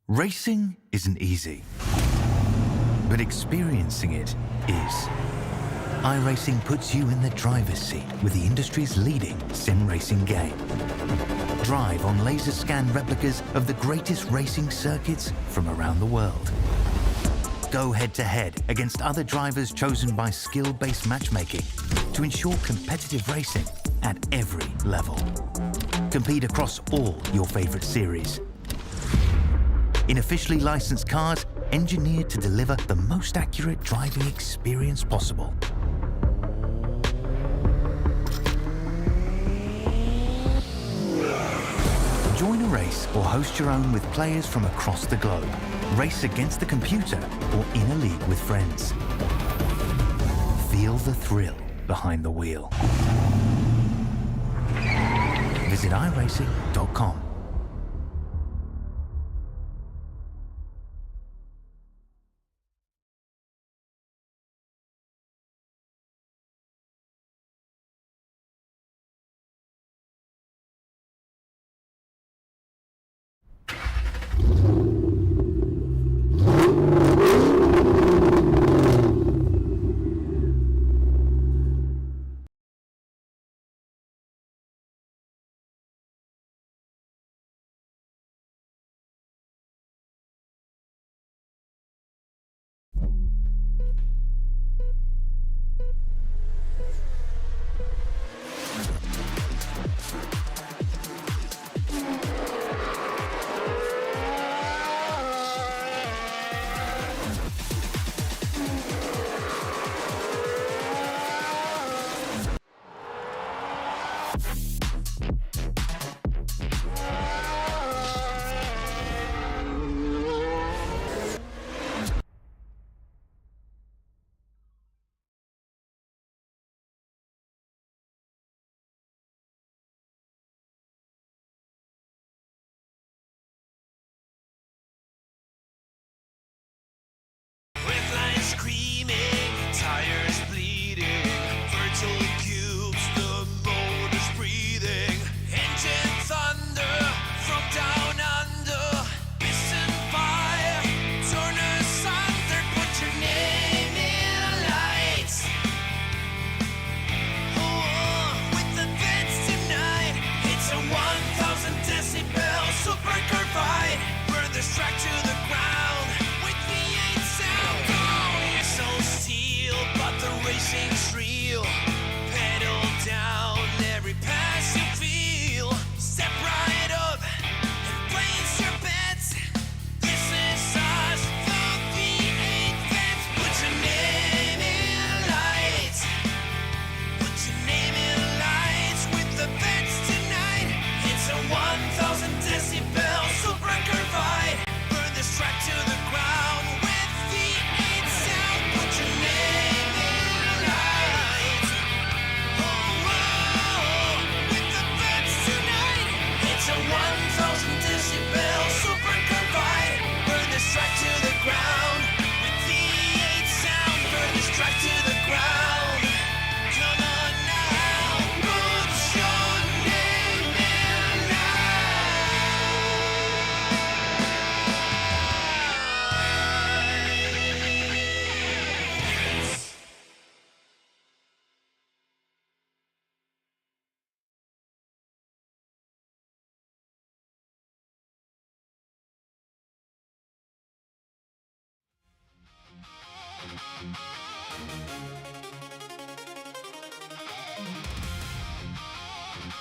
Racing isn't easy, but experiencing it is. iRacing puts you in the driver's seat with the industry's leading sim racing game. Drive on laser scan replicas of the greatest racing circuits from around the world. Go head-to-head against other drivers chosen by skill-based matchmaking to ensure competitive racing at every level. Compete across all your favorite series. In officially licensed cars, engineered to deliver the most accurate driving experience possible. Join a race or host your own with players from across the globe. Race against the computer or in a league with friends. Feel the thrill behind the wheel. Visit iRacing.com. Screaming, tires bleeding, virtual cubes, the motor's breathing, engine thunder from down under, piston fire, turn asunder, put your name in lights. Oh, with the vets tonight, it's a 1,000 decibel supercar fight, burn this track to the ground with V8 sound. But the racing's real. Pedal down every pass you feel. Step right up and place your bets. This is us, the V8 Vets. Put your name in lights. Put your name in lights with the Vets tonight. It's a 1,000 decibel supercar fight. Burn this track to the ground with V8 sound. Put your name. It's a 1,000 decibel supercar fight. Burn this track to the ground with V8 sound. Burn this track to the ground. Come on now, put your name in lights.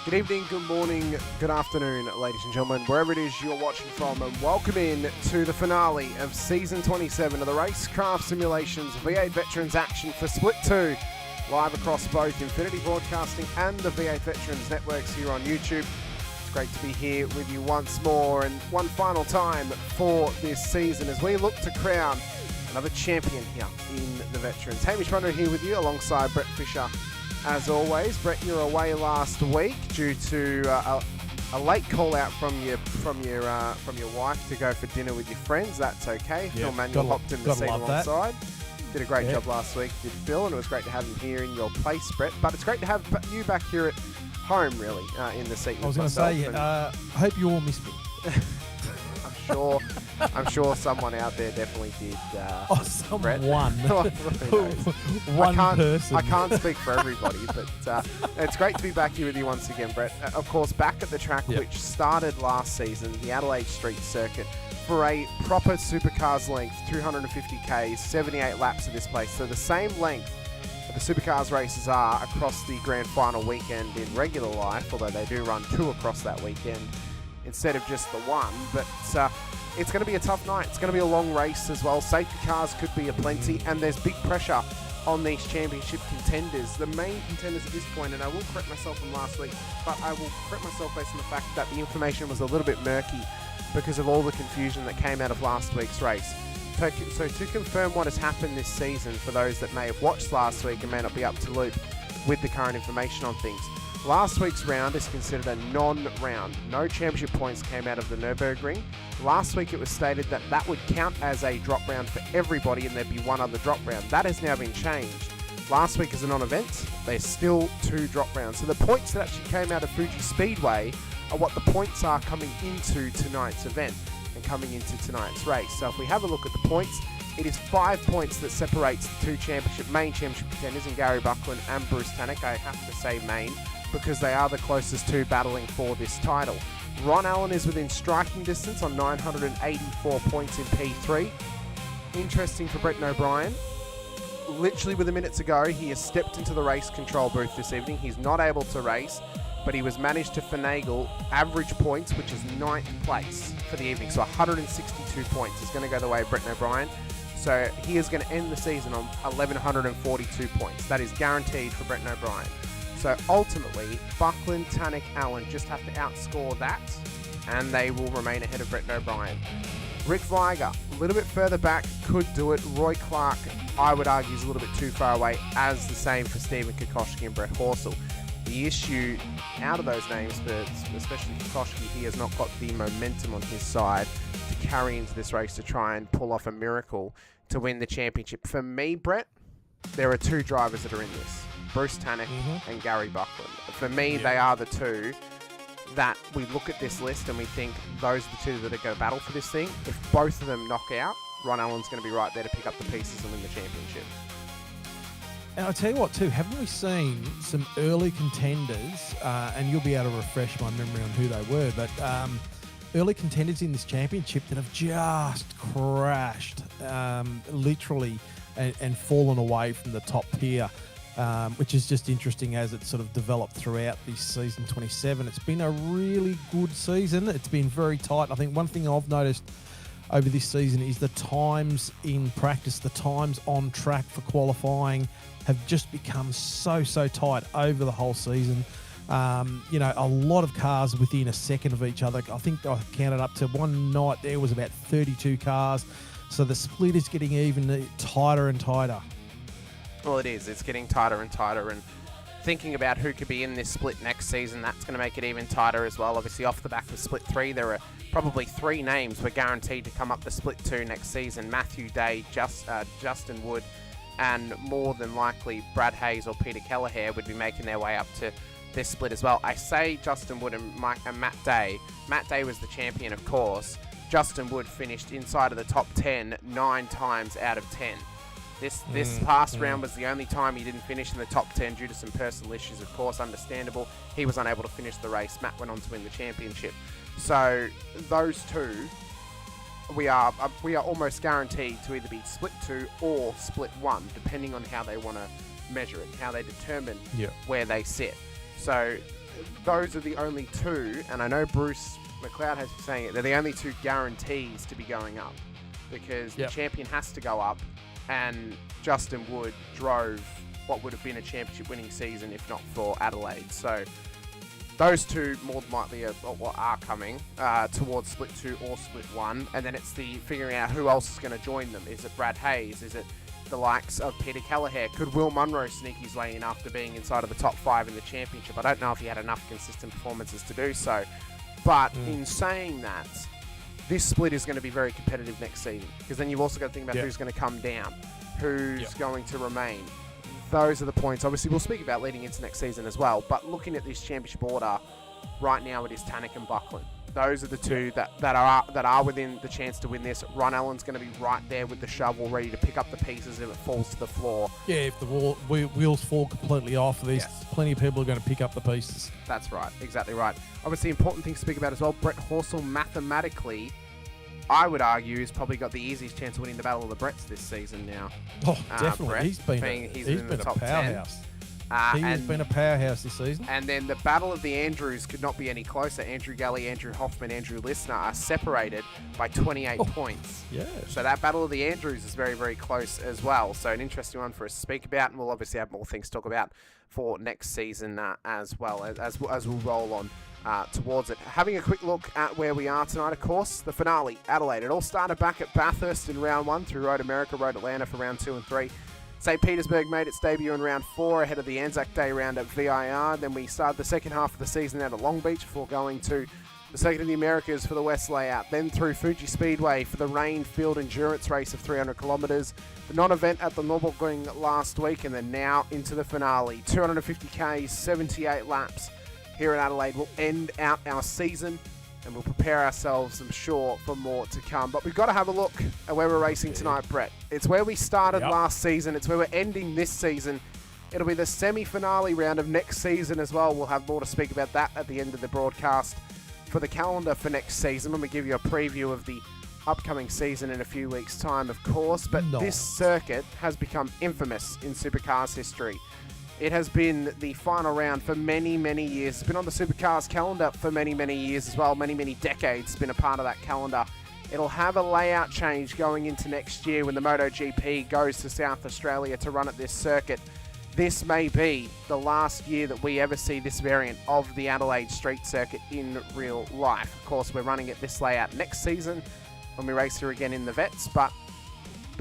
Good evening, good morning, good afternoon, ladies and gentlemen, wherever it is you're watching from, and welcome in to the finale of Season 27 of the Racecraft Simulations V8 Veterans action for Split 2, live across both Infinity Broadcasting and the V8 Veterans networks here on YouTube. It's great to be here with you once more and one final time for this season as we look to crown another champion here in the Veterans. Hamish Munro here with you alongside Brett Fisher. As always, Brett, you're away last week due to a late call out from your wife to go for dinner with your friends. That's okay. Yeah, Phil Manuel hopped in the seat alongside. Did a great job last week, did Phil, and it was great to have him here in your place, Brett. But it's great to have you back here at home, really, in the seat with myself. I was going to say, I hope you all miss me. I'm sure I'm sure someone out there definitely did. Someone. One person. I can't speak for everybody, but it's great to be back here with you once again, Brett. Of course, back at the track which started last season, the Adelaide Street Circuit, for a proper Supercars Length, 250Ks, 78 laps of this place. So the same length that the Supercars races are across the Grand Final weekend in regular life, although they do run 2 across that weekend instead of just the 1. But it's going to be a tough night. It's going to be a long race as well. Safety cars could be aplenty, and there's big pressure on these championship contenders. The main contenders at this point, and I will correct myself from last week, but I will correct myself based on the fact that the information was a little bit murky because of all the confusion that came out of last week's race. So to confirm what has happened this season, for those that may have watched last week and may not be up to loop with the current information on things, last week's round is considered a non-round. No championship points came out of the Nürburgring. Last week it was stated that that would count as a drop round for everybody and there'd be one other drop round. That has now been changed. Last week as a non-event, there's still 2 drop rounds. So the points that actually came out of Fuji Speedway are what the points are coming into tonight's event and coming into tonight's race. So if we have a look at the points, it is 5 points that separates the 2 main championship contenders in Gary Buckland and Bruce Tannock. I have to say main because they are the closest 2 battling for this title. Ron Allen is within striking distance on 984 points in P3. Interesting for Bretton O'Brien. Literally with a minute to go, he has stepped into the race control booth this evening. He's not able to race, but he was managed to finagle average points, which is 9th place for the evening. So 162 points is going to go the way of Bretton O'Brien. So he is going to end the season on 1,142 points. That is guaranteed for Bretton O'Brien. So ultimately, Buckland, Tannock, Allen just have to outscore that, and they will remain ahead of Bretton O'Brien. Rick Viger, a little bit further back, could do it. Roy Clark, I would argue, is a little bit too far away, as the same for Stephen Kokoschke and Brett Horsell. The issue out of those names, but especially Kokoschke, he has not got the momentum on his side to carry into this race to try and pull off a miracle to win the championship. For me, Brett, there are 2 drivers that are in this. Bruce Tannock and Gary Buckland. For me, they are the 2 that we look at this list and we think those are the 2 that are going to battle for this thing. If both of them knock out, Ron Allen's going to be right there to pick up the pieces and win the championship. And I'll tell you what, too, haven't we seen some early contenders, and you'll be able to refresh my memory on who they were, but early contenders in this championship that have just crashed, literally, and fallen away from the top tier. Which is just interesting as it's sort of developed throughout this season 27. It's been a really good season. It's been very tight. I think one thing I've noticed over this season is the times in practice, the times on track for qualifying have just become so tight over the whole season. A lot of cars within a second of each other. I think I counted up to one night there was about 32 cars. So the split is getting even tighter and tighter. Well, it is. It's getting tighter and tighter, and thinking about who could be in this split next season, that's going to make it even tighter as well. Obviously, off the back of split 3, there are probably 3 names we're guaranteed to come up the split 2 next season. Matthew Day, Justin Wood, and more than likely Brad Hayes or Peter Kelleher would be making their way up to this split as well. I say Justin Wood and Matt Day. Matt Day was the champion, of course. Justin Wood finished inside of the top 10 9 times out of 10. This past round was the only time he didn't finish in the top 10 due to some personal issues, of course, understandable. He was unable to finish the race. Matt went on to win the championship. So those 2, we are almost guaranteed to either be split 2 or split 1, depending on how they want to measure it, how they determine where they sit. So those are the only 2, and I know Bruce McLeod has been saying it, they're the only 2 guarantees to be going up, because the champion has to go up. And Justin Wood drove what would have been a championship winning season if not for Adelaide. So those 2 more than likely are coming towards split 2 or split 1. And then it's the figuring out who else is going to join them. Is it Brad Hayes? Is it the likes of Peter Kelleher? Could Will Munro sneak his way in after being inside of the top 5 in the championship? I don't know if he had enough consistent performances to do so. But in saying that, this split is going to be very competitive next season, because then you've also got to think about who's going to come down, who's going to remain. Those are the points. Obviously, we'll speak about leading into next season as well, but looking at this championship order, right now it is Tannock and Buckland. Those are the two that are within the chance to win this. Ron Allen's going to be right there with the shovel, ready to pick up the pieces if it falls to the floor. Yeah, if the wheels fall completely off, there's plenty of people who are going to pick up the pieces. That's right, exactly right. Obviously, important thing to speak about as well, Brett Horsell mathematically, I would argue, has probably got the easiest chance of winning the Battle of the Bretts this season now. Oh, definitely. Brett, he's been in the top a powerhouse. 10. He has been a powerhouse this season. And then the Battle of the Andrews could not be any closer. Andrew Galley, Andrew Hoffman, Andrew Listener are separated by 28 points. Yeah. So that Battle of the Andrews is very, very close as well. So an interesting one for us to speak about, and we'll obviously have more things to talk about for next season as well, as we'll roll on towards it. Having a quick look at where we are tonight, of course, the finale, Adelaide. It all started back at Bathurst in round 1 through Road America, Road Atlanta for round 2 and 3. St. Petersburg made its debut in round 4 ahead of the Anzac Day round at VIR. Then we started the second half of the season out at Long Beach before going to the Circuit of the Americas for the West layout. Then through Fuji Speedway for the Rain Field Endurance race of 300 kilometres. The non-event at the Nürburgring last week, and then now into the finale. 250 Ks, 78 laps here in Adelaide will end out our season, and we'll prepare ourselves, I'm sure, for more to come. But we've got to have a look at where we're racing tonight, Brett. It's where we started last season. It's where we're ending this season. It'll be the semi-finale round of next season as well. We'll have more to speak about that at the end of the broadcast for the calendar for next season, when we give you a preview of the upcoming season in a few weeks' time, of course. But this circuit has become infamous in Supercars history. It has been the final round for many, many years. It's been on the Supercars calendar for many, many years as well. Many, many decades. It's been a part of that calendar. It'll have a layout change going into next year when the MotoGP goes to South Australia to run at this circuit. This may be the last year that we ever see this variant of the Adelaide Street Circuit in real life. Of course, we're running at this layout next season when we race here again in the Vets, but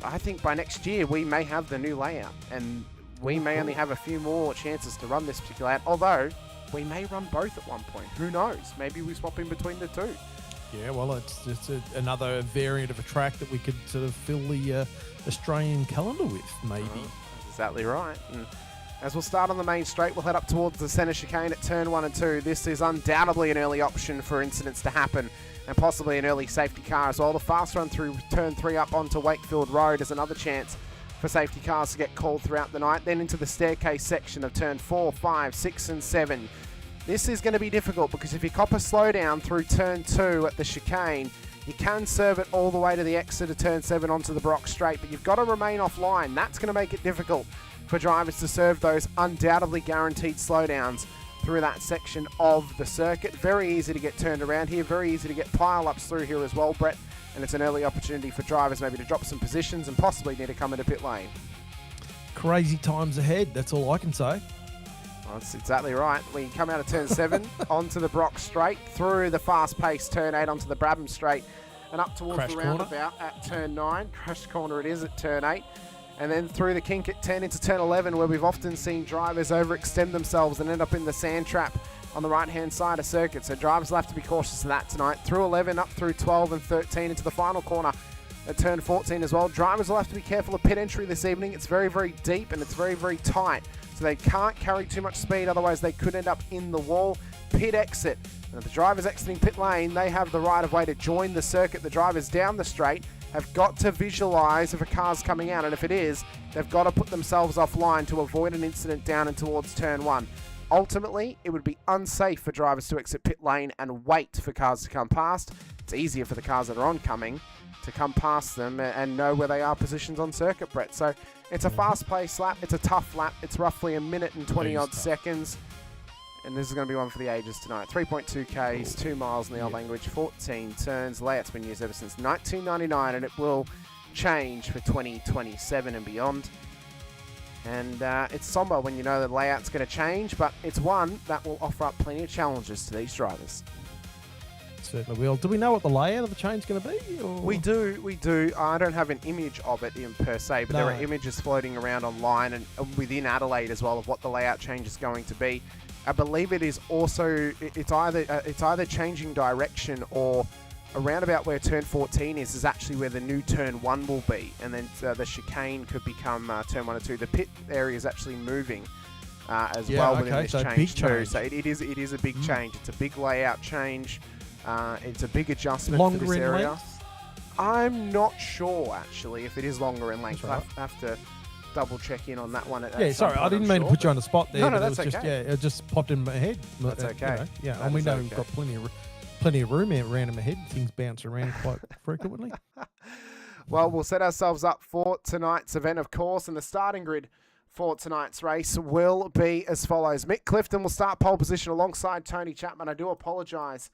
I think by next year we may have the new layout, and we may only have a few more chances to run this particular layout, although we may run both at one point. Who knows? Maybe we swap in between the two. Yeah, well, it's another variant of a track that we could sort of fill the Australian calendar with, maybe. That's exactly right. And as we'll start on the main straight, we'll head up towards the centre chicane at turn 1 and 2. This is undoubtedly an early option for incidents to happen, and possibly an early safety car as well. The fast run through turn 3 up onto Wakefield Road is another chance for safety cars to get called throughout the night. Then into the staircase section of turn 4, 5, 6 and 7. This is going to be difficult because if you cop a slowdown through turn 2 at the chicane, you can serve it all the way to the exit of turn 7 onto the Brock Straight, but you've got to remain offline. That's going to make it difficult for drivers to serve those undoubtedly guaranteed slowdowns through that section of the circuit. Very easy to get turned around here, very easy to get pile-ups through here as well, Brett. And it's an early opportunity for drivers maybe to drop some positions and possibly need to come into pit lane. Crazy times ahead, that's all I can say. Well, that's exactly right. We come out of turn 7 onto the Brock Straight, through the fast-paced turn 8 onto the Brabham Straight, and up towards Crash the roundabout at turn 9. Crash corner it is at turn 8. And then through the kink at 10 into turn 11, where we've often seen drivers overextend themselves and end up in the sand trap on the right-hand side of circuit. So drivers will have to be cautious of that tonight. Through 11, up through 12 and 13 into the final corner at turn 14 as well. Drivers will have to be careful of pit entry this evening. It's very, very deep and it's very, very tight. So they can't carry too much speed, otherwise they could end up in the wall. Pit exit. And if the driver's exiting pit lane, they have the right of way to join the circuit. The drivers down the straight have got to visualise if a car's coming out, and if it is, they've got to put themselves offline to avoid an incident down and towards turn 1. Ultimately, it would be unsafe for drivers to exit pit lane and wait for cars to come past. It's easier for the cars that are oncoming to come past them and know where they are positioned on circuit, Brett. So it's a fast-paced lap. It's a tough lap. It's roughly a minute and 20-odd seconds. And this is going to be one for the ages tonight. 3.2 Ks, 2 miles in the old language, 14 turns. Layout's been used ever since 1999, and it will change for 2027 and beyond. And it's somber when you know the layout's going to change, but it's one that will offer up plenty of challenges to these drivers. Certainly will. Do we know what the layout of the change is going to be? Or? We do. I don't have an image of it in per se, but there are images floating around online and within Adelaide as well of what the layout change is going to be. I believe it is also, it's either changing direction, or around about where turn 14 is actually where the new turn 1 will be, and then the chicane could become turn 1 and 2. The pit area is actually moving within this change too. So it is a big change. It's a big layout change. It's a big adjustment Longer for this in area. length? I'm not sure, actually, if it is longer in length. That's I have to double check in on that one. Yeah, sorry, I didn't mean to put you on the spot there. No, but that's it was just, okay. yeah, it just popped in my head. That's okay. Yeah, That and we is know okay. we've got plenty of room around in my head. Things bounce around quite frequently. Well, we'll set ourselves up for tonight's event, of course, and the starting grid for tonight's race will be as follows. Mick Clifton will start pole position alongside Tony Chapman. I do apologise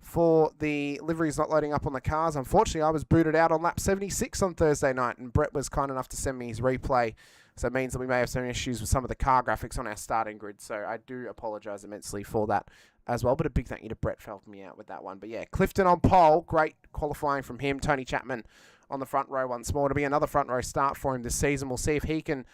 for the liveries not loading up on the cars. Unfortunately, I was booted out on lap 76 on Thursday night, and Brett was kind enough to send me his replay. So it means that we may have some issues with some of the car graphics on our starting grid. So I do apologise immensely for that as well. But a big thank you to Brett for helping me out with that one. But yeah, Clifton on pole. Great qualifying from him. Tony Chapman on the front row once more. It'll be another front row start for him this season. We'll see if he can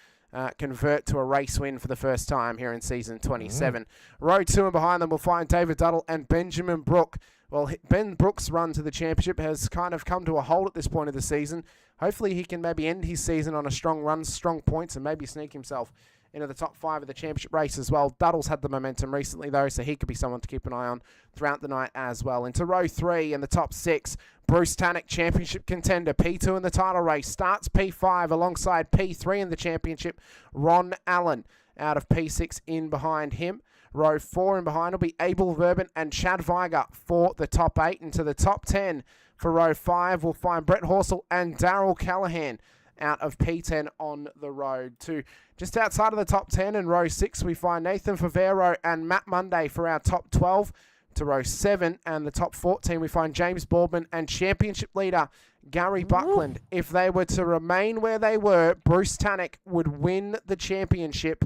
convert to a race win for the first time here in season 27. Row 2 and behind them we'll find David Duddle and Benjamin Brook. Well, Ben Brook's run to the championship has kind of come to a halt at this point of the season. Hopefully he can maybe end his season on a strong run, strong points, and maybe sneak himself into the top 5 of the championship race as well. Duddle's had the momentum recently, though, so he could be someone to keep an eye on throughout the night as well. Into row 3 and the top 6, Bruce Tannock, championship contender, P2 in the title race, starts P5 alongside P3 in the championship, Ron Allen out of P6 in behind him. Row 4 and behind will be Abel Verben and Chad Viger for the top 8. Into the top 10 for row 5, we'll find Brett Horsell and Darryl Callahan out of P10 on the road. To just outside of the top 10 in row 6, we find Nathan Favero and Matt Monday for our top 12. To row 7 and the top 14, we find James Boardman and championship leader Gary Buckland. If they were to remain where they were, Bruce Tannock would win the championship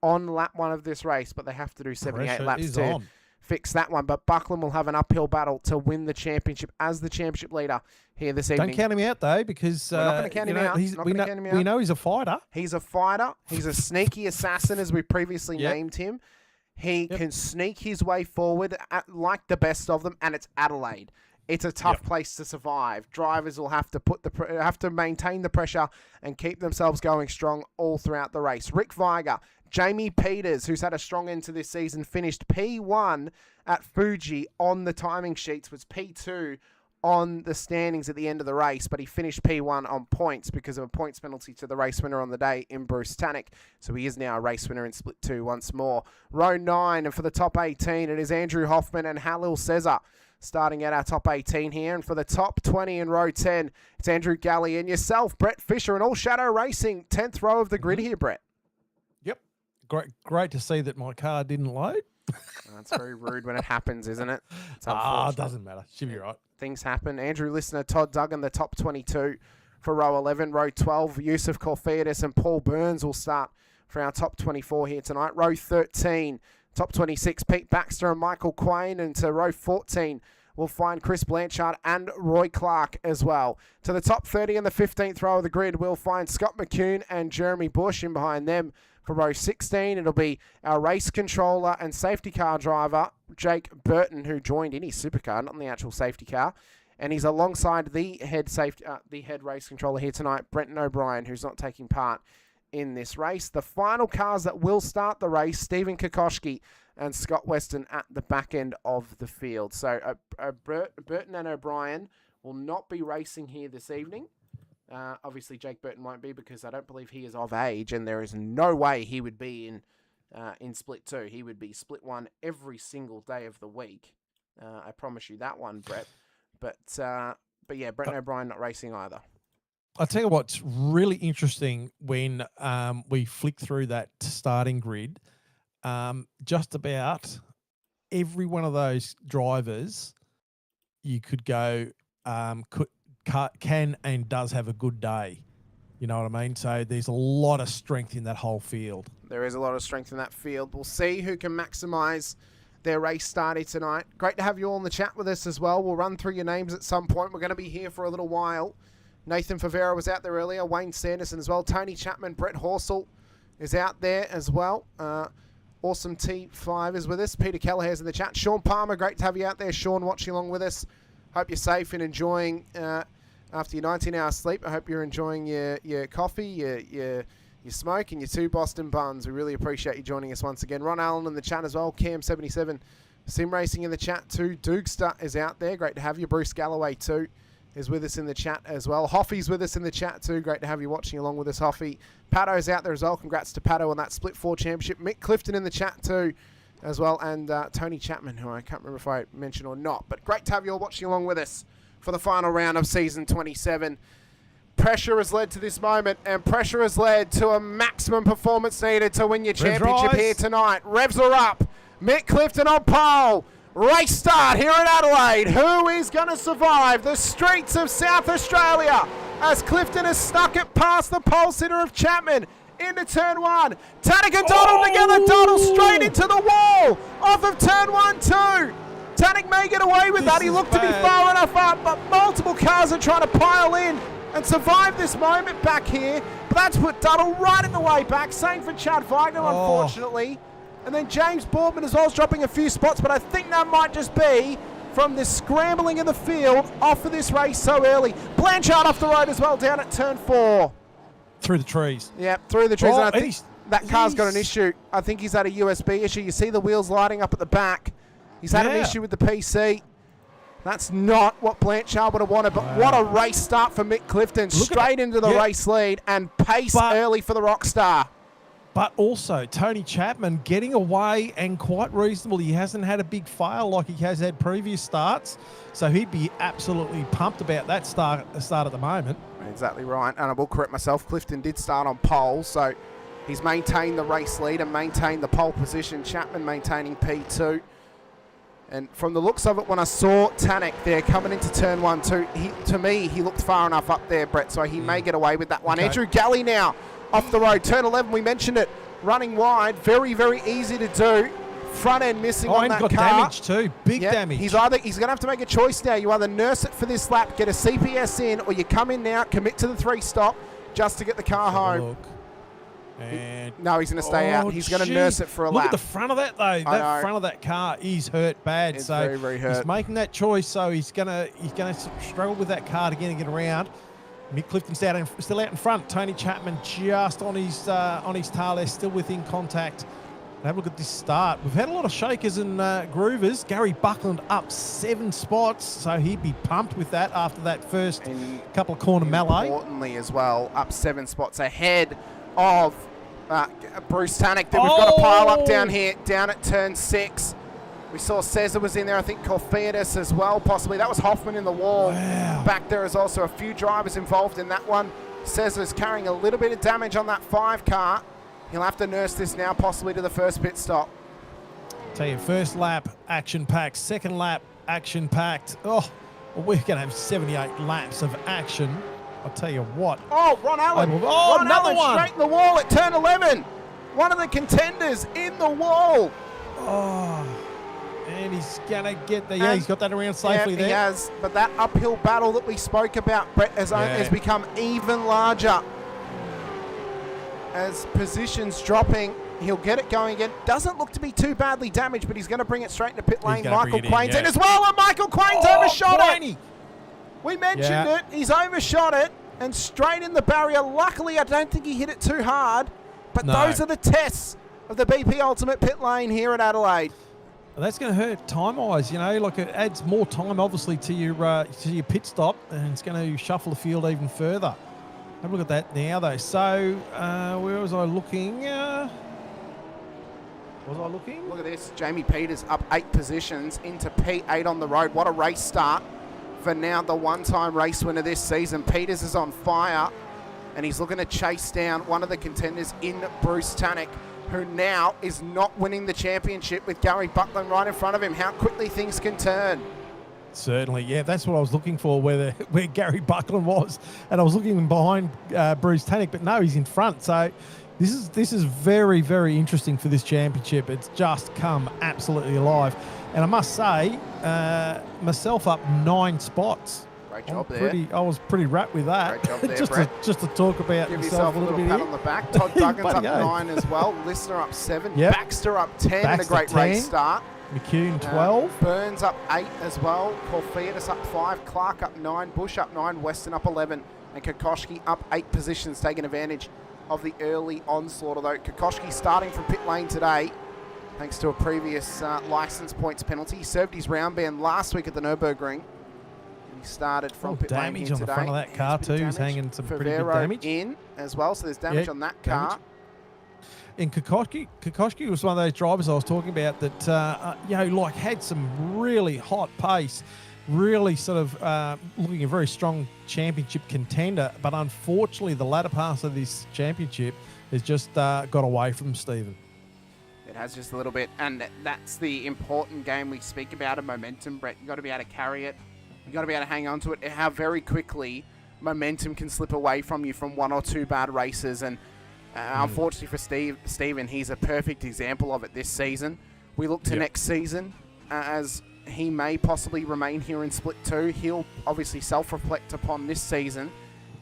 on lap 1 of this race, but they have to do 78 Pressure laps is to on. fix that one. But Buckland will have an uphill battle to win the championship as the championship leader here this evening. Don't count him out, though, because We're not going to count him out. we know he's a fighter. He's a fighter. He's a sneaky assassin, as we previously named him. He can sneak his way forward like the best of them, and it's Adelaide. It's a tough place to survive. Drivers will have to have to maintain the pressure and keep themselves going strong all throughout the race. Rick Viger, Jamie Peters, who's had a strong end to this season, finished P1 at Fuji on the timing sheets, was P2 on the standings at the end of the race, but he finished P1 on points because of a points penalty to the race winner on the day in Bruce Tannock. So he is now a race winner in Split 2 once more. Row 9, and for the top 18, it is Andrew Hoffman and Halil Cesar starting at our top 18 here. And for the top 20 in row 10, it's Andrew Galley and yourself, Brett Fisher, and All Shadow Racing, 10th row of the grid here, Brett. Yep. Great to see that my car didn't load. That's very rude when it happens, isn't it? It's It unfortunate. doesn't matter. Should be right. Things happen. Andrew Listener, Todd Duggan, the top 22 for row 11. Row 12, Yusuf Corfiadis and Paul Burns will start for our top 24 here tonight. Row 13, top 26, Pete Baxter and Michael Quain. And to row 14, we'll find Chris Blanchard and Roy Clark as well. To the top 30 in the 15th row of the grid, we'll find Scott McCune and Jeremy Bush. In behind them for row 16, it'll be our race controller and safety car driver, Jake Burton, who joined in his supercar, not in the actual safety car. And he's alongside the head race controller here tonight, Brenton O'Brien, who's not taking part in this race. The final cars that will start the race, Stephen Kokoschke and Scott Weston at the back end of the field. So Burton and O'Brien will not be racing here this evening. Obviously, Jake Burton won't be because I don't believe he is of age, and there is no way he would be in Split 2. He would be Split 1 every single day of the week. I promise you that one, Brett. But yeah, Brenton O'Brien not racing either. I'll tell you what's really interesting when we flick through that starting grid. Just about every one of those drivers, you could go can and does have a good day. You know what I mean? So there's a lot of strength in that whole field. There is a lot of strength in that field. We'll see who can maximise their race starting tonight. Great to have you all in the chat with us as well. We'll run through your names at some point. We're going to be here for a little while. Nathan Favero was out there earlier. Wayne Sanderson as well. Tony Chapman, Brett Horsell is out there as well. Awesome T5 is with us. Peter Kelleher's in the chat. Sean Palmer, great to have you out there. Sean, watching along with us. Hope you're safe and enjoying after your 19-hour sleep. I hope you're enjoying your coffee, your smoke, and your 2 Boston buns. We really appreciate you joining us once again. Ron Allen in the chat as well. Cam77 Sim Racing in the chat too. Doogster is out there. Great to have you. Bruce Galloway too is with us in the chat as well. Hoffy's with us in the chat too. Great to have you watching along with us, Hoffy. Pato's out there as well. Congrats to Pato on that Split 4 championship. Mick Clifton in the chat too as well. And Tony Chapman, who I can't remember if I mentioned or not. But great to have you all watching along with us for the final round of Season 27. Pressure has led to this moment, and pressure has led to a maximum performance needed to win your championship here tonight. Revs are up. Mick Clifton on pole. Race start here in Adelaide. Who is going to survive the streets of South Australia as Clifton has snuck it past the pole sitter of Chapman into turn 1. Tannick and Donald together. Donald straight into the wall off of turn 1, 2. Tannick may get away with that. He looked to be far enough up, but multiple cars are trying to pile in and survive this moment back here. But that's put Duddle right in the way back. Same for Chad Wagner, unfortunately. And then James Boardman as well is dropping a few spots, but I think that might just be from the scrambling in the field off of this race so early. Blanchard off the road as well down at turn 4. Through the trees. Yeah, through the trees. Oh, and I think that car's got an issue. I think he's had a USB issue. You see the wheels lighting up at the back. He's had an issue with the PC. That's not what Blanchard would have wanted, but what a race start for Mick Clifton. Straight into the race lead and pace early for the Rockstar. But also, Tony Chapman getting away and quite reasonable. He hasn't had a big fail like he has had previous starts. So he'd be absolutely pumped about that start at the moment. Exactly right. And I will correct myself. Clifton did start on pole, so he's maintained the race lead and maintained the pole position. Chapman maintaining P2. And from the looks of it, when I saw Tannick there coming into turn 1, 2, to me, he looked far enough up there, Brett, so he may get away with that one. Okay. Andrew Galley now off the road. Turn 11, we mentioned it. Running wide, very, very easy to do. Front end missing on that car. Got damage too, big damage. He's going to have to make a choice now. You either nurse it for this lap, get a CPS in, or you come in now, commit to the 3-stop just to get the car home. And no, he's going to stay out. He's going to nurse it for a lap. Look at the front of that though. That front of that car is hurt bad. It's so very, very hurt. He's making that choice. So he's going to struggle with that car to get around. Mick Clifton's still out in front. Tony Chapman just on his tail there, still within contact. And have a look at this start. We've had a lot of shakers and groovers. Gary Buckland up 7 spots, so he'd be pumped with that after that first couple of corner melee. Importantly as well, up 7 spots ahead of Bruce Tannick. Then we've got a pile up down here, down at turn 6. We saw Cesar was in there, I think Corfiadis as well, possibly. That was Hoffman in the wall. Wow. Back there is also a few drivers involved in that one. Cesar's carrying a little bit of damage on that 5 car. He'll have to nurse this now, possibly to the first pit stop. Tell you, first lap, action-packed. Second lap, action-packed. Oh, well, we're going to have 78 laps of action. I'll tell you what. Oh, Ron Allen. Ron Allen one. Straight in the wall at turn 11. One of the contenders in the wall. Oh, and he's going to get there. Yeah, he's got that around safely there. He has, but that uphill battle that we spoke about, Brett, has become even larger. As positions dropping, he'll get it going again. Doesn't look to be too badly damaged, but he's going to bring it straight into pit lane. Michael Quain's in as well, and Michael Quain's overshot it. We mentioned it. He's overshot it and straight in the barrier. Luckily, I don't think he hit it too hard, but those are the tests of the BP Ultimate pit lane here at Adelaide. Well, that's going to hurt time-wise, you know, like it adds more time, obviously, to your pit stop, and it's going to shuffle the field even further. Have a look at that now, though. So, where was I looking? Look at this. Jamie Peters up 8 positions into P8 on the road. What a race start for now the one-time race winner this season. Peters is on fire, and he's looking to chase down one of the contenders in Bruce Tannick, who now is not winning the championship with Gary Buckland right in front of him. How quickly things can turn. Certainly, yeah, that's what I was looking for, where Gary Buckland was, and I was looking behind Bruce Tannick, but no, he's in front. So this is very, very interesting for this championship. It's just come absolutely alive, and I must say, myself up 9 spots. Great job there. I was pretty wrapped with that. Great job there, just Brett. To talk about Give myself yourself a little pat on the back. Todd Duggan's up 9 as well. Listener up 7. Yep. Baxter up 10 in a great 10. race start. McCune 12. Burns up 8 as well. Corfiadis up 5. Clark up 9. Bush up 9. Weston up 11. And Kokoschki up 8 positions, taking advantage of the early onslaught. Although Kokoschki starting from pit lane today thanks to a previous license points penalty. He served his round ban last week at the Nürburgring. He started from pit lane damage here on the today. front of that car too. He's hanging some pretty good Favero damage. in as well, so there's damage on that car. And Kokoschki was one of those drivers I was talking about that, like had some really hot pace, really sort of looking a very strong championship contender. But unfortunately, the latter part of this championship has just got away from Stephen. It has just a little bit, and that's the important game we speak about of momentum, Brett. You've got to be able to carry it. You've got to be able to hang on to it. How very quickly momentum can slip away from you from one or two bad races. And unfortunately for Stephen, he's a perfect example of it this season. We look to next season as he may possibly remain here in Split 2. He'll obviously self-reflect upon this season.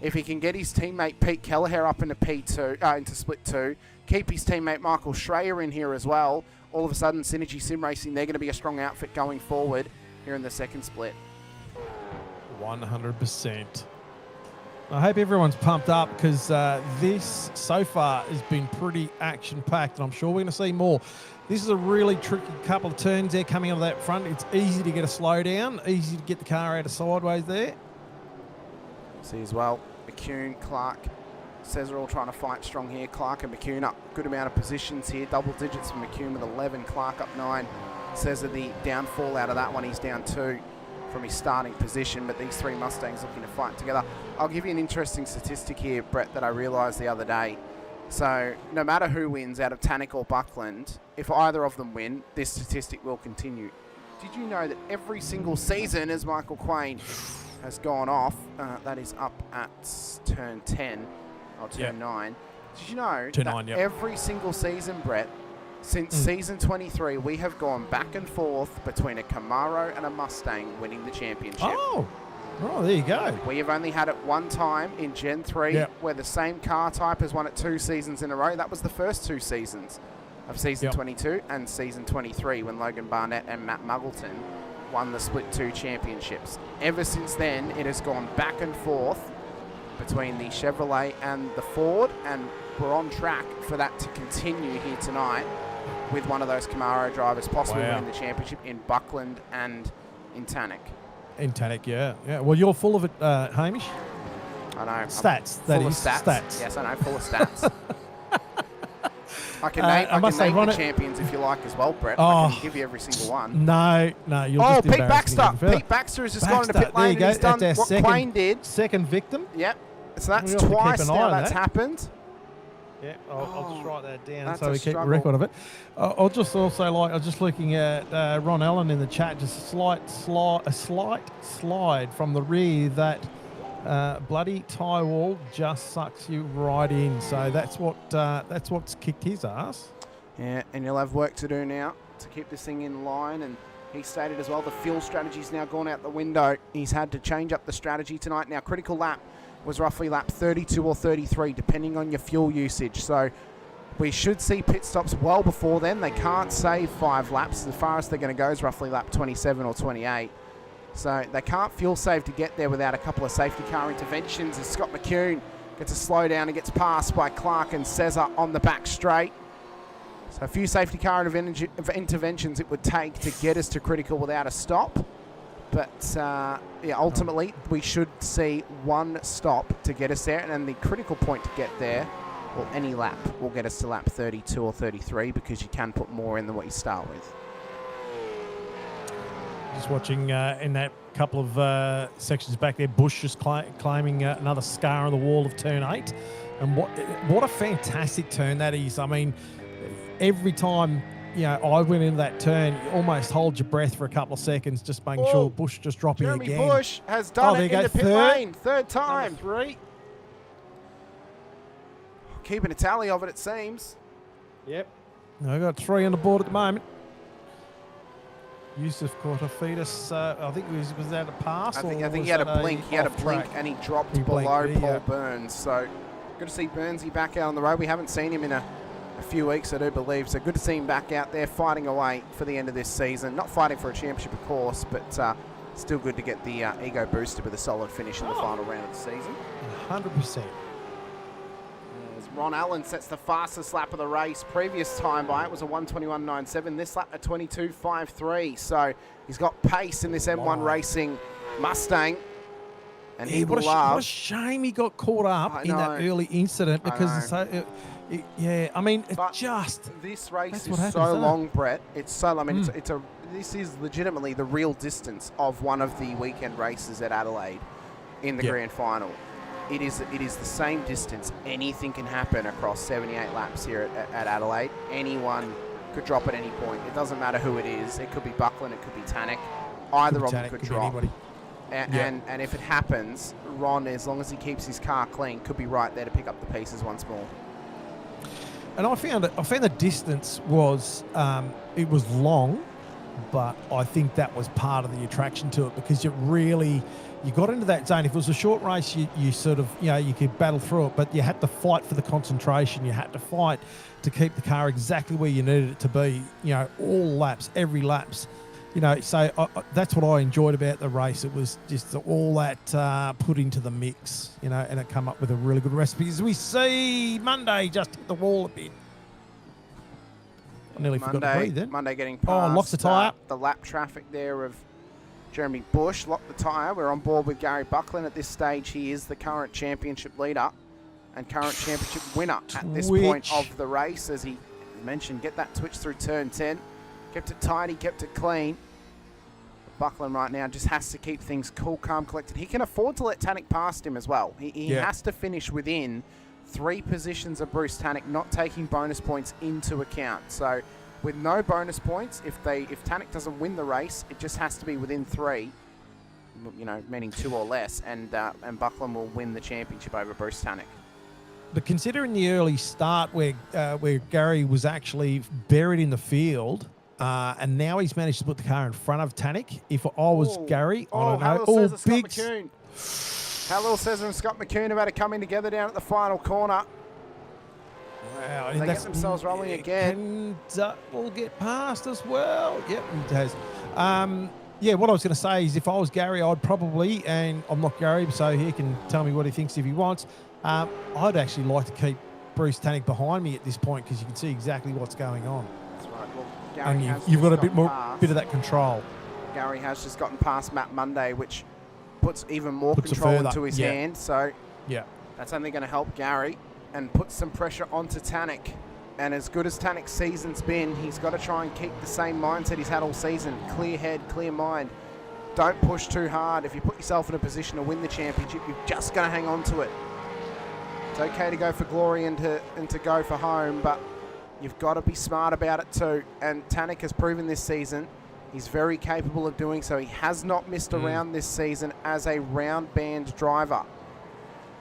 If he can get his teammate Pete Kelleher up into into Split 2, keep his teammate Michael Schreier in here as well, all of a sudden Synergy Sim Racing, they're going to be a strong outfit going forward here in the second split. 100%. I hope everyone's pumped up because this so far has been pretty action-packed, and I'm sure we're going to see more. This is a really tricky couple of turns there coming out of that front. It's easy to get a slowdown, easy to get the car out of sideways there. See as well, McCune, Clark, Cesar all trying to fight strong here. Clark and McCune up good amount of positions here. Double digits for McCune with 11, Clark up 9. Cesar the downfall out of that one, he's down 2 from his starting position, but these three Mustangs looking to fight together. I'll give you an interesting statistic here, Brett, that I realised the other day. So no matter who wins out of Tannick or Buckland, if either of them win, this statistic will continue. Did you know that every single season as Michael Quain has gone off, that is up at turn 10 or turn 9. Did you know that every single season, Brett, since season 23, we have gone back and forth between a Camaro and a Mustang winning the championship. Oh, there you go. We have only had it one time in Gen 3 where the same car type has won it 2 seasons in a row. That was the first 2 seasons of season 22 and season 23 when Logan Barnett and Matt Muggleton won the Split 2 championships. Ever since then, it has gone back and forth between the Chevrolet and the Ford, and we're on track for that to continue here tonight with one of those Camaro drivers possibly winning the championship in Buckland and in Tannick. In Tannick, yeah. Well, you're full of it, Hamish. I know. Stats, full of stats. Yes, I know, full of stats. I can name the champions if you like as well, Brett. I can give you every single one. No, you'll just Pete Baxter. Pete Baxter has just gone into pit lane and he's done what Quain did. Second victim. Yep. So that's twice now that's happened. Yeah, I'll just write that down so we keep a record of it. I'll just also I was just looking at Ron Allen in the chat, just a slight slide from the rear that bloody tie wall just sucks you right in. So that's what's kicked his ass. Yeah, and you'll have work to do now to keep this thing in line. And he stated as well the fuel strategy's now gone out the window. He's had to change up the strategy tonight. Now, critical lap was roughly lap 32 or 33, depending on your fuel usage. So we should see pit stops well before then. They can't save 5 laps. The farthest they're going to go is roughly lap 27 or 28. So they can't fuel save to get there without a couple of safety car interventions as Scott McCune gets a slowdown and gets passed by Clark and Cesar on the back straight. So a few safety car interventions it would take to get us to critical without a stop. But ultimately we should see one stop to get us there, and then the critical point to get there, well, any lap will get us to lap 32 or 33 because you can put more in than what you start with. Just watching in that couple of sections back there, Bush just claiming another scar on the wall of turn 8. And what a fantastic turn that is. I mean, every time I went into that turn, you almost hold your breath for a couple of seconds, just making sure Bush just dropping again. Jeremy Bush has done it in the pit lane. Third time. Number 3. Keeping a tally of it, it seems. Yep. I've got 3 on the board at the moment. Yusuf Cortafidis, I think was that a pass? I think he had a blink. He had a blink and he dropped below Paul Burns. So good to see Burnsy back out on the road. We haven't seen him in a few weeks, I do believe. So good to see him back out there fighting away for the end of this season. Not fighting for a championship, of course, but still good to get the ego boosted with a solid finish in the final round of the season. 100%. As Ron Allen sets the fastest lap of the race. Previous time by it was a 1:21.97. This lap a 22.53. So he's got pace in this M1 Racing Mustang. And he what loves. a shame he got caught up in that early incident because I mean, this race what is happens, so long, Brett. It's so. I mean, this is legitimately the real distance of one of the weekend races at Adelaide in the Grand Final. It is the same distance. Anything can happen across 78 laps here at Adelaide. Anyone could drop at any point. It doesn't matter who it is. It could be Buckland. It could be Tanek. Either of them could drop. And if it happens, Ron, as long as he keeps his car clean, could be right there to pick up the pieces once more. And I found the distance was it was long, but I think that was part of the attraction to it because you got into that zone. If it was a short race, you sort of, you could battle through it, but you had to fight for the concentration. You had to fight to keep the car exactly where you needed it to be, all laps, every laps. So that's what I enjoyed about the race. It was just all that put into the mix, and it come up with a really good recipe. As we see Monday just hit the wall a bit. I nearly forgot to breathe then. Monday getting past locks the tyre. The lap traffic there of Jeremy Bush. Locked the tyre. We're on board with Gary Buckland at this stage. He is the current championship leader and current championship winner at this point of the race. As he mentioned, get that twitch through turn 10. Kept it tidy, kept it clean. Buckland right now just has to keep things cool, calm, collected. He can afford to let Tanek past him as well. He has to finish within 3 positions of Bruce Tanek, not taking bonus points into account. So with no bonus points, if Tanek doesn't win the race, it just has to be within 3, meaning 2 or less, and Buckland will win the championship over Bruce Tanek. But considering the early start where Gary was actually buried in the field, and now he's managed to put the car in front of Tanek. If I was Gary, I don't know. Big. Hallel says and Scott McCune about to coming together down at the final corner. Wow, they get themselves rolling again. And will get past as well. Yep, he has. What I was going to say is if I was Gary, I'd probably, and I'm not Gary, so he can tell me what he thinks if he wants. I'd actually like to keep Bruce Tanek behind me at this point because you can see exactly what's going on. That's right. Well, Gary and you've got a bit of that control. Gary has just gotten past Matt Monday, which puts even more control into his hand. So that's only going to help Gary and put some pressure onto Tanek. And as good as Tanek's season's been, he's got to try and keep the same mindset he's had all season. Clear head, clear mind. Don't push too hard. If you put yourself in a position to win the championship, you're just going to hang on to it. It's okay to go for glory and to go for home, but you've got to be smart about it too. And Tanek has proven this season he's very capable of doing so. He has not missed a round this season as a round band driver.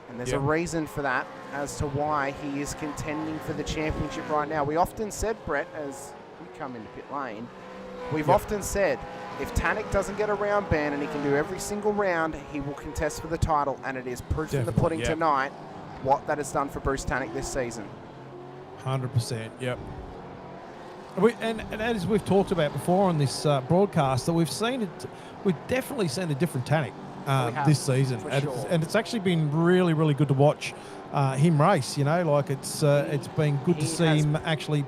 And there's a reason for that as to why he is contending for the championship right now. We often said, Brett, as we come into pit lane, we've often said if Tanek doesn't get a round ban and he can do every single round, he will contest for the title. And it is proof in the pudding tonight what that has done for Bruce Tanek this season. 100%, yep. And as we've talked about before on this broadcast, that we've definitely seen a different Tanek this season, and it's actually been really, really good to watch him race. It's been good to see him actually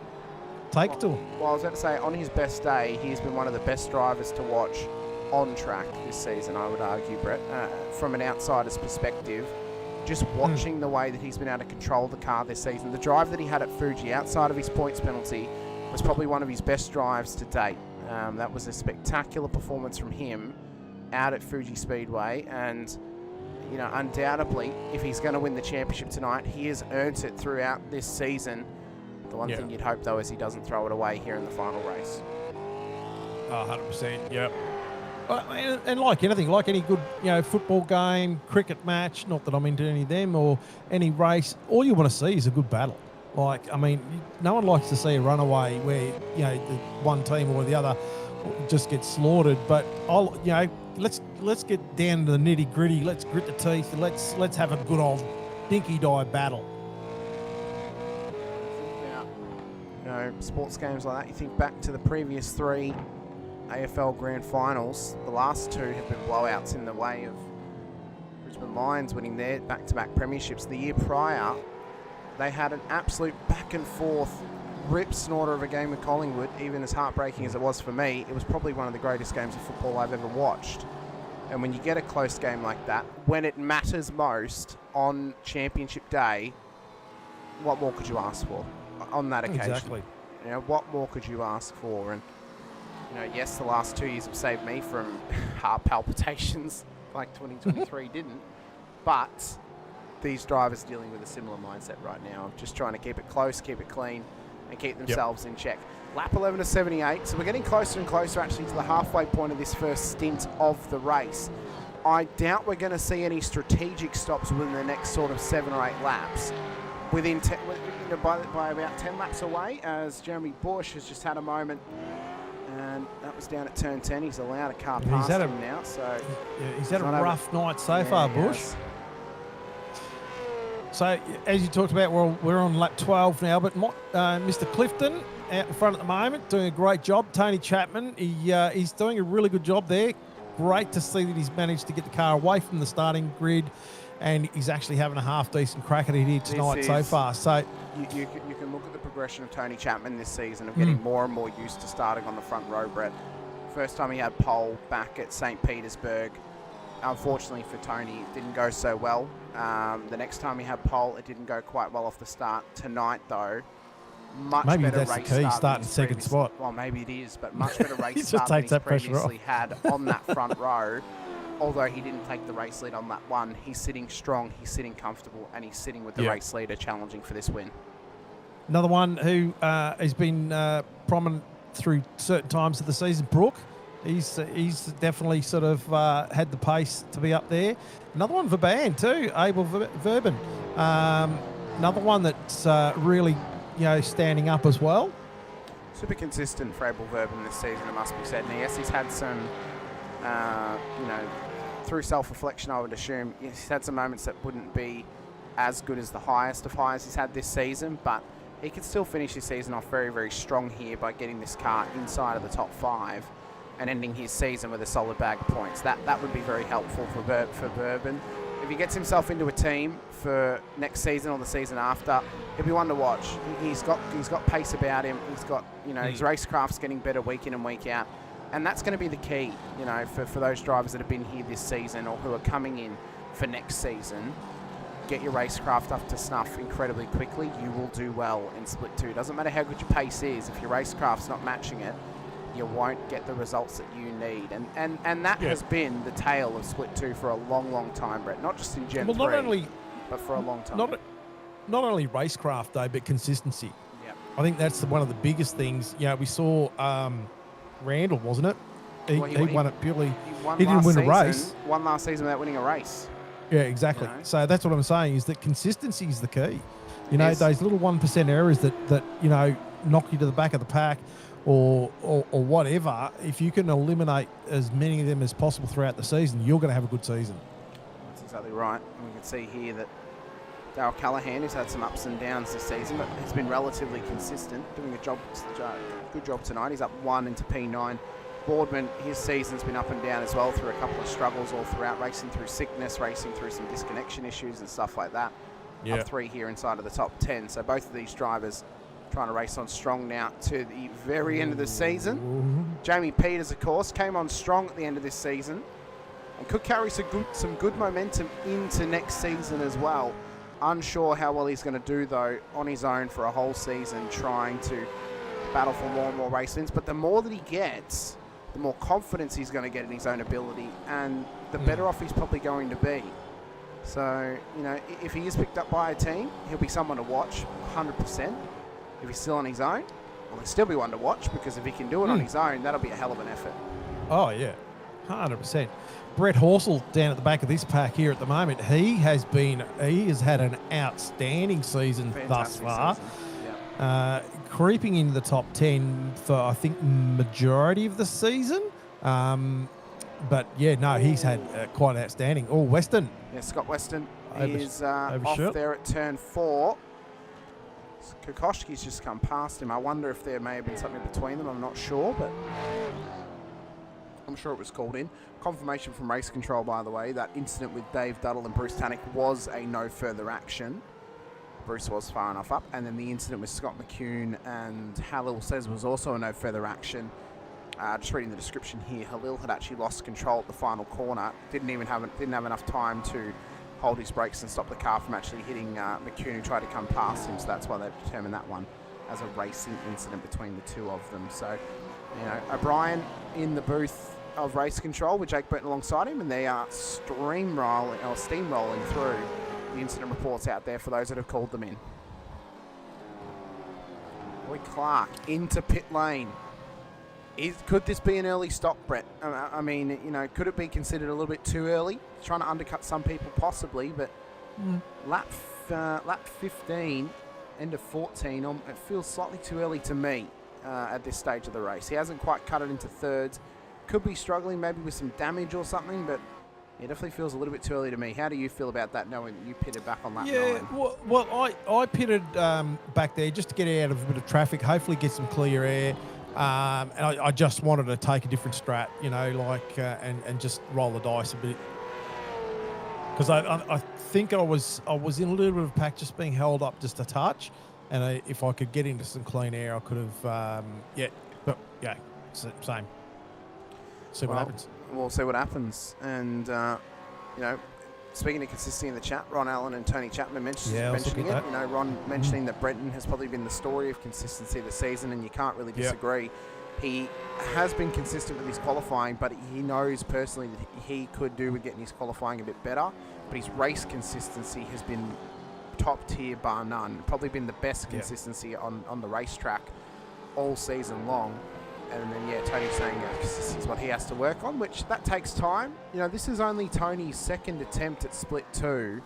take to him. Well, I was about to say, on his best day, he's been one of the best drivers to watch on track this season, I would argue, Brett, from an outsider's perspective. Just watching the way that he's been able to control the car this season. The drive that he had at Fuji, outside of his points penalty, was probably one of his best drives to date. That was a spectacular performance from him out at Fuji Speedway, and undoubtedly, if he's going to win the championship tonight, he has earned it throughout this season. The one thing you'd hope, though, is he doesn't throw it away here in the final race. 100%, yep. And like anything, like any good football game, cricket match, not that I'm into any of them, or any race, all you want to see is a good battle. No one likes to see a runaway where the one team or the other just gets slaughtered. But let's get down to the nitty gritty. Let's grit the teeth. And let's have a good old dinky die battle. Sports games like that. You think back to the previous 3 AFL Grand Finals. The last 2 have been blowouts in the way of Brisbane Lions winning their back-to-back premierships. The year prior, They had an absolute back and forth rip snorter of a game with Collingwood. Even as heartbreaking as it was for me, it was probably one of the greatest games of football I've ever watched. And when you get a close game like that, when it matters most on championship day, what more could you ask for on that occasion? Exactly. You know, what more could you ask for? And, you know, yes, the last 2 years have saved me from heart palpitations like 2023 didn't. But these drivers are dealing with a similar mindset right now of just trying to keep it close, keep it clean, and keep themselves in check. Lap 11 to 78, so we're getting closer and closer actually to the halfway point of this first stint of the race. I doubt we're going to see any strategic stops within the next sort of 7 or 8 laps. Within by about 10 laps away, as Jeremy Bush has just had a moment, and that was down at turn 10. He's allowed a car past him now, so he's had a rough night so far, Bush. So, as you talked about, we're on lap 12 now, but Mr. Clifton out in front at the moment, doing a great job. Tony Chapman, he's doing a really good job there. Great to see that he's managed to get the car away from the starting grid, and he's actually having a half-decent crack at it here tonight so far. So you can look at the progression of Tony Chapman this season of getting more and more used to starting on the front row, Brett. First time he had pole back at St. Petersburg. Unfortunately for Tony, it didn't go so well. The next time he had pole, it didn't go quite well off the start. Tonight, though, much maybe better that's race the key, start starting second spot. Well, maybe it is, but much better race just start than takes he's that pressure previously off. had on that front row. Although he didn't take the race lead on lap 1, he's sitting strong, he's sitting comfortable, and he's sitting with the race leader challenging for this win. Another one who has been prominent through certain times of the season, Brooke. He's definitely sort of had the pace to be up there. Another one, Verban too, Abel Verban. Another one that's really, standing up as well. Super consistent for Abel Verban this season, it must be said. And yes, he's had some, through self-reflection, I would assume, he's had some moments that wouldn't be as good as the highest of highs he's had this season, but he could still finish his season off very, very strong here by getting this car inside of the top 5 and ending his season with a solid bag of points. That would be very helpful for Verban. If he gets himself into a team for next season or the season after, he'll be one to watch. He's got pace about him. He's got, his racecraft's getting better week in and week out. And that's going to be the key, for those drivers that have been here this season or who are coming in for next season. Get your racecraft up to snuff incredibly quickly. You will do well in Split 2. Doesn't matter how good your pace is. If your racecraft's not matching it, you won't get the results that you need. And that has been the tale of Split 2 for a long, long time, Brett. Not just in Gen 3, but for a long time. Not only racecraft, though, but consistency. Yep. I think that's one of the biggest things. We saw Randall, wasn't it? He won it purely. He didn't win a race. Won last season without winning a race. Yeah, exactly. So that's what I'm saying, is that consistency is the key. Those little 1% errors that knock you to the back of the pack or whatever, if you can eliminate as many of them as possible throughout the season, you're going to have a good season. That's exactly right. And we can see here that Darryl Callahan, who's had some ups and downs this season, but has been relatively consistent, doing a good job tonight. He's up 1 into P9. Boardman, his season's been up and down as well through a couple of struggles all throughout, racing through sickness, racing through some disconnection issues and stuff like that. Yeah. Up 3 here inside of the top 10. So both of these drivers trying to race on strong now to the very end of the season. Jamie Peters, of course, came on strong at the end of this season and could carry some good momentum into next season as well. Unsure how well he's going to do, though, on his own for a whole season, trying to battle for more and more race wins. But the more that he gets, the more confidence he's going to get in his own ability, and the better off he's probably going to be. So, if he is picked up by a team, he'll be someone to watch, 100%. If he's still on his own, well, he'll still be one to watch, because if he can do it on his own, that'll be a hell of an effort. Oh, yeah, 100%. Brett Horsell down at the back of this pack here at the moment, he has had an outstanding season thus far. Yep. Creeping into the top 10 for, I think, majority of the season. But, he's had quite outstanding. Oh, Weston. Yeah, Scott Weston is off there at turn 4. Kokoschki's just come past him. I wonder if there may have been something between them. I'm not sure, but I'm sure it was called in. Confirmation from Race Control, by the way, that incident with Dave Duddle and Bruce Tannick was a no further action. Bruce was far enough up. And then the incident with Scott McCune and Halil says was also a no further action. Just reading the description here, Halil had actually lost control at the final corner. Didn't have enough time to hold his brakes and stop the car from actually hitting McCune, who tried to come past him. So that's why they've determined that one as a racing incident between the two of them. So, you know, O'Brien in the booth of race control with Jake Burton alongside him, and they are steamrolling through the incident reports out there for those that have called them in. Roy Clark into pit lane. Could this be an early stop, Brett? I mean, you know, could it be considered a little bit too early? Trying to undercut some people, possibly, but lap 15, end of 14, it feels slightly too early to me at this stage of the race. He hasn't quite cut it into thirds. Could be struggling maybe with some damage or something, but it definitely feels a little bit too early to me. How do you feel about that, knowing you pitted back on lap 9? Well, I pitted back there just to get out of a bit of traffic, hopefully get some clear air. And I just wanted to take a different strat, you know, like, and just roll the dice a bit. Because I think I was in a little bit of pack, just being held up just a touch. And if I could get into some clean air, I could have, same. See what happens. We'll see what happens. And, you know, speaking of consistency in the chat, Ron Allen and Tony Chapman mentioning it. You know, Ron mentioning that Brenton has probably been the story of consistency this season, and you can't really disagree. He has been consistent with his qualifying, but he knows personally that he could do with getting his qualifying a bit better. But his race consistency has been top tier, bar none. Probably been the best consistency on the racetrack all season long. And then, Tony's saying this is what he has to work on, which that takes time. You know, this is only Tony's second attempt at Split 2,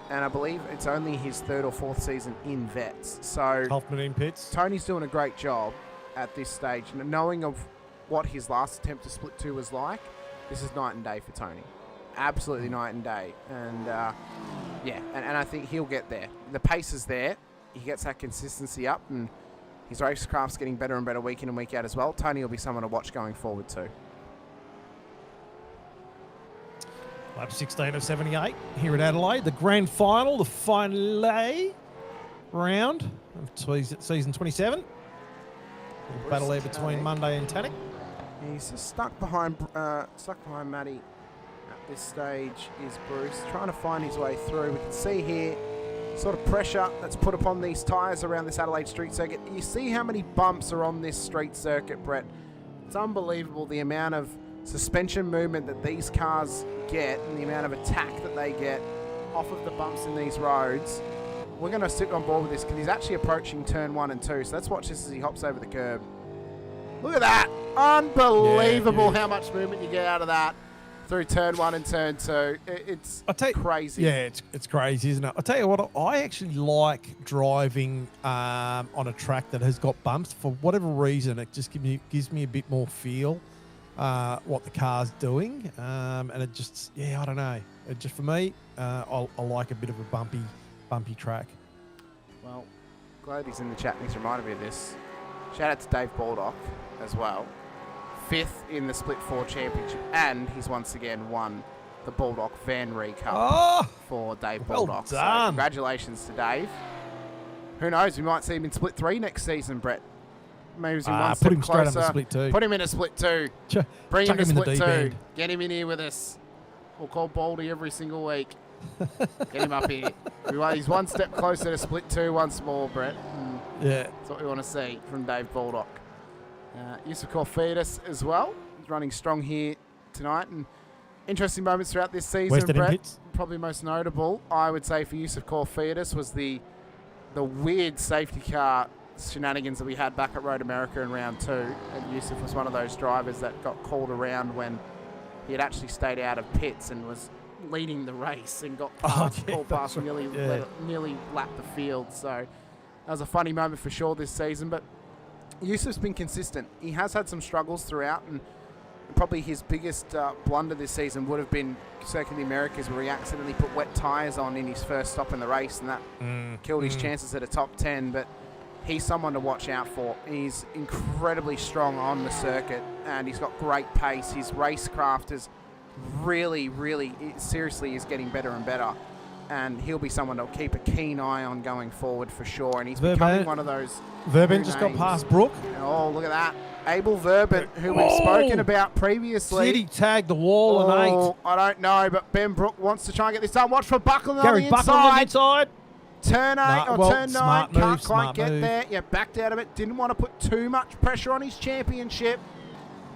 and I believe it's only his third or fourth season in Vets. So Hoffman in pits. Tony's doing a great job at this stage. Knowing of what his last attempt at Split 2 was like, this is night and day for Tony. Absolutely night and day. And, and I think he'll get there. The pace is there. He gets that consistency up, and his racecraft's getting better and better week in and week out as well. Tony will be someone to watch going forward too. Lap 16 of 78 here at Adelaide. The grand final, the finale round of season 27. Little battle there between Monday and Tannic. He's just stuck behind Matty at this stage is Bruce, trying to find his way through. We can see here sort of pressure that's put upon these tyres around this Adelaide Street Circuit. You see how many bumps are on this street circuit, Brett. It's unbelievable the amount of suspension movement that these cars get and the amount of attack that they get off of the bumps in these roads. We're going to sit on board with this because he's actually approaching turn 1 and 2. So let's watch this as he hops over the curb. Look at that. Unbelievable how much movement you get out of that through turn 1 and turn 2. It's crazy. Yeah, it's crazy, isn't it? I'll tell you what, I actually like driving on a track that has got bumps. For whatever reason, it just gives me a bit more feel what the car's doing. And it just, I don't know. It just, for me, I like a bit of a bumpy track. Well, glad he's in the chat and he's reminded me of this. Shout out to Dave Baldock as well. 5th in the Split 4 Championship, and he's once again won the Baldock Van Ree Cup for Dave Baldock. Well done. So congratulations to Dave. Who knows, we might see him in Split 3 next season, Brett. Maybe he's one step put him closer. Straight on Split 2. Put him in a Split 2. Bring him to Split 2. Get him in here with us. We'll call Baldy every single week. Get him up here. He's one step closer to Split 2 once more, Brett. That's what we want to see from Dave Baldock. Yusuf Corfidis as well. He's running strong here tonight. And interesting moments throughout this season, Brett. Probably most notable, I would say, for Yusuf Corfidis was the weird safety car shenanigans that we had back at Road America in round 2. And Yusuf was one of those drivers that got called around when he had actually stayed out of pits and was leading the race and got called past and nearly lapped the field. So that was a funny moment for sure this season. But Yusuf's been consistent. He has had some struggles throughout, and probably his biggest blunder this season would have been Circuit of the Americas, where he accidentally put wet tyres on in his first stop in the race, and that killed his chances at a top 10. But he's someone to watch out for. He's incredibly strong on the circuit, and he's got great pace. His racecraft is really, seriously is getting better and better. and he'll be someone to keep a keen eye on going forward for sure. And he's Verban- becoming one of those. Verban new just got names. past Brooke. Oh, look at that. Abel Verban, who we've spoken about previously. Did he tag the wall and 8? I don't know, but Ben Brook wants to try and get this done. Watch for Buckland Gary on the Buckland on the inside. inside. Turn 8 or turn 9. smart Can't move, quite smart get move. there. Yeah, backed out of it. Didn't want to put too much pressure on his championship.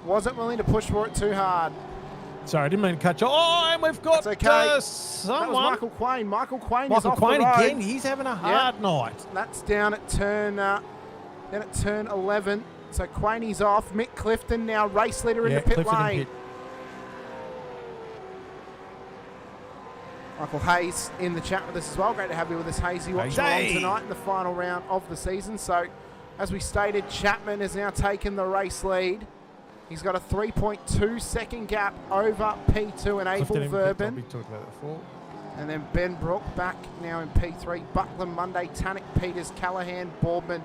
Wasn't willing to push for it too hard. Sorry, I didn't mean to cut you. Oh, and we've got It's okay. someone. That was Michael Quain. Michael Quain is Michael off Quain the road. again. He's having a hard night. That's down at turn 11. So Quainy's off. Mick Clifton now race leader in the pit Clifford in lane. pit. Michael Hayes in the chat with us as well. Great to have you with us, Hazy, watching along tonight in the final round of the season. So, as we stated, Chapman has now taken the race lead. He's got a 3.2 second gap over P2 and Abel Verban. We talked about that before. And then Ben Brook back now in P3. Buckland, Monday, Tannick, Peters, Callahan, Boardman,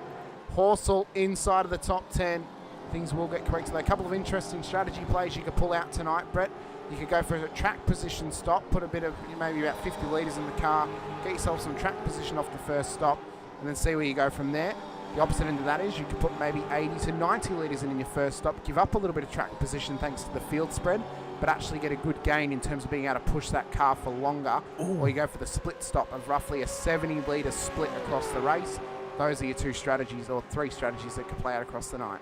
Horsell inside of the top 10. Things will get corrected. A couple of interesting strategy plays you could pull out tonight, Brett. You could go for a track position stop, put a bit of maybe about 50 litres in the car, get yourself some track position off the first stop, and then see where you go from there. The opposite end of that is you could put maybe 80 to 90 litres in your first stop, give up a little bit of track position thanks to the field spread, but actually get a good gain in terms of being able to push that car for longer. Ooh. Or you go for the split stop of roughly a 70 litre split across the race. Those are your 2 strategies or 3 strategies that could play out across the night.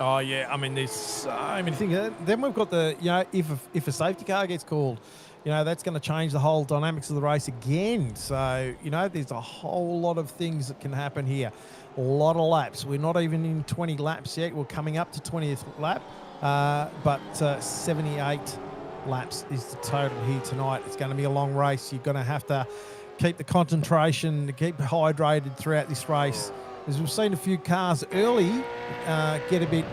Oh, yeah. I mean, there's so many things. Then we've got the, if a safety car gets called, that's going to change the whole dynamics of the race again. So, there's a whole lot of things that can happen here. A lot of laps. We're not even in 20 laps yet. We're coming up to 20th lap, but 78 laps is the total here tonight. It's going to be a long race. You're going to have to keep the concentration, to keep hydrated throughout this race. As we've seen a few cars early get a bit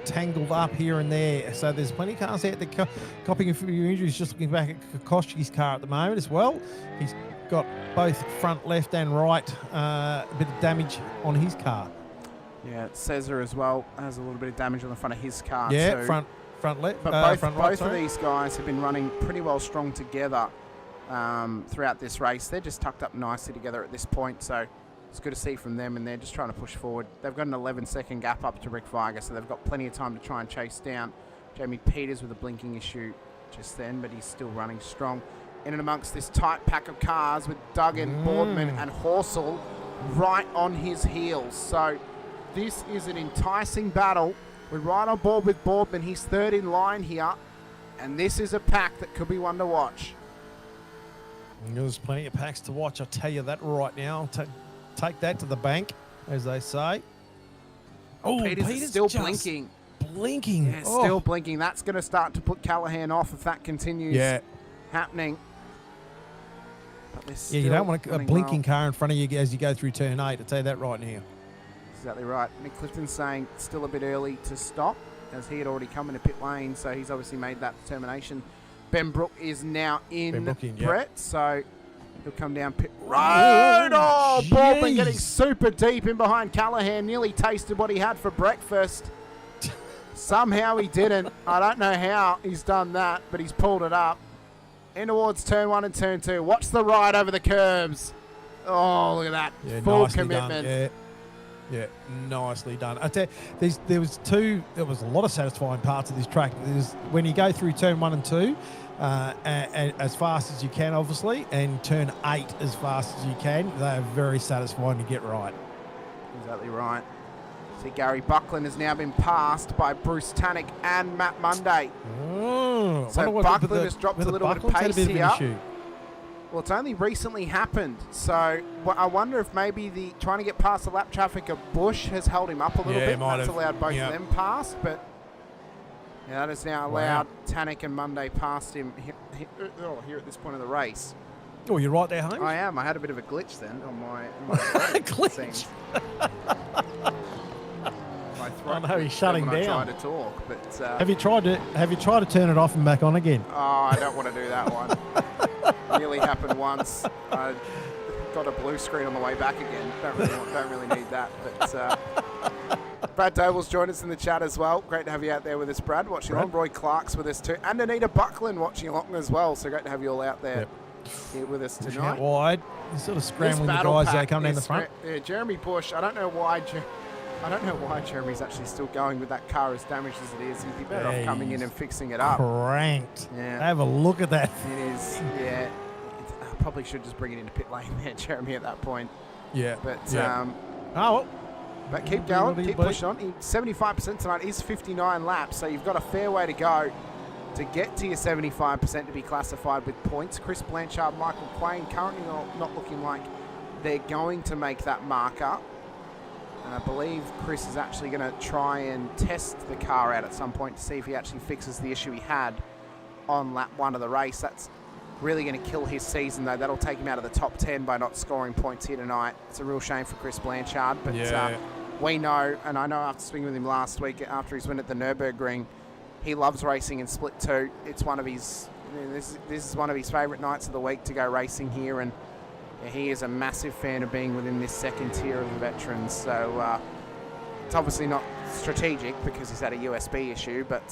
tangled up here and there. So there's plenty of cars out there copying a few injuries. Just looking back at Kokoschki's car at the moment as well. He's got both front left and right a bit of damage on his car. Yeah, Cesar as well has a little bit of damage on the front of his car Yeah, too. front left. But front right, both of these guys have been running pretty well strong together throughout this race. They're just tucked up nicely together at this point, so it's good to see from them, and they're just trying to push forward. They've got an 11-second gap up to Rick Viger, so they've got plenty of time to try and chase down Jamie Peters with a blinking issue just then, but he's still running strong. In and amongst this tight pack of cars with Duggan, Boardman and Horsell right on his heels. So this is an enticing battle. We're right on board with Boardman. He's third in line here, and this is a pack that could be one to watch. There's plenty of packs to watch, I'll tell you that right now. Take that to the bank, as they say. Oh, Peters is still blinking. Blinking. Yeah, still blinking. That's going to start to put Callahan off if that continues happening. But you don't want a blinking car in front of you as you go through turn 8. I'll tell you that right now. Exactly right. Mick Clifton's saying it's still a bit early to stop, as he had already come into pit lane, so he's obviously made that determination. Ben Brook is now in, Brett, so he'll come down pit road. Oh, Boardman getting super deep in behind Callahan. Nearly tasted what he had for breakfast. Somehow he didn't. I don't know how he's done that, but he's pulled it up. In towards turn 1 and turn 2. Watch the ride over the curbs. Oh, look at that. Yeah, full nicely commitment. Done. Yeah, nicely done. I tell you, there was a lot of satisfying parts of this track. There's when you go through turn 1 and 2, and as fast as you can, obviously, and turn 8 as fast as you can. They are very satisfying to get right. Exactly right. See, Gary Buckland has now been passed by Bruce Tannick and Matt Monday. Oh, so Buckland has dropped a little bit of pace here. Well, it's only recently happened, so I wonder if maybe trying to get past the lap traffic of Bush has held him up a little bit. That's allowed both of them past, but that has now allowed Tannick and Monday past him here at this point of the race. Oh, you're right there, Hamish? I am. I had a bit of a glitch then on my glitch. My throat. I know he's shutting down. I tried to talk, but have you tried to turn it off and back on again? Oh, I don't want to do that one. Nearly happened once. I got a blue screen on the way back again. Don't really need that. But Brad Doble's joined us in the chat as well. Great to have you out there with us, Brad. Watching along. Roy Clark's with us too, and Anita Buckland watching along as well. So great to have you all out there. Yep. here with us Pushing tonight. out wide. He's sort of This scrambling the battle guys pack that come down is the front. Jeremy Bush. I don't know why Jeremy's actually still going with that car as damaged as it is. He'd be better off coming in and fixing it up. Cranked. Yeah. Have a look at that. It is, yeah. I probably should just bring it into pit lane there, Jeremy, at that point. Yeah. But Oh, well. but keep going, keep pushing on. 75% tonight is 59 laps, so you've got a fair way to go to get to your 75% to be classified with points. Chris Blanchard, Michael Quain currently not looking like they're going to make that marker. And I believe Chris is actually going to try and test the car out at some point to see if he actually fixes the issue he had on lap 1 of the race. That's really going to kill his season, though. That'll take him out of the top 10 by not scoring points here tonight. It's a real shame for Chris Blanchard, but we know, and I know after speaking with him last week after his win at the Nürburgring, he loves racing in Split 2. It's one of his, this is one of his favourite nights of the week to go racing here, and he is a massive fan of being within this second tier of the veterans. So it's obviously not strategic because he's had a USB issue, but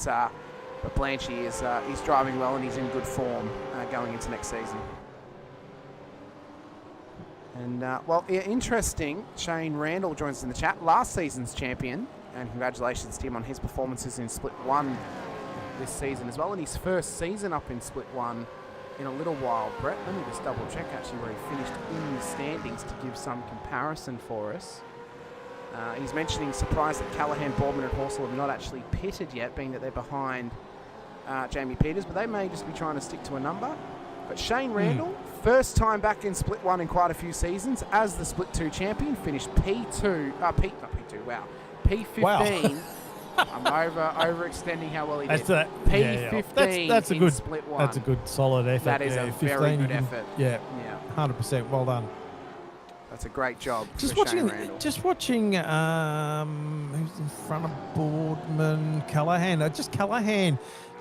Blanchy is he's driving well and he's in good form going into next season. And well, yeah, interesting. Shane Randall joins us in the chat. Last season's champion, and congratulations to him on his performances in Split 1 this season as well, and his first season up in Split 1 in a little while. Brett, let me just double check actually where he finished in the standings to give some comparison for us. He's mentioning surprised that Callahan, Boardman and Horsell have not actually pitted yet, being that they're behind Jamie Peters, but they may just be trying to stick to a number. But Shane Randall, first time back in Split 1 in quite a few seasons as the Split 2 champion, finished P15. Wow. I'm overextending how well he did. P15 that's a good Split 1. That's a good solid effort. That is a very good effort. Yeah, 100%. Well done. That's a great job. Just for watching, Shane Randall. just watching. Who's in front of Boardman? Callahan. Just Callahan,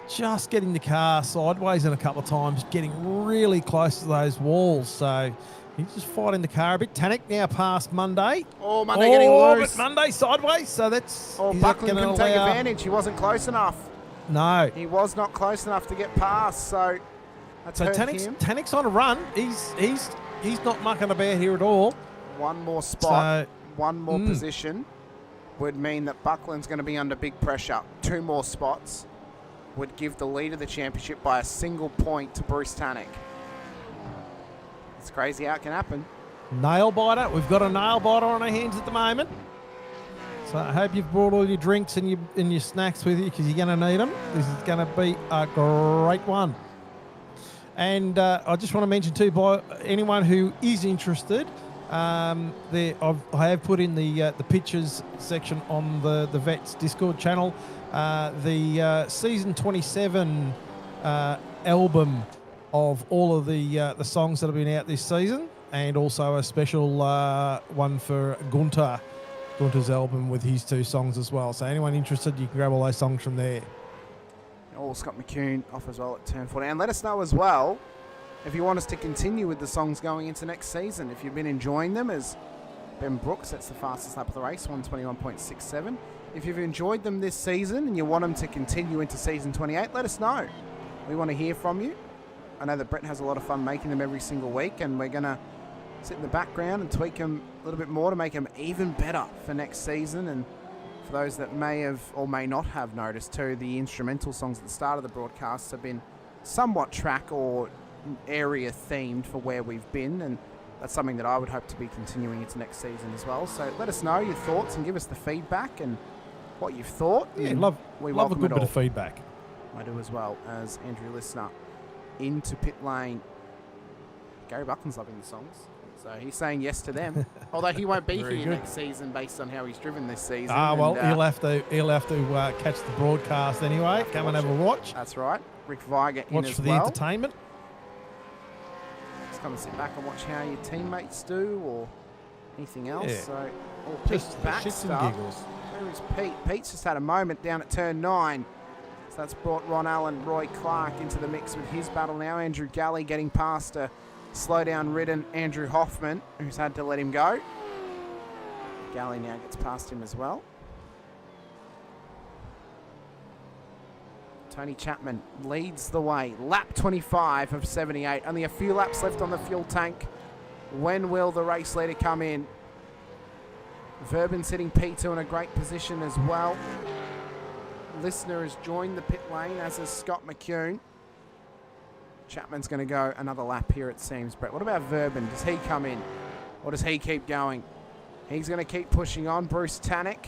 just getting the car sideways in a couple of times, getting really close to those walls. So he's just fighting the car a bit. Tannick now past Monday. Oh, Monday getting loose. But Monday sideways. So that's. Oh, Buckland couldn't take advantage. He wasn't close enough. No, he was not close enough to get past. So that's hurt him. Tannick's on a run. He's not mucking about here at all. One more spot, So, one more position would mean that Buckland's going to be under big pressure. 2 more spots would give the lead of the championship by a single point to Bruce Tannick. It's crazy how it can happen. Nail biter. We've got a nail biter on our hands at the moment. So I hope you've brought all your drinks and your snacks with you because you're going to need them. This is going to be a great one. And I just want to mention too, by anyone who is interested, I have put in the pictures section on the Vets Discord channel the season 27 album of all of the songs that have been out this season, and also a special one for Gunter's album with his 2 songs as well. So anyone interested, you can grab all those songs from there. Scott McCune off as well at turn 40. And let us know as well if you want us to continue with the songs going into next season. If you've been enjoying them, as Ben Brooks, that's the fastest lap of the race, 121.67. If you've enjoyed them this season and you want them to continue into season 28, let us know. We want to hear from you. I know that Brett has a lot of fun making them every single week, and we're going to sit in the background and tweak them a little bit more to make them even better for next season. And for those that may have or may not have noticed too, the instrumental songs at the start of the broadcasts have been somewhat track or area themed for where we've been, and that's something that I would hope to be continuing into next season as well. So let us know your thoughts and give us the feedback and what you've thought. Yeah, and love a good bit all. of feedback. I do as well, as Andrew Listener into pit lane. Gary Buckland's loving the songs, so he's saying yes to them. Although he won't be here next season based on how he's driven this season. Well, he'll have to catch the broadcast anyway. Come and have a watch. That's right. Rick Viger in watch as for the well. entertainment. Just come and sit back and watch how your teammates do or anything else. Yeah. So, Just back shits stuff. and giggles. Where is Pete? Pete's just had a moment down at turn 9. So that's brought Ron Allen, Roy Clark into the mix with his battle now. Andrew Galley getting past a slow-down ridden Andrew Hoffman, who's had to let him go. Galley now gets past him as well. Tony Chapman leads the way. Lap 25 of 78. Only a few laps left on the fuel tank. When will the race leader come in? Verben sitting P2 in a great position as well. Listener has joined the pit lane, as has Scott McCune. Chapman's going to go another lap here, it seems. Brett, what about Verben? Does he come in? Or does he keep going? He's going to keep pushing on. Bruce Tannock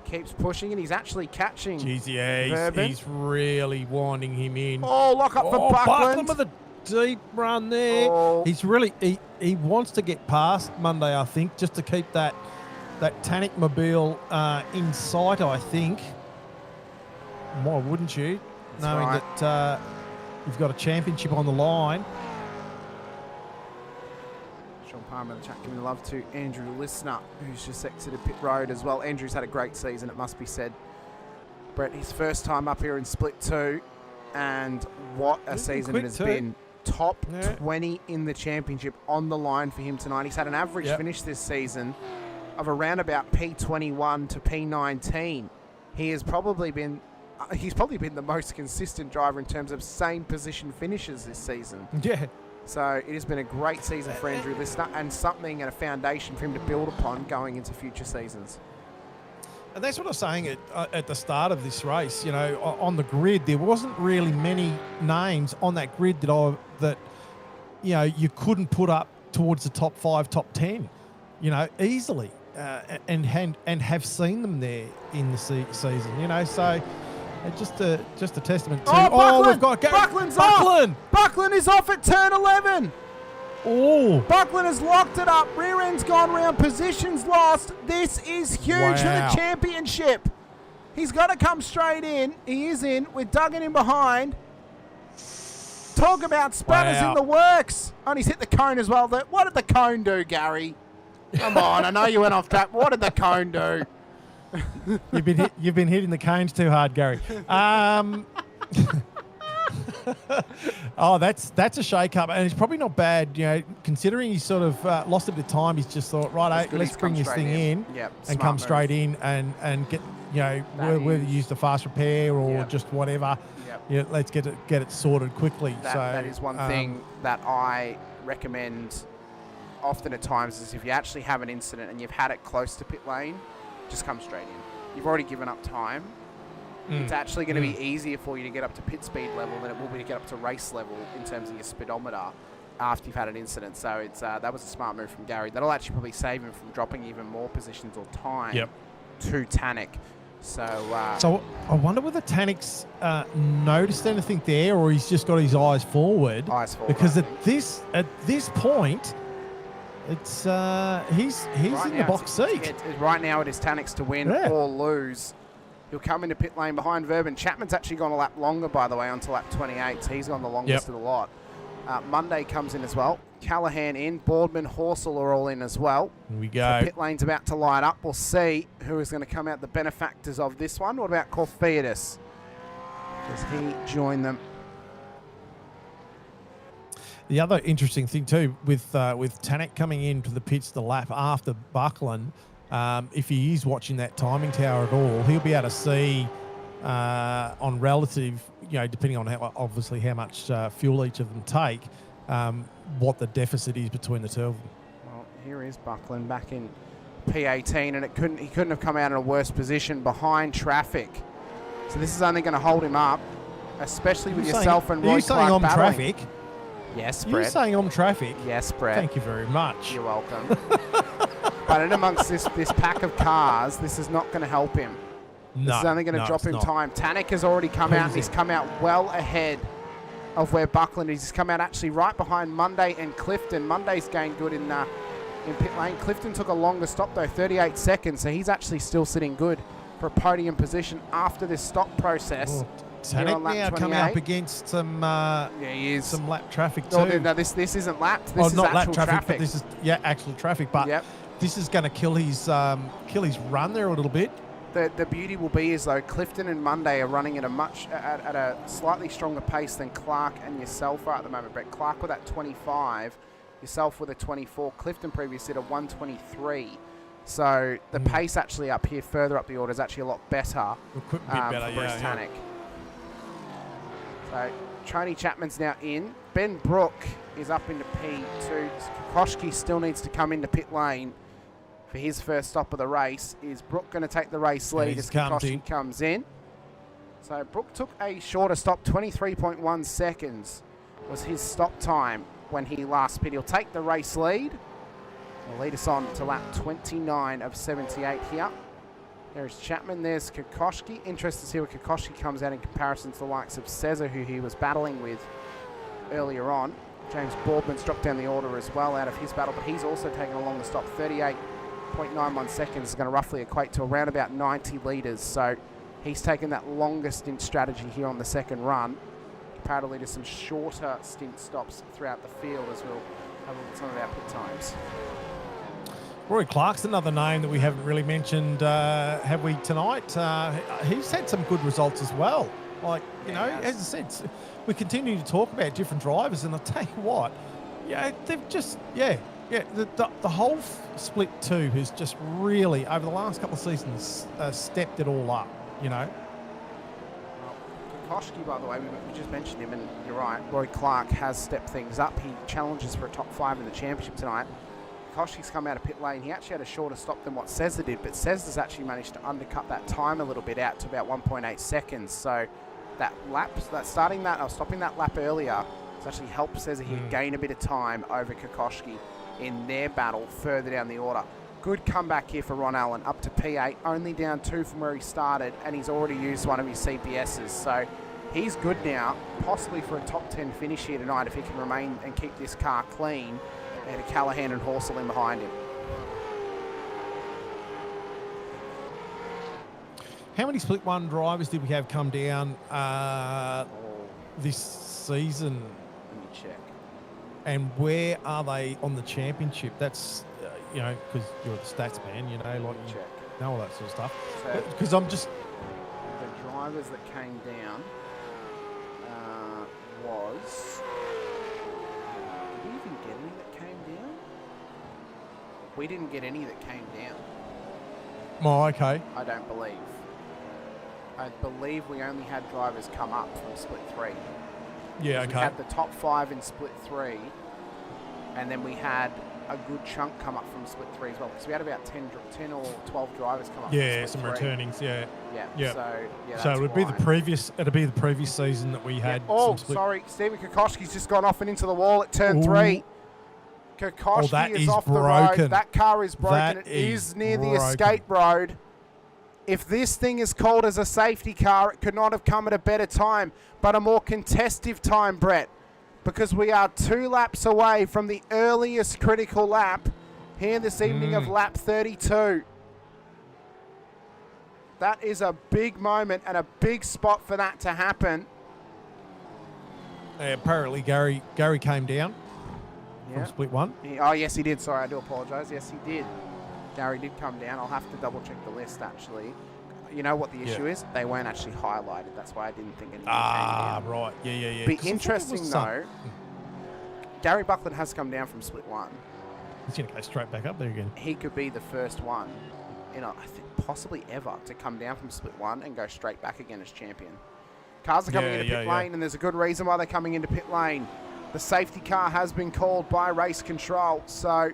keeps pushing, and he's actually catching. Jeez, yeah, he's really winding him in. Oh, lock up for Buckland. With a deep run there. Oh. He's really, he wants to get past Monday, I think, just to keep that Tannock mobile in sight, I think. Why wouldn't you? That's knowing right. that you've got a championship on the line. Sean Palmer in the chat giving love to Andrew Listener, who's just exited pit road as well. Andrew's had a great season, it must be said. Brett, his first time up here in Split 2, and what a season it has been. Top 20 in the championship on the line for him tonight. He's had an average finish this season of around about P21 to P19. He's probably been the most consistent driver in terms of same position finishes this season. Yeah. So it has been a great season for Andrew Listener, and something and a foundation for him to build upon going into future seasons. And that's what I was saying at the start of this race. You know, on the grid, there wasn't really many names on that grid that you couldn't put up towards the top 5, top 10, easily, and have seen them there in the season. So just a testament to. Buckland! We've got Buckland's Buckland. off. Buckland is off at turn 11. Oh, Buckland has locked it up. Rear end's gone round. Positions lost. This is huge for the championship. He's got to come straight in. He is in with Duggan in behind. Talk about spatters in the works. Oh, and he's hit the cone as well. What did the cone do, Gary? Come on, I know you went off track. What did the cone do? You've been hitting the cones too hard, Gary. That's a shake-up, and it's probably not bad, considering he's sort of lost a bit of time. He's just thought, right, let's bring this thing in and come straight in and get, whether use the fast repair or just whatever. Let's get it sorted quickly. That is one thing that I recommend often at times, is if you actually have an incident and you've had it close to pit lane, just come straight in. You've already given up time. It's actually going to be easier for you to get up to pit speed level than it will be to get up to race level in terms of your speedometer after you've had an incident. So it's that was a smart move from Gary. That'll actually probably save him from dropping even more positions or time to Tannock. So I wonder whether Tannock's noticed anything there, or he's just got his eyes forward. Because at this point, it's he's in the box seat. Right now it is Tannock's to win or lose. He'll come into pit lane behind Verben. Chapman's actually gone a lap longer, by the way, onto lap 28, so he's gone the longest of the lot. Monday comes in as well. Callahan in. Boardman, Horsell are all in as well. Here we go. So pit lane's about to light up. We'll see who is going to come out the benefactors of this one. What about Corfiadis? Does he join them? The other interesting thing too, with Tannock coming into the pits the lap after Buckland, if he is watching that timing tower at all, he'll be able to see on relative, depending on how much fuel each of them take, what the deficit is between the two of them. Well, here is Buckland back in P18, and he couldn't have come out in a worse position behind traffic. So this is only going to hold him up, especially with yourself and Roy Clark saying on battling. traffic? Yes, You're Brett. saying on traffic? Yes, Brett. Thank you very much. You're welcome. But in amongst this pack of cars, this is not going to help him. This is only going to drop him time. Tannock has already come out, and he's come out well ahead of where Buckland is. He's come out actually right behind Monday and Clifton. Monday's gained good in pit lane. Clifton took a longer stop, though, 38 seconds, so he's actually still sitting good for a podium position after this stop process. Tannock now coming up against some some lap traffic too. No, this isn't lapped. This is not actual lap traffic, but this is actual traffic. But this is going to kill his run there a little bit. The beauty will be is though Clifton and Monday are running at a slightly stronger pace than Clark and yourself are at the moment. Brett, Clark with that 25, yourself with a 24. Clifton previously at a 123. So the pace actually up here, further up the order, is actually a lot better. Could be better, for Bruce Tannock. So Tony Chapman's now in. Ben Brook is up into P2. Kokoschke still needs to come into pit lane for his first stop of the race. Is Brook going to take the race lead as Kokoschke comes in? So Brook took a shorter stop, 23.1 seconds was his stop time when he last pit. He'll take the race lead. Will lead us on to lap 29 of 78 here. There's Chapman, there's Kokoschke. Interested to see what Kokoschke comes out in comparison to the likes of Cesar, who he was battling with earlier on. James Boardman's dropped down the order as well out of his battle, but he's also taken a longer stop. 38.91 seconds is going to roughly equate to around about 90 litres. So he's taken that longer stint strategy here on the second run, comparatively to some shorter stint stops throughout the field, as we'll have a look at some of our pit times. Roy Clark's another name that we haven't really mentioned, have we, tonight? He's had some good results as well. Like, you know, as I said, we continue to talk about different drivers, and I'll tell you what, yeah, they've just, the whole split two has just really, over the last couple of seasons, stepped it all up, you know. Kokoschke, by the way, we just mentioned him, and you're right, Roy Clark has stepped things up. He challenges for a top 5 in the championship tonight. Kokoschke's come out of pit lane. He actually had a shorter stop than what Cesar did, but Cesar's actually managed to undercut that time a little bit out to about 1.8 seconds. So that lap, stopping that lap earlier has actually helped Cesar here gain a bit of time over Kokoschke in their battle further down the order. Good comeback here for Ron Allen, up to P8, only down 2 from where he started, and he's already used one of his CPSs. So he's good now, possibly for a top 10 finish here tonight if he can remain and keep this car clean. And Callahan and Horsell in behind him. How many split one drivers did we have come down this season? Let me check. And where are they on the championship? That's, you know, because you're the stats man, you know, like you know all that sort of stuff. Because I'm just... The drivers that came down was... Did we even get any that came down? We didn't get any that came down. Oh, okay. I don't believe. I believe we only had drivers come up from split 3. Yeah, okay. We had the top 5 in split 3, and then we had a good chunk come up from split 3 as well, because we had about 10 or 12 drivers come up. Yeah, from some split 3. returnings. Yeah. Yeah. So it would be the previous. It'd be the previous season that we had. Oh, sorry, Stephen Kokoschke's just gone off and into the wall at turn 3. Kokoschke is off broken. the road. That car is broken. It is near the escape road. If this thing is called as a safety car, it could not have come at a better time, but a more contestive time, Brett, because we are 2 laps away from the earliest critical lap here this evening of lap 32. That is a big moment and a big spot for that to happen. Apparently, Gary came down from split 1. Oh, yes, he did. Sorry, I do apologise. Yes, he did. Gary did come down. I'll have to double check the list, actually. You know what the issue is? They weren't actually highlighted. That's why I didn't think anything came down. Right. Yeah. Be interesting, though. Gary Buckland has come down from split 1. He's going to go straight back up there again. He could be the first one, I think possibly ever, to come down from split 1 and go straight back again as champion. Cars are coming into pit lane, and there's a good reason why they're coming into pit lane. The safety car has been called by race control, so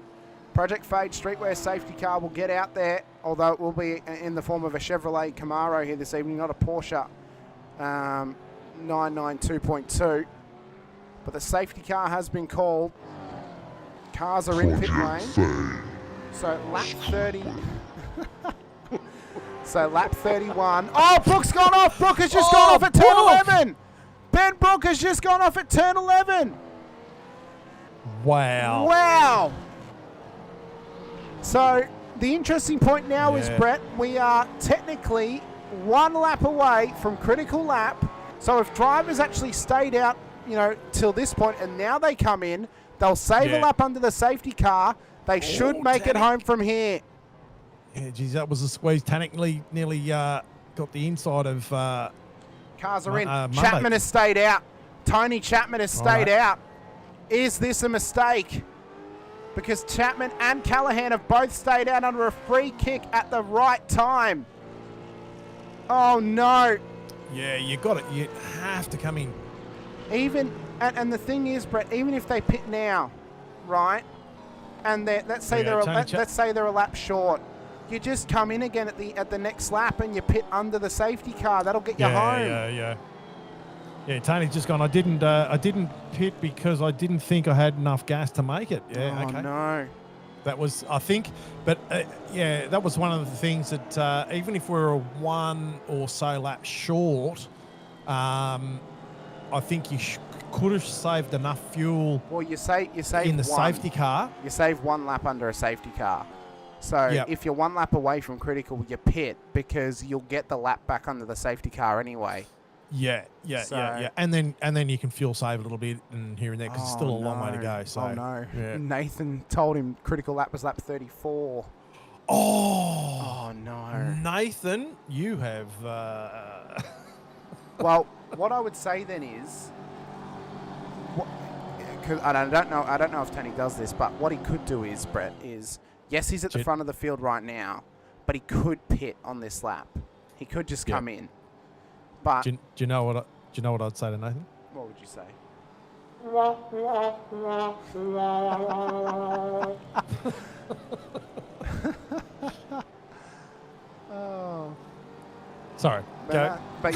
Project Fade Streetwear safety car will get out there, although it will be in the form of a Chevrolet Camaro here this evening, not a Porsche 992.2. But the safety car has been called. Cars are in pit lane. So lap 30. So lap 31. Oh, Brook's gone off. Brook has just gone off at turn 11. Ben Brook has just gone off at turn 11. Wow. So the interesting point now is, Brett, we are technically 1 lap away from critical lap. So if drivers actually stayed out, till this point, and now they come in, they'll save a lap under the safety car. They should make it home from here. Yeah, geez, that was a squeeze. Tanik nearly got the inside of... Cars are in. Chapman has stayed out. Tony Chapman has stayed out. Is this a mistake? Because Chapman and Callahan have both stayed out under a free kick at the right time. Oh, no. Yeah, you got it. You have to come in. Even and the thing is, Brett, even if they pit now, right? And let's say let's say they're a lap short. You just come in again at the next lap and you pit under the safety car. That'll get you home. Yeah, Tony's just gone. I didn't pit because I didn't think I had enough gas to make it. Yeah, oh, okay. No. That was, I think, but that was one of the things that even if we were one or so laps short, I think you could have saved enough fuel. Well, you save in the safety car. You save 1 lap under a safety car. So if you're 1 lap away from critical, you pit because you'll get the lap back under the safety car anyway. Yeah. And then you can fuel save a little bit and here and there because it's still a long way to go. So yeah. Nathan told him critical lap was lap 34. Oh no. Nathan, you have. Well, what I would say then is, because I don't know if Tony does this, but what he could do is, Brett, is yes, he's at the front of the field right now, but he could pit on this lap. He could just come in. But do you know what I'd say to Nathan? What would you say? Oh. Sorry. Go. But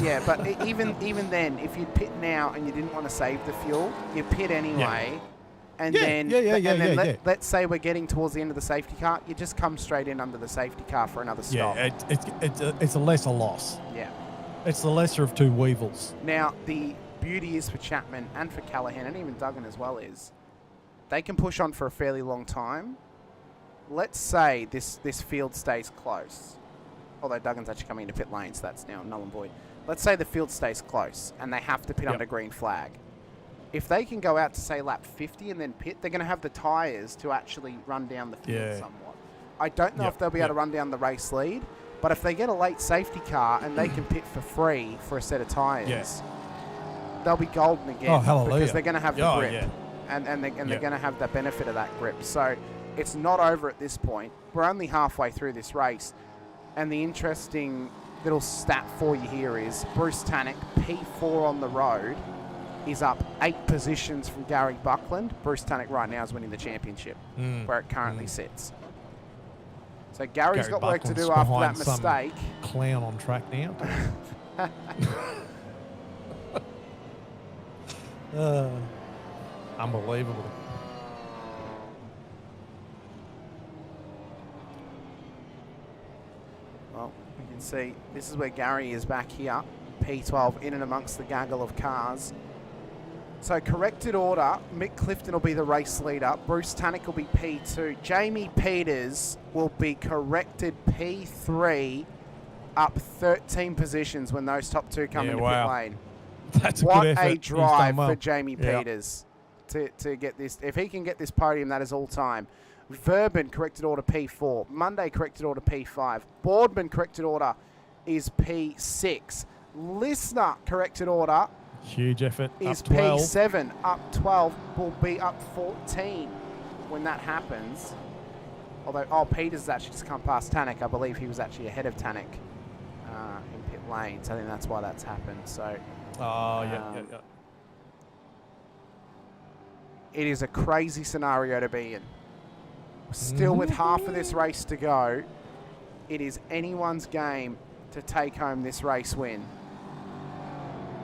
even then, if you pit now and you didn't want to save the fuel, you pit anyway. And then let's say we're getting towards the end of the safety car, you just come straight in under the safety car for another stop. Yeah, it's a lesser loss. Yeah. It's the lesser of two weevils. Now, the beauty is for Chapman and for Callahan and even Duggan as well is they can push on for a fairly long time. Let's say this field stays close. Although Duggan's actually coming into pit lane, so that's now null and void. Let's say the field stays close and they have to pit under green flag. If they can go out to, say, lap 50 and then pit, they're going to have the tyres to actually run down the field somewhat. I don't know if they'll be able to run down the race lead, but if they get a late safety car and they can pit for free for a set of tyres, they'll be golden again. Oh, hallelujah. Because they're going to have the grip. And they're going to have the benefit of that grip. So it's not over at this point. We're only halfway through this race. And the interesting little stat for you here is Bruce Tannock, P4 on the road, is up 8 positions from Gary Buckland. Bruce Tannock right now is winning the championship, where it currently sits. So Gary's got work to do after that mistake. Clown on track now. Unbelievable. Well, you can see this is where Gary is back here. P12 in and amongst the gaggle of cars. So corrected order, Mick Clifton will be the race leader. Bruce Tannock will be P2. Jamie Peters will be corrected P3, up 13 positions when those top two come into pit lane. That's what a good effort. A drive for Jamie Peters to get this. If he can get this podium, that is all time. Verben corrected order P4. Monday corrected order P5. Boardman corrected order is P6. Listener corrected order huge effort is up 12. P7. Up 12 will be up 14 when that happens. Although, Peters has actually just come past Tannock. I believe he was actually ahead of Tannock in pit lane. So I think that's why that's happened. So, it is a crazy scenario to be in. Still with half of this race to go, it is anyone's game to take home this race win.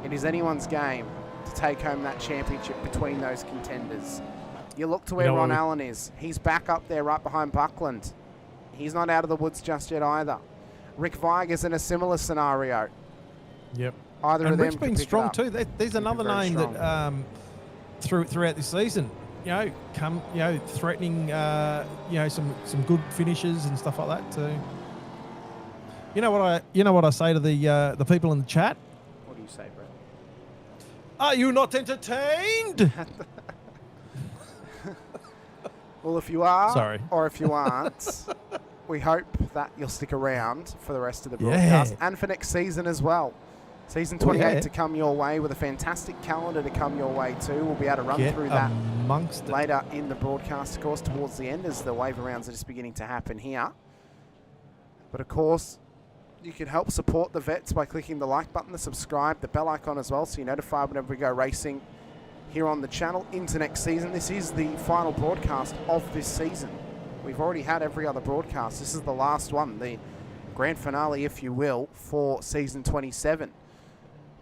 It is anyone's game to take home that championship between those contenders. You look to where Ron Allen is. He's back up there right behind Buckland. He's not out of the woods just yet either. Rick Weiger's in a similar scenario. Yep. Either of them Rick's been strong too. There's another name that throughout this season, threatening, some good finishes and stuff like that too. You know what I say to the people in the chat? What do you say, Brett? Are you not entertained? Well, if you are, or if you aren't, we hope that you'll stick around for the rest of the broadcast and for next season as well. Season 28 to come your way with a fantastic calendar to come your way too. We'll be able to run through that later in the broadcast, of course, towards the end as the waiver rounds are just beginning to happen here. But of course, you can help support the Vets by clicking the like button, the subscribe, the bell icon as well, so you're notified whenever we go racing. here on the channel into next season. This is the final broadcast of this season. We've already had every other broadcast. This is the last one, the grand finale, if you will, for season 27.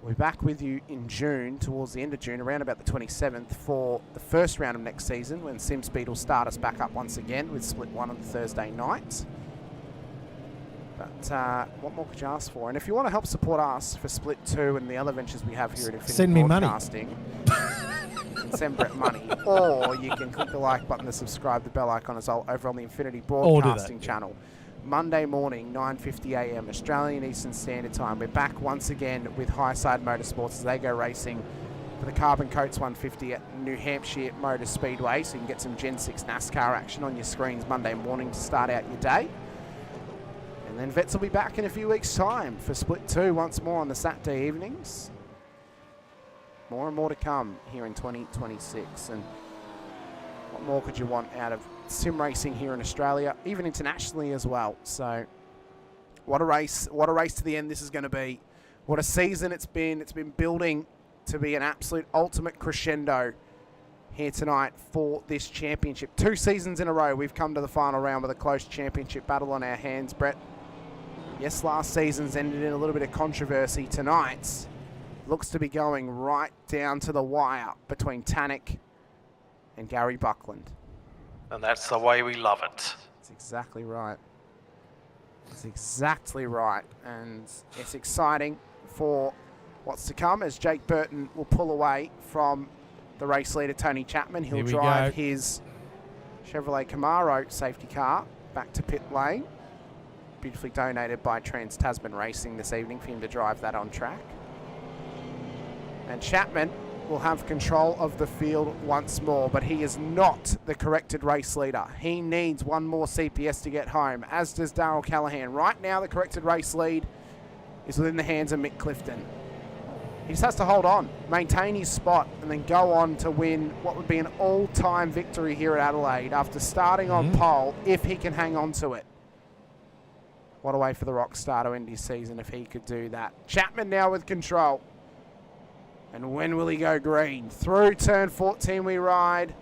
We're back with you in June, towards the end of June, around about the 27th, for the first round of next season, when SimSpeed will start us back up once again with Split 1 on the Thursday night. But what more could you ask for? And if you want to help support us for Split 2 and the other ventures we have here at Infinity Send me money. Broadcasting, you can send Brett money, or you can click the like button, the subscribe, the bell icon as well over on the Infinity Broadcasting channel. Monday morning, 9:50 a.m. Australian Eastern Standard Time. We're back once again with Highside Motorsports as they go racing for the Carbon Coats 150 at New Hampshire Motor Speedway. So you can get some Gen 6 NASCAR action on your screens Monday morning to start out your day. And then Vets will be back in a few weeks' time for Split 2 once more on the Saturday evenings. More and more to come here in 2026. And what more could you want out of sim racing here in Australia, even internationally as well? So what a race to the end this is going to be. What a season it's been. It's been building to be an absolute ultimate crescendo here tonight for this championship. 2 seasons in a row we've come to the final round with a close championship battle on our hands, Brett. Yes, last season's ended in a little bit of controversy. Tonight's looks to be going right down to the wire between Tanik and Gary Buckland. And that's the way we love it. That's exactly right. That's exactly right. And it's exciting for what's to come as Jake Burton will pull away from the race leader, Tony Chapman. He'll drive his Chevrolet Camaro safety car back to pit lane. Beautifully donated by Trans-Tasman Racing this evening for him to drive that on track. And Chapman will have control of the field once more, but he is not the corrected race leader. He needs one more CPS to get home, as does Darryl Callahan. Right now, the corrected race lead is within the hands of Mick Clifton. He just has to hold on, maintain his spot, and then go on to win what would be an all-time victory here at Adelaide after starting on pole, if he can hang on to it. What a way for the rock star to end his season if he could do that. Chapman now with control. And when will he go green? Through turn 14 we ride.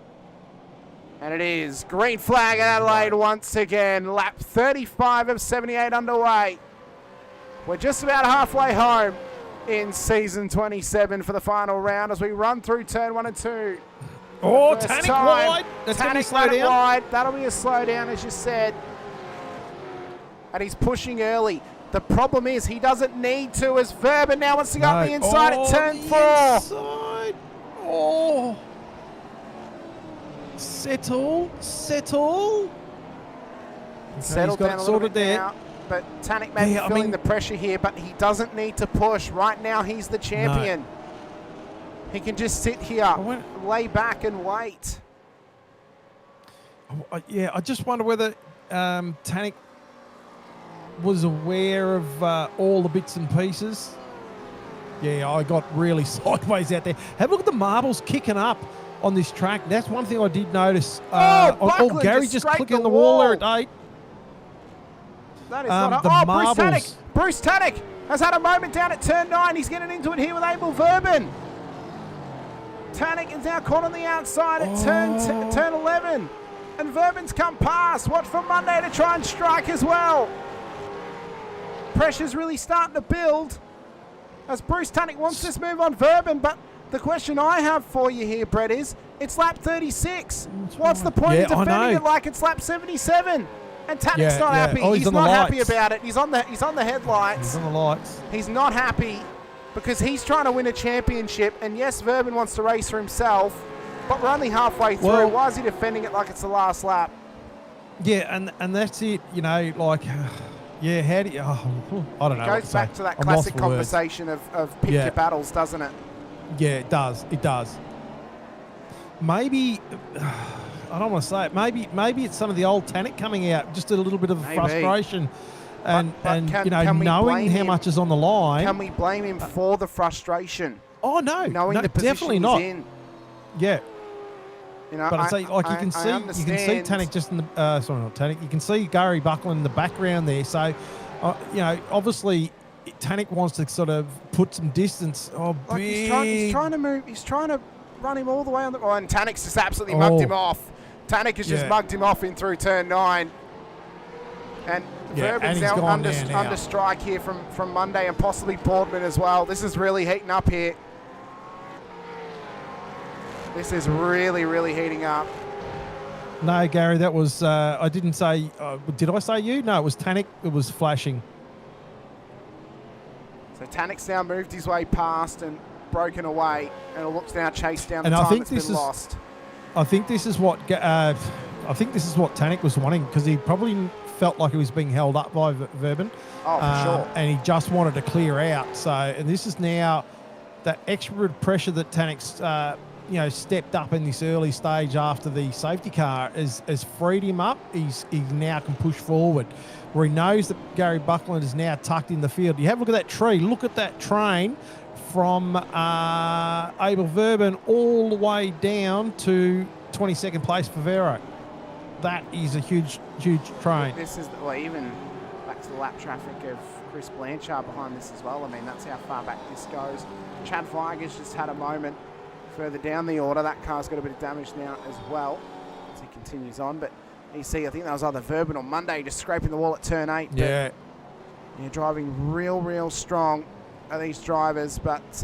And it is green flag at Adelaide once again. Lap 35 of 78 underway. We're just about halfway home in season 27 for the final round as we run through turn 1 and 2. Oh, Tanik wide. That's going to slow down. Wide. That'll be a slowdown, as you said. And he's pushing early. The problem is he doesn't need to, as Verben now wants to go up the inside at turn 4. Inside. Oh. Settle. Settled down a little bit now. But Tanik may be feeling the pressure here, but he doesn't need to push. Right now, he's the champion. No. He can just sit here, lay back and wait. Yeah, I just wonder whether Tanik was aware of all the bits and pieces. Yeah, I got really sideways out there. Have a look at the marbles kicking up on this track. That's one thing I did notice. Gary just clicking the wall there at 8. That is not marbles. Bruce Tanik has had a moment down at turn 9. He's getting into it here with Abel Verben. Tanik is now caught on the outside at turn 11. And Verben's come past. Watch for Monday to try and strike as well. Pressure's really starting to build as Bruce Tanik wants this move on Verben, but the question I have for you here, Brett, is it's lap 36. What's the point of defending it like it's lap 77? And Tanik's not happy. He's not happy about it. He's on the headlights. He's on the lights. He's not happy because he's trying to win a championship. And yes, Verben wants to race for himself, but we're only halfway through. Well, why is he defending it like it's the last lap? Yeah, and that's it. You know, like. Yeah, how do you... Oh, I don't know. It goes back to that classic conversation of pick your battles, doesn't it? Yeah, it does. It does. Maybe... I don't want to say it. Maybe it's some of the old Tanik coming out. Just a little bit of frustration. And knowing how much is on the line... Can we blame him for the frustration? Oh, no. Knowing the position definitely not. he's in. Yeah. You know, but I say, like, you can see Tanik just in the sorry, not Tanik. You can see Gary Buckland in the background there. So, you know, obviously Tanik wants to sort of put some distance. Oh, like big. He's trying to move. He's trying to run him all the way on the... Oh, and Tanek's just absolutely mugged him off. Tanek has just mugged him off in through turn 9. And Verben's now under strike here from Monday and possibly Boardman as well. This is really heating up here. This is really, really heating up. No, Gary, that was... I didn't say... did I say you? No, it was Tanek. It was flashing. So Tanek's now moved his way past and broken away, and it looks now chased down the and time I think that's been lost. I think this is what Tanek was wanting, because he probably felt like he was being held up by Verben. Oh, for sure. And he just wanted to clear out. So, and this is now that extra pressure that Tanek's stepped up in this early stage after the safety car has freed him up. He now can push forward, where he knows that Gary Buckland is now tucked in the field. You have a look at that tree. Look at that train from Abel Verben all the way down to 22nd place for Vero. That is a huge, huge train. This is, even back to the lap traffic of Chris Blanchard behind this as well. I mean, that's how far back this goes. Chad Weiger's just had a moment further down the order. That car's got a bit of damage now as well as he continues on. But you see, I think that was either Verben or Monday just scraping the wall at turn 8. Yeah. You're driving real, real strong are these drivers, but it's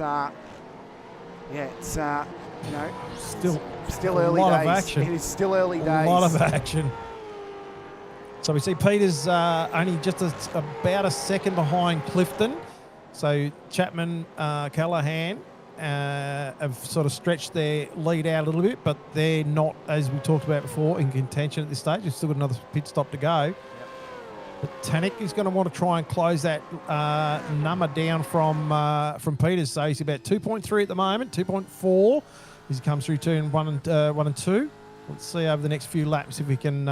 still early days. A lot of action. It is still early days. A lot of action. So we see Peters only just about a second behind Clifton. So Chapman, Callahan have sort of stretched their lead out a little bit, but they're not, as we talked about before, in contention at this stage. They've still got another pit stop to go. Yep. But Tanek is going to want to try and close that number down from Peters. So he's about 2.3 at the moment, 2.4 as he comes through turn 1 and 2. Let's see over the next few laps if we can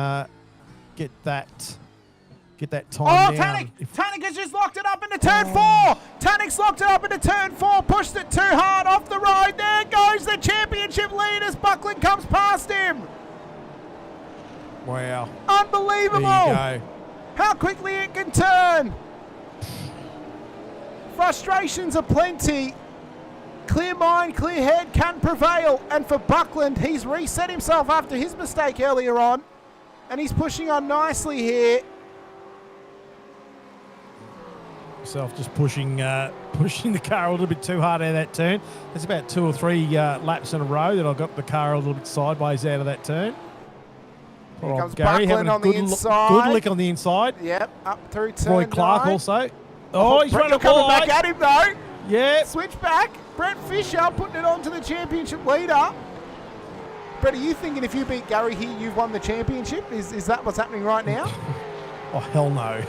get that time down. Tanek has just locked it up into turn 4. Tanek's locked it up into turn 4, pushed it too hard off the road. There goes the championship lead as Buckland comes past him. Wow. Unbelievable. There you go. How quickly it can turn. Frustrations are plenty. Clear mind, clear head can prevail. And for Buckland, he's reset himself after his mistake earlier on. And he's pushing on nicely here. Himself just pushing the car a little bit too hard out of that turn. There's about 2 or 3 laps in a row that I got the car a little bit sideways out of that turn. Here comes Gary having a good lick on the inside. Yep, up through turn Roy Clark 9. Also. Oh, he's running coming back at him though. Yeah. Switch back. Brett Fisher putting it onto the championship leader. Brett, are you thinking if you beat Gary here, you've won the championship? Is that what's happening right now? Oh, hell no.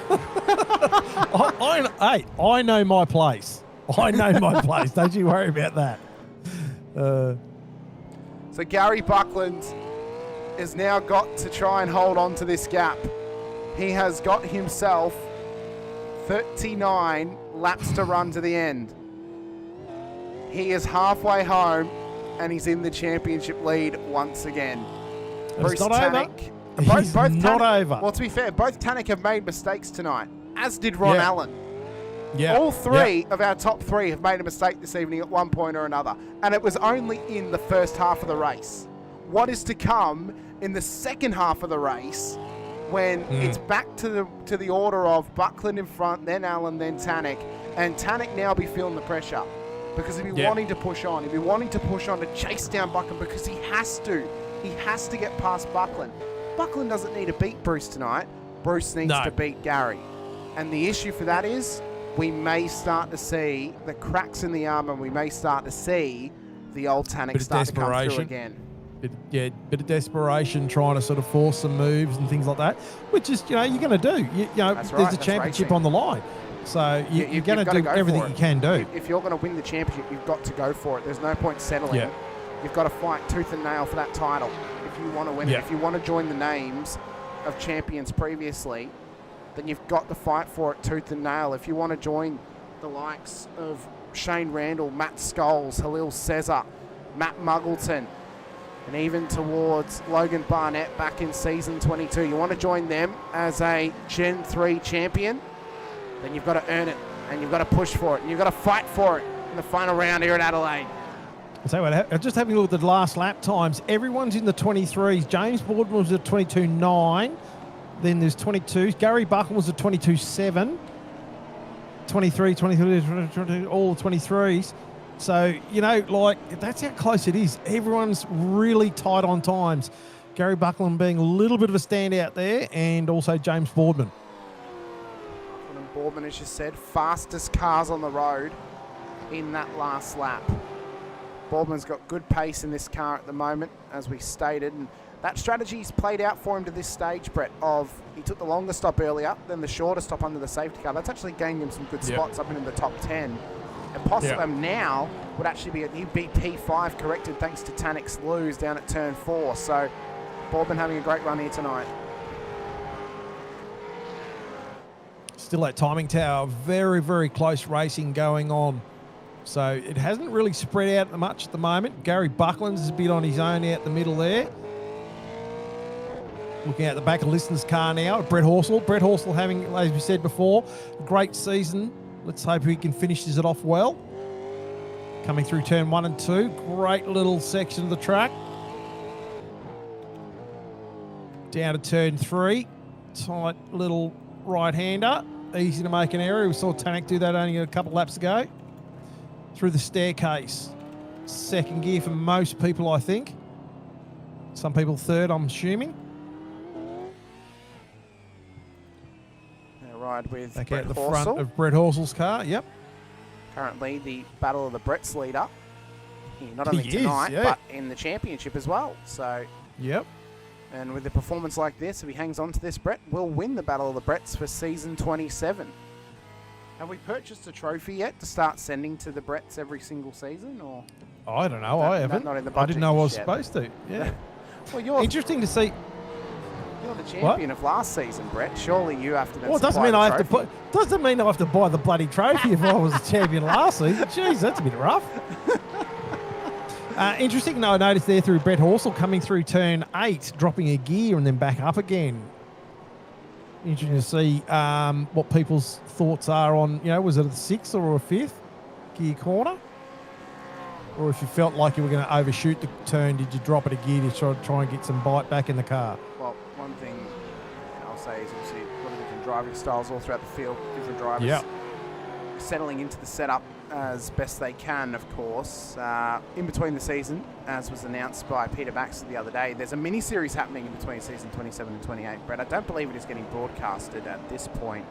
I know my place. I know my place. Don't you worry about that. So Gary Buckland has now got to try and hold on to this gap. He has got himself 39 laps to run to the end. He is halfway home and he's in the championship lead once again. Bruce Tanek. Both not over. Well, to be fair, both Tanek have made mistakes tonight, as did Ron Allen. Yeah. All 3 of our top 3 have made a mistake this evening at one point or another, and it was only in the first half of the race. What is to come in the second half of the race, when it's back to the order of Buckland in front, then Allen, then Tanek, and Tanek now be feeling the pressure because he'll be wanting to push on. He'll be wanting to push on to chase down Buckland because he has to. He has to get past Buckland. Buckland doesn't need to beat Bruce tonight. Bruce needs to beat Gary. And the issue for that is we may start to see the cracks in the armour, and we may start to see the old Tanek start to come through again. Bit of desperation, trying to sort of force some moves and things like that, which is, you're going to do. There's a championship on the line. So you're going to do everything you can do. If you're going to win the championship, you've got to go for it. There's no point settling. Yeah. You've got to fight tooth and nail for that title if you want to win it. If you want to join the names of champions previously, then you've got to fight for it tooth and nail. If you want to join the likes of Shane Randall, Matt Scholes, Halil Cesar, Matt Muggleton, and even towards Logan Barnett back in season 22, you want to join them as a Gen 3 champion, then you've got to earn it, and you've got to push for it, and you've got to fight for it in the final round here at Adelaide. I'll tell you what, just having a look at the last lap times, everyone's in the 23s. James Boardman was at 22.9. Then there's 22s. Gary Buckle was at 22.7. 23, 23, 22, all the 23s. So, you know, like, that's how close it is. Everyone's really tight on times. Gary Buckland being a little bit of a standout there, and also James Boardman. Boardman, as you said, fastest cars on the road in that last lap. Boardman's got good pace in this car at the moment, as we stated, and that strategy's played out for him to this stage, Brett, of he took the longer stop earlier, then the shorter stop under the safety car. That's actually gained him some good spots up into the top 10. And possibly now would actually be he'd be P5 corrected thanks to Tannick's lose down at turn 4. So Boardman having a great run here tonight. Still that timing tower, very, very close racing going on. So it hasn't really spread out much at the moment. Gary Buckland's is a bit on his own out the middle there. Looking at the back of Listen's car now, Brett Horsell. Brett Horsell having, as we said before, a great season. Let's hope he can finish it off well. Coming through turn 1 and 2. Great little section of the track. Down to turn 3. Tight little right-hander. Easy to make an error. We saw Tannick do that only a couple laps ago. Through the staircase. Second gear for most people, I think. Some people third, I'm assuming. Ride with back Brett out the Horsell. front of Brett Horsell's car. Yep. Currently the Battle of the Bretts leader. Not only He tonight, is, but in the championship as well. So, yep. And with a performance like this, if he hangs on to this, Brett will win the Battle of the Bretts for season 27. Have we purchased a trophy yet to start sending to the Bretts every single season, or? I don't know. I haven't. Not in the I budget didn't know I was yet. supposed to. Yeah. Well, you're Interesting to see. You're the champion of last season, Brett. Surely you have to. Then Well, it doesn't supply mean the I have to trophy. put. Doesn't mean I have to buy the bloody trophy if I was a champion last season. Jeez, that's a bit rough. Interesting. No, I noticed there through Brett Horsell coming through turn 8, dropping a gear and then back up again. Interesting to see what people's thoughts are on. You know, was it a 6th or a 5th gear corner, or if you felt like you were going to overshoot the turn, did you drop it a gear to try and get some bite back in the car? Well, one thing I'll say is obviously a lot of different driving styles all throughout the field, different drivers settling into the setup as best they can, of course. In between the season, as was announced by Peter Baxter the other day, there's a mini-series happening in between season 27 and 28, Brett. I don't believe it is getting broadcasted at this point,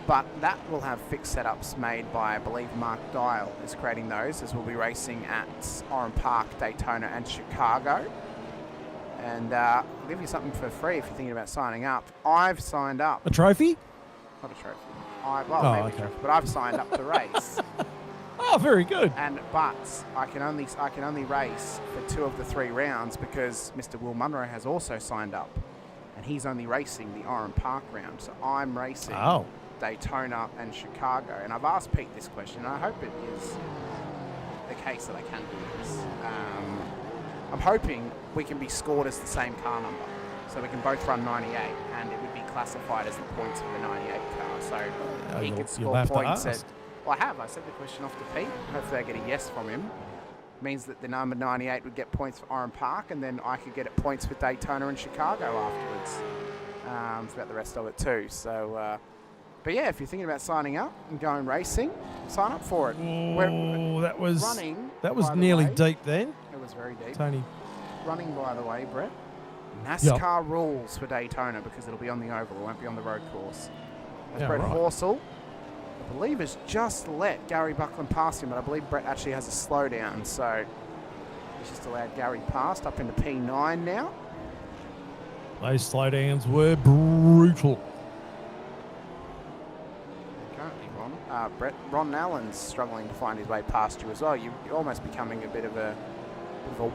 but that will have fixed setups made by, I believe, Mark Dial is creating those, as we'll be racing at Oran Park, Daytona and Chicago. And I'll give you something for free if you're thinking about signing up. I've signed up. A trophy? Not a trophy. Maybe okay. a trophy, but I've signed up to race. Oh, very good. But I can only race for 2 of the 3 rounds because Mr. Will Munro has also signed up, and he's only racing the Oran Park round. So I'm racing Daytona and Chicago, and I've asked Pete this question, and I hope it is the case that I can do this. I'm hoping we can be scored as the same car number, so we can both run 98, and it would be classified as the points for the 98 car. So he could score points at. Well, I sent the question off to Pete. Hopefully I get a yes from him. Means that the number 98 would get points for Oran Park, and then I could get points for Daytona and Chicago afterwards throughout the rest of it too. So, but yeah, if you're thinking about signing up and going racing, sign up for it. Oh, that was running. That was nearly deep then. It was very deep. Tony. Running, by the way, Brett. NASCAR rules for Daytona because it'll be on the oval. It won't be on the road course. As Brett Horsell, I believe, has just let Gary Buckland pass him, but I believe Brett actually has a slowdown, so he's just allowed Gary past up into P9 now. Those slowdowns were brutal. Currently, Ron Allen's struggling to find his way past you as well. You're almost becoming a bit of a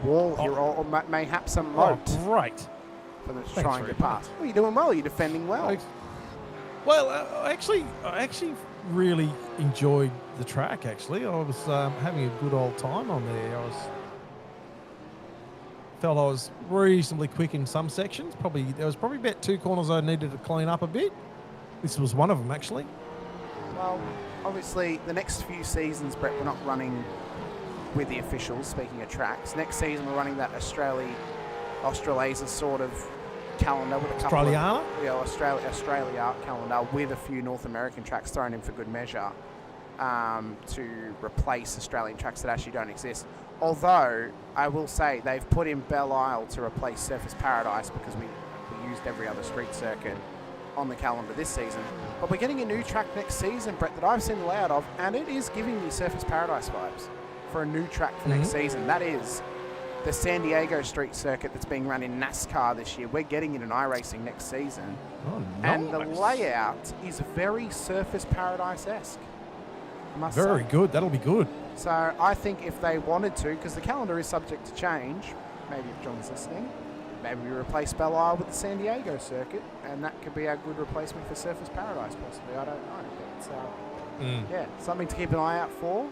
wall here, or mayhaps a moat. Oh, great. For them to try and get past. Well, you're doing well. You're defending well. Thanks. Well, I actually really enjoyed the track. Actually, I was having a good old time on there. Felt I was reasonably quick in some sections. There was probably about 2 corners I needed to clean up a bit. This was one of them, actually. Well, obviously, the next few seasons, Brett, we're not running with the officials, speaking of tracks. Next season, we're running that Australasia sort of calendar with a couple Australiana? of Australia calendar with a few North American tracks thrown in for good measure to replace Australian tracks that actually don't exist. Although I will say they've put in Belle Isle to replace Surfers Paradise because we used every other street circuit on the calendar this season. But we're getting a new track next season, Brett, that I've seen the layout of, and it is giving me Surfers Paradise vibes for a new track for next season. That is the San Diego Street Circuit that's being run in NASCAR this year. We're getting it in iRacing next season. Oh, nice. And the layout is very Surfers Paradise-esque. Very good. That'll be good. So I think if they wanted to, because the calendar is subject to change, maybe if John's listening, maybe we replace Belle Isle with the San Diego Circuit, and that could be a good replacement for Surfers Paradise, possibly. I don't know. But, yeah, something to keep an eye out for,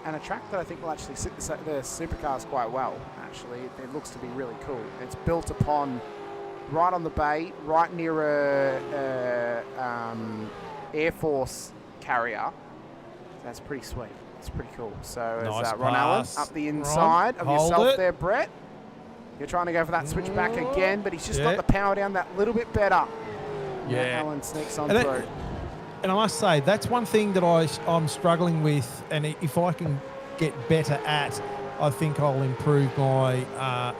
and a track that I think will actually sit the supercars quite well, actually. It looks to be really cool. It's built upon, right on the bay, right near a Air Force carrier. That's pretty sweet. It's pretty cool. So Nice as Ron Allen pass. up the inside of Hold yourself it. there, Brett. You're trying to go for that switchback again, but he's just got the power down that little bit better. Yeah. Allen sneaks on And through. And I must say, that's one thing that I'm struggling with, and if I can get better at, I think I'll improve my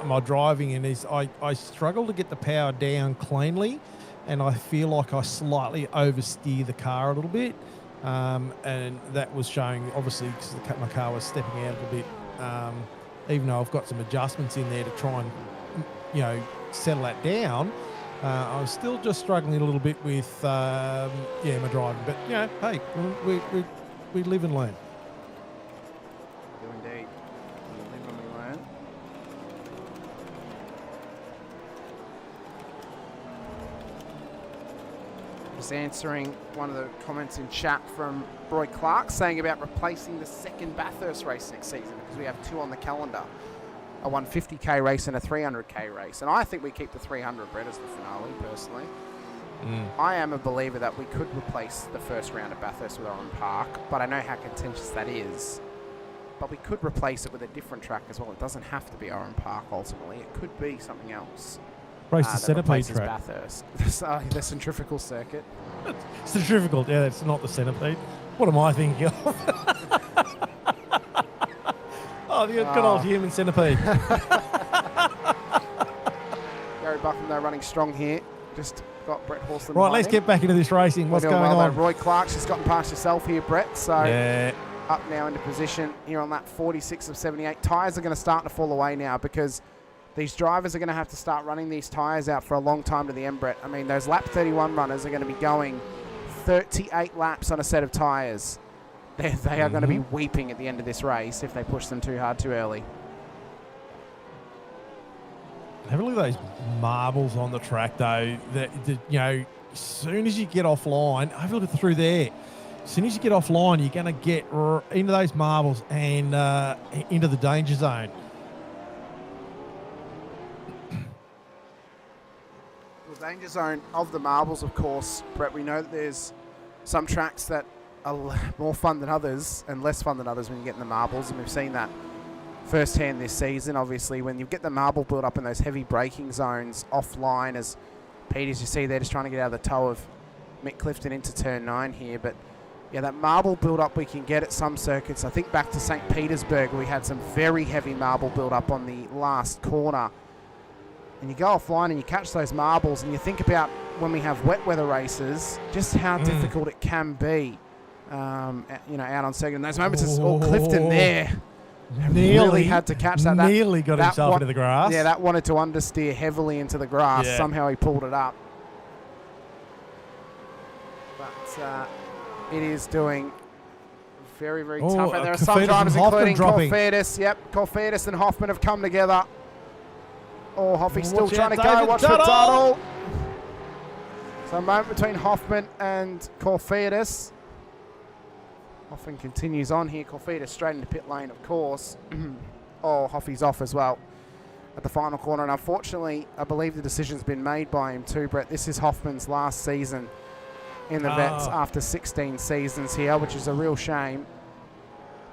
my driving. And I struggle to get the power down cleanly, and I feel like I slightly oversteer the car a little bit. And that was showing, obviously, because my car was stepping out a little bit, even though I've got some adjustments in there to try and, settle that down. I was still just struggling a little bit with, my driving. But, hey, we live and learn. Do indeed. Live and we learn. Just answering one of the comments in chat from Roy Clark saying about replacing the second Bathurst race next season because we have two on the calendar. A 150k race and a 300k race. And I think we keep the 300, Brett, as the finale, personally. I am a believer that we could replace the first round of Bathurst with Oran Park, but I know how contentious that is. But we could replace it with a different track as well. It doesn't have to be Oran Park, ultimately. It could be something else. Race the that centipede replaces track. Bathurst. The centrifugal circuit. Centrifugal, yeah, that's not the centipede. What am I thinking of? Oh, the good old human centipede. Gary Buckham, though, running strong here. Just got Brett Horsley. Right, let's get back into this racing. What's going on? Roy Clark's just gotten past yourself here, Brett. So Yeah. up now into position here on lap 46 of 78. Tyres are going to start to fall away now because these drivers are going to have to start running these tyres out for a long time to the end, Brett. I mean, those lap 31 runners are going to be going 38 laps on a set of tyres. They are going to be weeping at the end of this race if they push them too hard too early. Have a look at those marbles on the track, though. As soon as you get offline, have a look through there. As soon as you get offline, you're going to get into those marbles and into the danger zone. The danger zone of the marbles, of course, Brett, we know that there's some tracks that are more fun than others and less fun than others when you get in the marbles, and we've seen that firsthand this season. Obviously, when you get the marble build up in those heavy braking zones offline, as Pete, as you see, they're just trying to get out of the toe of Mick Clifton into turn 9 here. But yeah, that marble build up we can get at some circuits. I think back to St. Petersburg, we had some very heavy marble build up on the last corner. And you go offline and you catch those marbles, and you think about when we have wet weather races, just how difficult it can be. Out on circuit. In those moments, it's all Clifton there. Really had to catch that. Nearly got himself into the grass. Yeah, that wanted to understeer heavily into the grass. Yeah. Somehow he pulled it up. But it is doing very, very tough. And there are some Kofetis drivers, and Hoffman including dropping. Kofetis. Yep, Kofetis and Hoffman have come together. Oh, Hoffy's still Watch trying out, to go. David Watch for Tuttle. Tuttle. So a moment between Hoffman and Kofetis. Hoffman continues on here. Kofetis straight into pit lane, of course. Hoffy's off as well at the final corner. And unfortunately, I believe the decision's been made by him too, Brett. This is Hoffman's last season in the Vets after 16 seasons here, which is a real shame.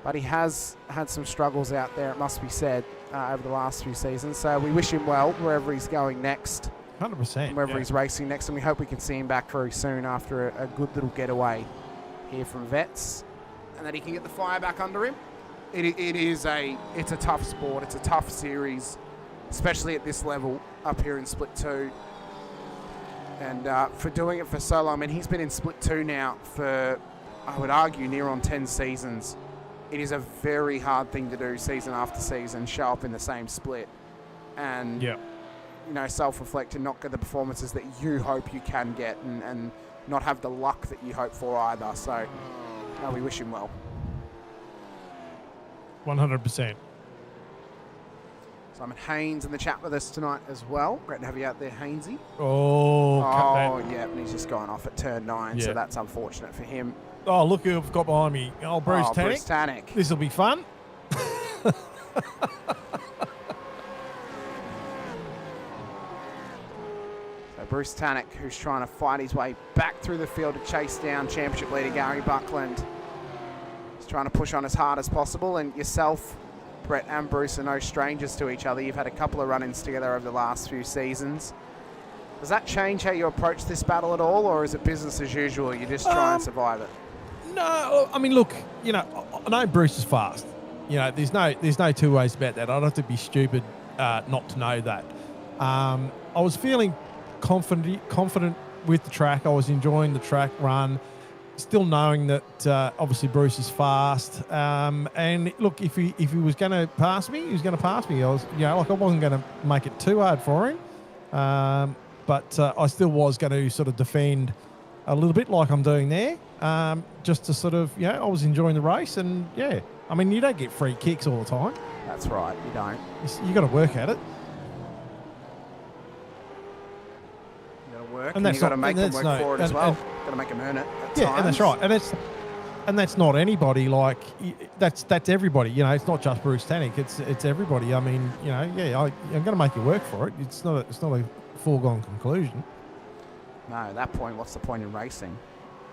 But he has had some struggles out there, it must be said, over the last few seasons. So we wish him well wherever he's going next. 100%. Wherever he's racing next, and we hope we can see him back very soon after a good little getaway here from Vets, and that he can get the fire back under him. It's a tough sport. It's a tough series, especially at this level up here in Split 2. And for doing it for so long, I mean, he's been in Split 2 now for, I would argue, near on 10 seasons. It is a very hard thing to do season after season, show up in the same split and, you know, self-reflect and not get the performances that you hope you can get and not have the luck that you hope for either. So we wish him well. 100%. Simon Haynes in the chat with us tonight as well. Great to have you out there, Hainesy. Yeah, and he's just gone off at turn 9, so that's unfortunate for him. Oh, look who I've got behind me. Oh, Bruce Tannick. Bruce Tannick. This will be fun. So Bruce Tannick, who's trying to fight his way back through the field to chase down championship leader Gary Buckland. He's trying to push on as hard as possible, and yourself, Brett and Bruce, are no strangers to each other. You've had a couple of run-ins together over the last few seasons. Does that change how you approach this battle at all, or is it business as usual? You just try and survive it? No, I mean, look, you know, I know Bruce is fast. You know, there's no two ways about that. I'd have to be stupid not to know that. I was feeling confident with the track. I was enjoying the track run, still knowing that obviously Bruce is fast. And look, if he was going to pass me, he was going to pass me. I was, you know, like I wasn't going to make it too hard for him. But I still was going to sort of defend a little bit like I'm doing there, just to sort of, you know, I was enjoying the race. And, yeah, I mean, you don't get free kicks all the time. That's right, you don't. You got to work at it. You got to work, and you got to make them work for it as well. Got to make them earn it at times. And that's right. And that's not anybody. Like, that's everybody. You know, it's not just Bruce Tannick. It's everybody. I mean, you know, I'm going to make you work for it. It's not a foregone conclusion. No, at that point, what's the point in racing?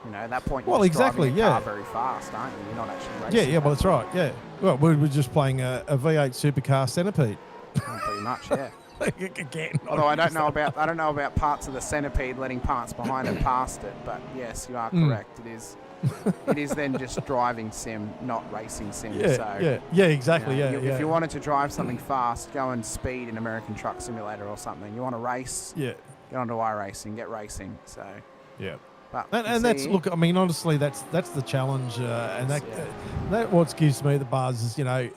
You know, at that point, you're driving a car very fast, aren't you? You're not actually racing. Yeah, well, that's right, yeah. Well, we were just playing a V8 Supercars Centipede. Pretty much, yeah. Again. Although I don't know about parts of the Centipede letting parts behind it past it, but yes, you are correct. It is then just driving sim, not racing sim. Yeah, exactly. If you wanted to drive something fast, go and speed in American Truck Simulator or something. You want to race? Yeah. Get onto iRacing, get racing. So yeah. But and that's, look, I mean, honestly, that's the challenge, and that what gives me the buzz is, you know,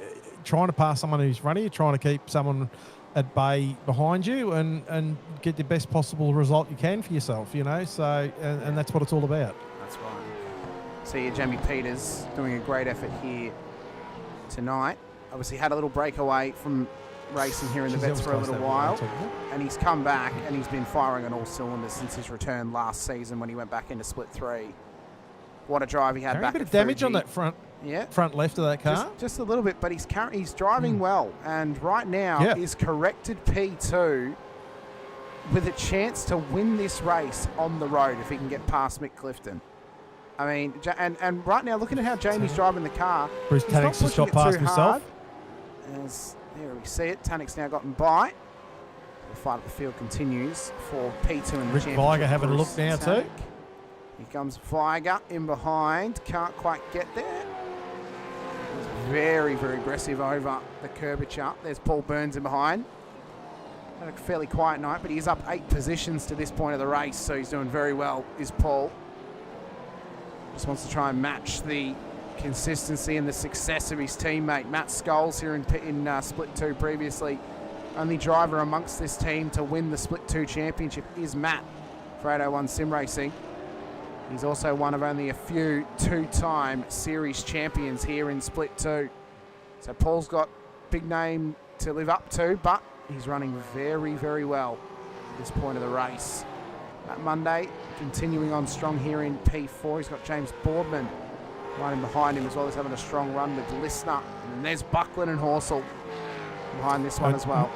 trying to pass someone who's running, trying to keep someone at bay behind you, and get the best possible result you can for yourself, you know. So and that's what it's all about. That's right. See you, Jamie Peters, doing a great effort here tonight. Obviously had a little breakaway from racing here in the Vets for a little while, and he's come back and he's been firing on all cylinders since his return last season when he went back into Split 3. What a drive he had back. A bit of damage on that front left of that car. Just a little bit, but he's driving well, and right now is corrected P2 with a chance to win this race on the road if he can get past Mick Clifton. I mean, and right now, looking at how Jamie's driving the car, Bruce Tannick's just got past himself. There we see it. Tannick's now gotten by. The fight at the field continues for P2 in the championship. Rick Viger having a look now too. Here comes Viger in behind. Can't quite get there. Very, very aggressive over the curvature. There's Paul Burns in behind. Had a fairly quiet night, but he's up 8 positions to this point of the race, so he's doing very well, is Paul. Just wants to try and match the consistency and the success of his teammate Matt Scholes here in Split 2 previously. Only driver amongst this team to win the Split 2 championship is Matt for 801 Sim Racing. He's also one of only a few 2-time series champions here in Split 2. So Paul's got big name to live up to, but he's running very, very well at this point of the race. That Monday, continuing on strong here in P4, he's got James Boardman running behind him as well as having a strong run with Listener. And then there's Buckland and Horsell behind this one as well.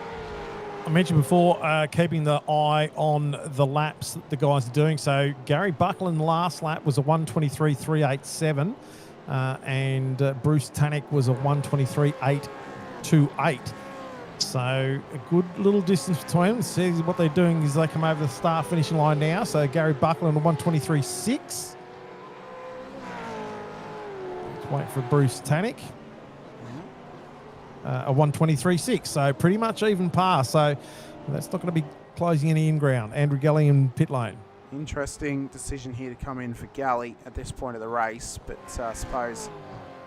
I mentioned before keeping the eye on the laps that the guys are doing. So Gary Buckland last lap was a 1:23.387. and Bruce Tannick was a 1:23.828. So a good little distance between them. See what they're doing is they come over the start finishing line now. So Gary Buckland a 1:23.6. Let's wait for Bruce Tannick. A 1:23.6. So pretty much even pass. So that's not going to be closing any in-ground. Andrew Galley in pit lane. Interesting decision here to come in for Galley at this point of the race, but I suppose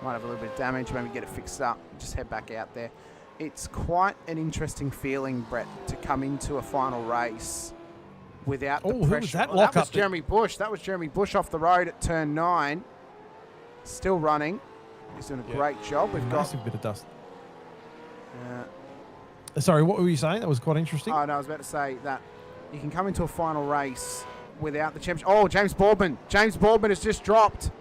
might have a little bit of damage, maybe get it fixed up, just head back out there. It's quite an interesting feeling, Brett, to come into a final race without the pressure. Who was that Well, lock that was up? Jeremy Bush. That was Jeremy Bush off the road at turn 9. Still running. He's doing a great job. We've got Massive bit of dust. Sorry, what were you saying? That was quite interesting. Oh, no, I was about to say that you can come into a final race without the championship. Oh, James Boardman. James Boardman has just dropped.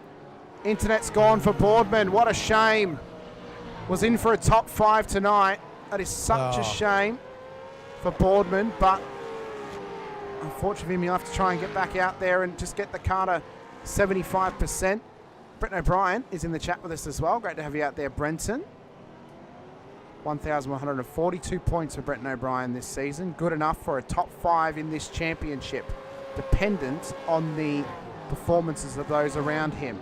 Internet's gone for Boardman. What a shame. Was in for a top 5 tonight. That is such a shame for Boardman, but unfortunately, you'll have to try and get back out there and just get the car to 75%. Brett O'Brien is in the chat with us as well. Great to have you out there, Brenton. 1,142 points for Brett O'Brien this season. Good enough for a top 5 in this championship, dependent on the performances of those around him.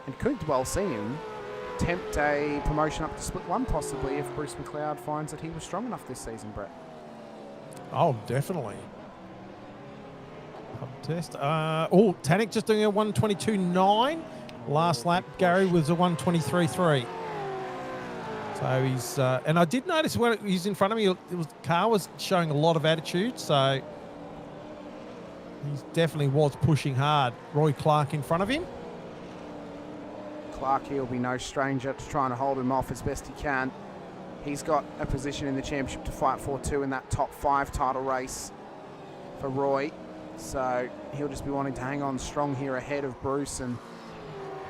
And could well see him attempt a promotion up to split 1 possibly if Bruce McLeod finds that he was strong enough this season, Brett. Oh, definitely. Pub test. Tannick just doing a 1:22.9. Last lap, Gary was a 1:23.3. So he's, and I did notice when he's in front of me, the car was showing a lot of attitude. So he definitely was pushing hard. Roy Clark in front of him. Clark here will be no stranger to trying to hold him off as best he can. He's got a position in the championship to fight for too in that top 5 title race for Roy. So he'll just be wanting to hang on strong here ahead of Bruce and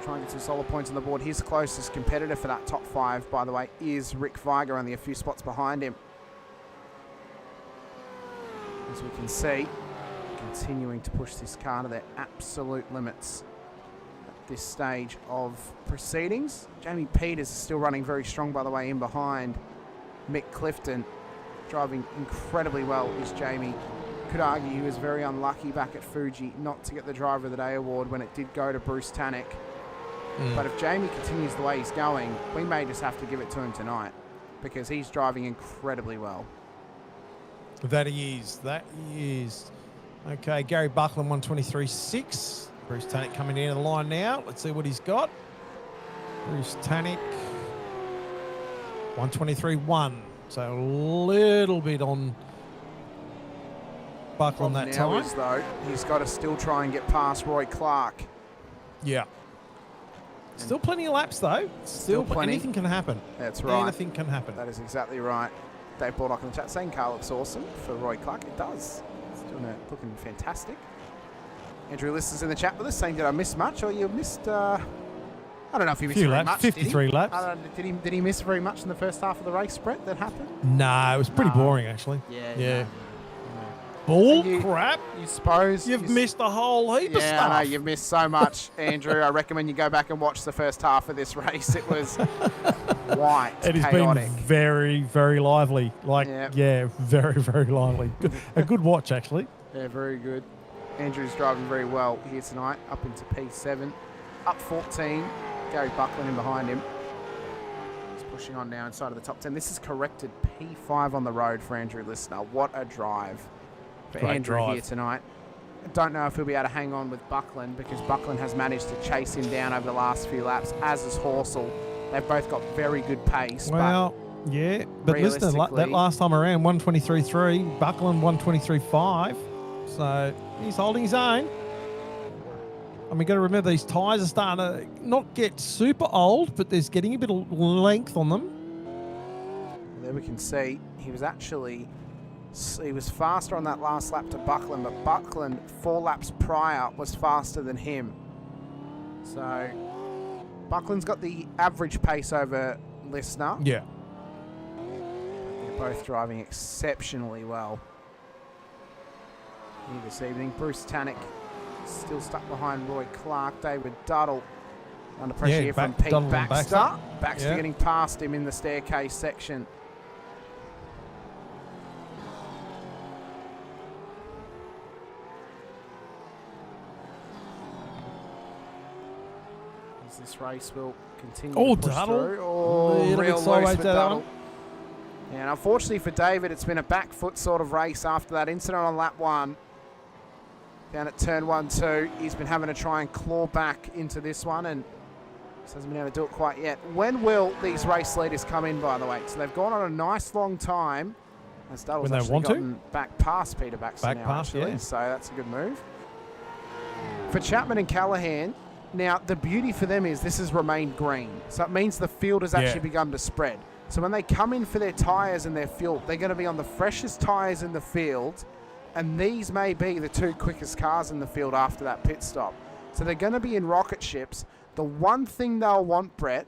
try and get some solid points on the board. His closest competitor for that top 5, by the way, is Rick Viger, only a few spots behind him. As we can see, continuing to push this car to their absolute limits at this stage of proceedings. Jamie Peters is still running very strong, by the way, in behind Mick Clifton. Driving incredibly well is Jamie. Could argue he was very unlucky back at Fuji not to get the Driver of the Day award when it did go to Bruce Tannick. But if Jamie continues the way he's going, we may just have to give it to him tonight because he's driving incredibly well. That he is. That he is. Okay, Gary Buckland 1:23.6. Bruce Tannick coming into the line now. Let's see what he's got. Bruce Tannick 1:23.1. So a little bit on Buckland that time. Though, he's got to still try and get past Roy Clark. Yeah. Still plenty of laps, though. Still plenty. Anything can happen. That's right. Anything can happen. That is exactly right. Dave Baldock in the chat saying car looks awesome for Roy Clark. It does. It's looking fantastic. Andrew Lister's in the chat with us saying, did I miss much? Or you missed, I don't know if you missed very much. 53 laps. Did he miss very much in the first half of the race, Brett, that happened? No, it was pretty boring, actually. Yeah. Bull crap. You suppose. You've missed a whole heap of stuff. I know, you've missed so much, Andrew. I recommend you go back and watch the first half of this race. It was quite It has chaotic. been very, very lively. Very, very lively. A good watch, actually. Yeah, very good. Andrew's driving very well here tonight, up into P7. Up 14. Gary Buckland in behind him. He's pushing on now inside of the top 10. This is corrected P5 on the road for Andrew Lister. What a drive for Great Andrew drive. here tonight. I don't know if he'll be able to hang on with Buckland because Buckland has managed to chase him down over the last few laps, as has Horsell. They've both got very good pace. Well, yeah. But listen, that last time around, 1:23.3, Buckland 1:23.5. So he's holding his own. I mean, got to remember these tyres are starting to not get super old, but there's getting a bit of length on them. There we can see he was faster on that last lap to Buckland, but Buckland 4 laps prior was faster than him. So Buckland's got the average pace over Lister. Yeah. They're both driving exceptionally well here this evening. Bruce Tannick still stuck behind Roy Clark. David Duddle under pressure here from Pete Duddle and Baxter. Baxter Yeah. getting past him in the staircase section. As this race will continue Oh, to push Duddle. through. Oh, Little bit real sideways loose for to that Duddle. one. And unfortunately for David, it's been a back foot sort of race after that incident on lap 1. Down at turn 1-2, he's been having to try and claw back into this one and just hasn't been able to do it quite yet. When will these race leaders come in, by the way? So they've gone on a nice long time. As Duddle's When they actually want to? gotten back past Peter Baxter Back now, past, actually. yeah. So that's a good move. For Chapman and Callahan, now the beauty for them is this has remained green. So it means the field has actually begun to spread. So when they come in for their tyres and their fuel, they're going to be on the freshest tyres in the field, and these may be the 2 quickest cars in the field after that pit stop. So they're going to be in rocket ships. The one thing they'll want, Brett,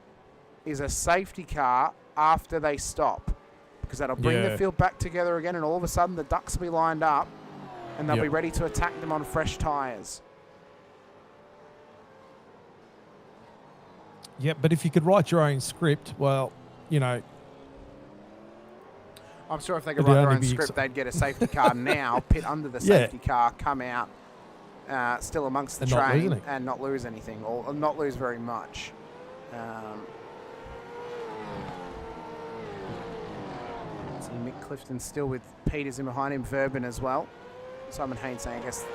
is a safety car after they stop, because that'll bring the field back together again, and all of a sudden the ducks will be lined up, and they'll be ready to attack them on fresh tyres. Yeah, but if you could write your own script, well, you know, I'm sure if they could It'd write their only own be script, they'd get a safety car now, pit under the safety car, come out, still amongst the And not lose train, anything. and not lose anything, or not lose very much. See Mick Clifton still with Peters in behind him, Verben as well. Simon Haynes saying, I guess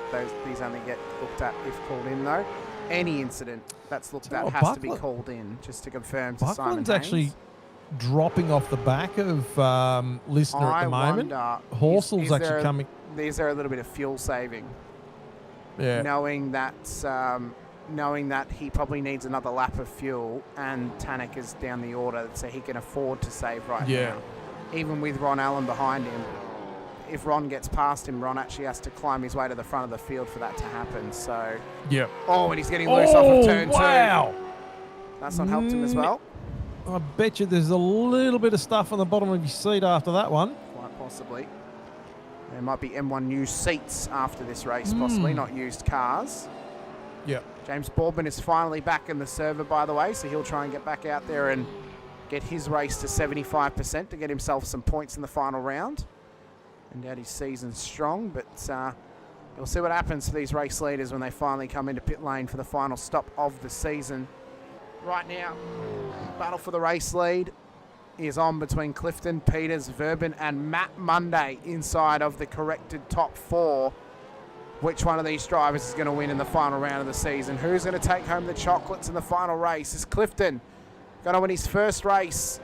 these only get looked at if called in, though. Any incident that's looked at has to be called in, just to confirm to Simon Buckland's Haynes. actually dropping off the back of Listener at the moment. Horsel's actually coming. Is there a little bit of fuel saving? Yeah. Knowing that he probably needs another lap of fuel, and Tanak is down the order, so he can afford to save now. Even with Ron Allen behind him, if Ron gets past him, Ron actually has to climb his way to the front of the field for that to happen. So. Yep. Oh, and he's getting loose off of turn 2. Wow. That's not helped him as well. I bet you there's a little bit of stuff on the bottom of your seat after that one. Quite possibly. There might be M1 used seats after this race, possibly, not used cars. Yep. James Boardman is finally back in the server, by the way, so he'll try and get back out there and get his race to 75% to get himself some points in the final round. And out his season strong, but we'll see what happens for these race leaders when they finally come into pit lane for the final stop of the season. Right now, battle for the race lead is on between Clifton, Peters, Verben, and Matt Monday inside of the corrected top 4. Which one of these drivers is going to win in the final round of the season? Who's going to take home the chocolates in the final race? Is Clifton going to win his first race,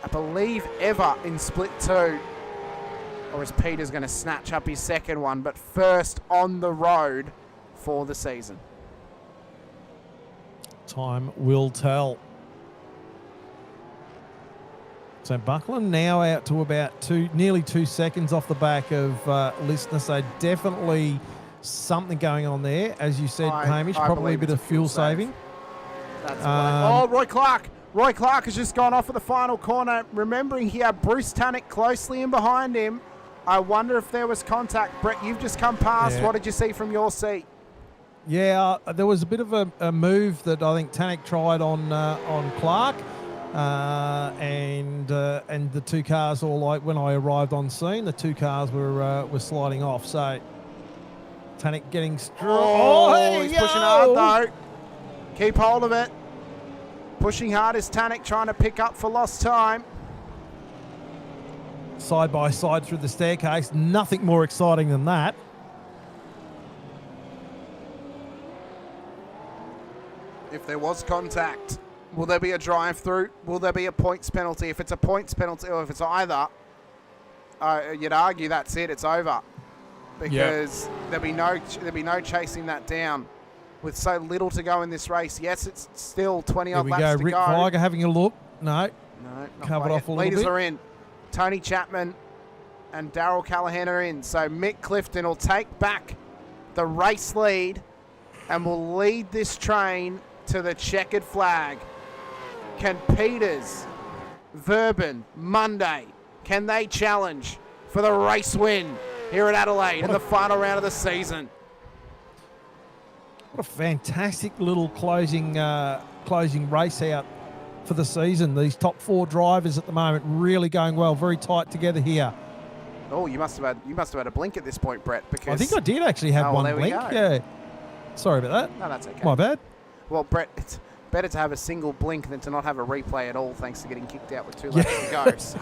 I believe, ever in Split 2? Or is Peters going to snatch up his second one, but first on the road for the season? Time will tell. So Buckland now out to about nearly 2 seconds off the back of Listener. So definitely something going on there. As you said, Hamish, probably a bit of fuel saving. That's oh, Roy Clark. Roy Clark has just gone off at the final corner. Remembering he had Bruce Tanak closely in behind him. I wonder if there was contact. Brett, you've just come past. Yeah. What did you see from your seat? Yeah, there was a bit of a move that I think Tanak tried on Clark, and the 2 cars, all like when I arrived on scene, the 2 cars were sliding off. So Tanak getting strong. Oh, he's pushing hard though. Keep hold of it. Pushing hard is Tanak, trying to pick up for lost time. Side by side through the staircase. Nothing more exciting than that. If there was contact, will there be a drive-through? Will there be a points penalty? If it's a points penalty, or if it's either, you'd argue that's it. It's over, because there'll be no chasing that down with so little to go in this race. Yes, it's still 20 odd laps to go. Here we go. Rick Viger having a look. No, not covered off a little Leaders bit. are in. Tony Chapman and Darryl Callahan are in. So Mick Clifton will take back the race lead and will lead this train to the checkered flag. Can Peters, Verben, Monday, can they challenge for the race win here at Adelaide in the final round of the season? What a fantastic little closing race out for the season. These top 4 drivers at the moment really going well, very tight together here. Oh, you must have had a blink at this point, Brett. Because I think I did actually have one there we blink. go. Yeah. Sorry about that. No, that's okay. My bad. Well, Brett, it's better to have a single blink than to not have a replay at all, thanks to getting kicked out with 2 laps to go. So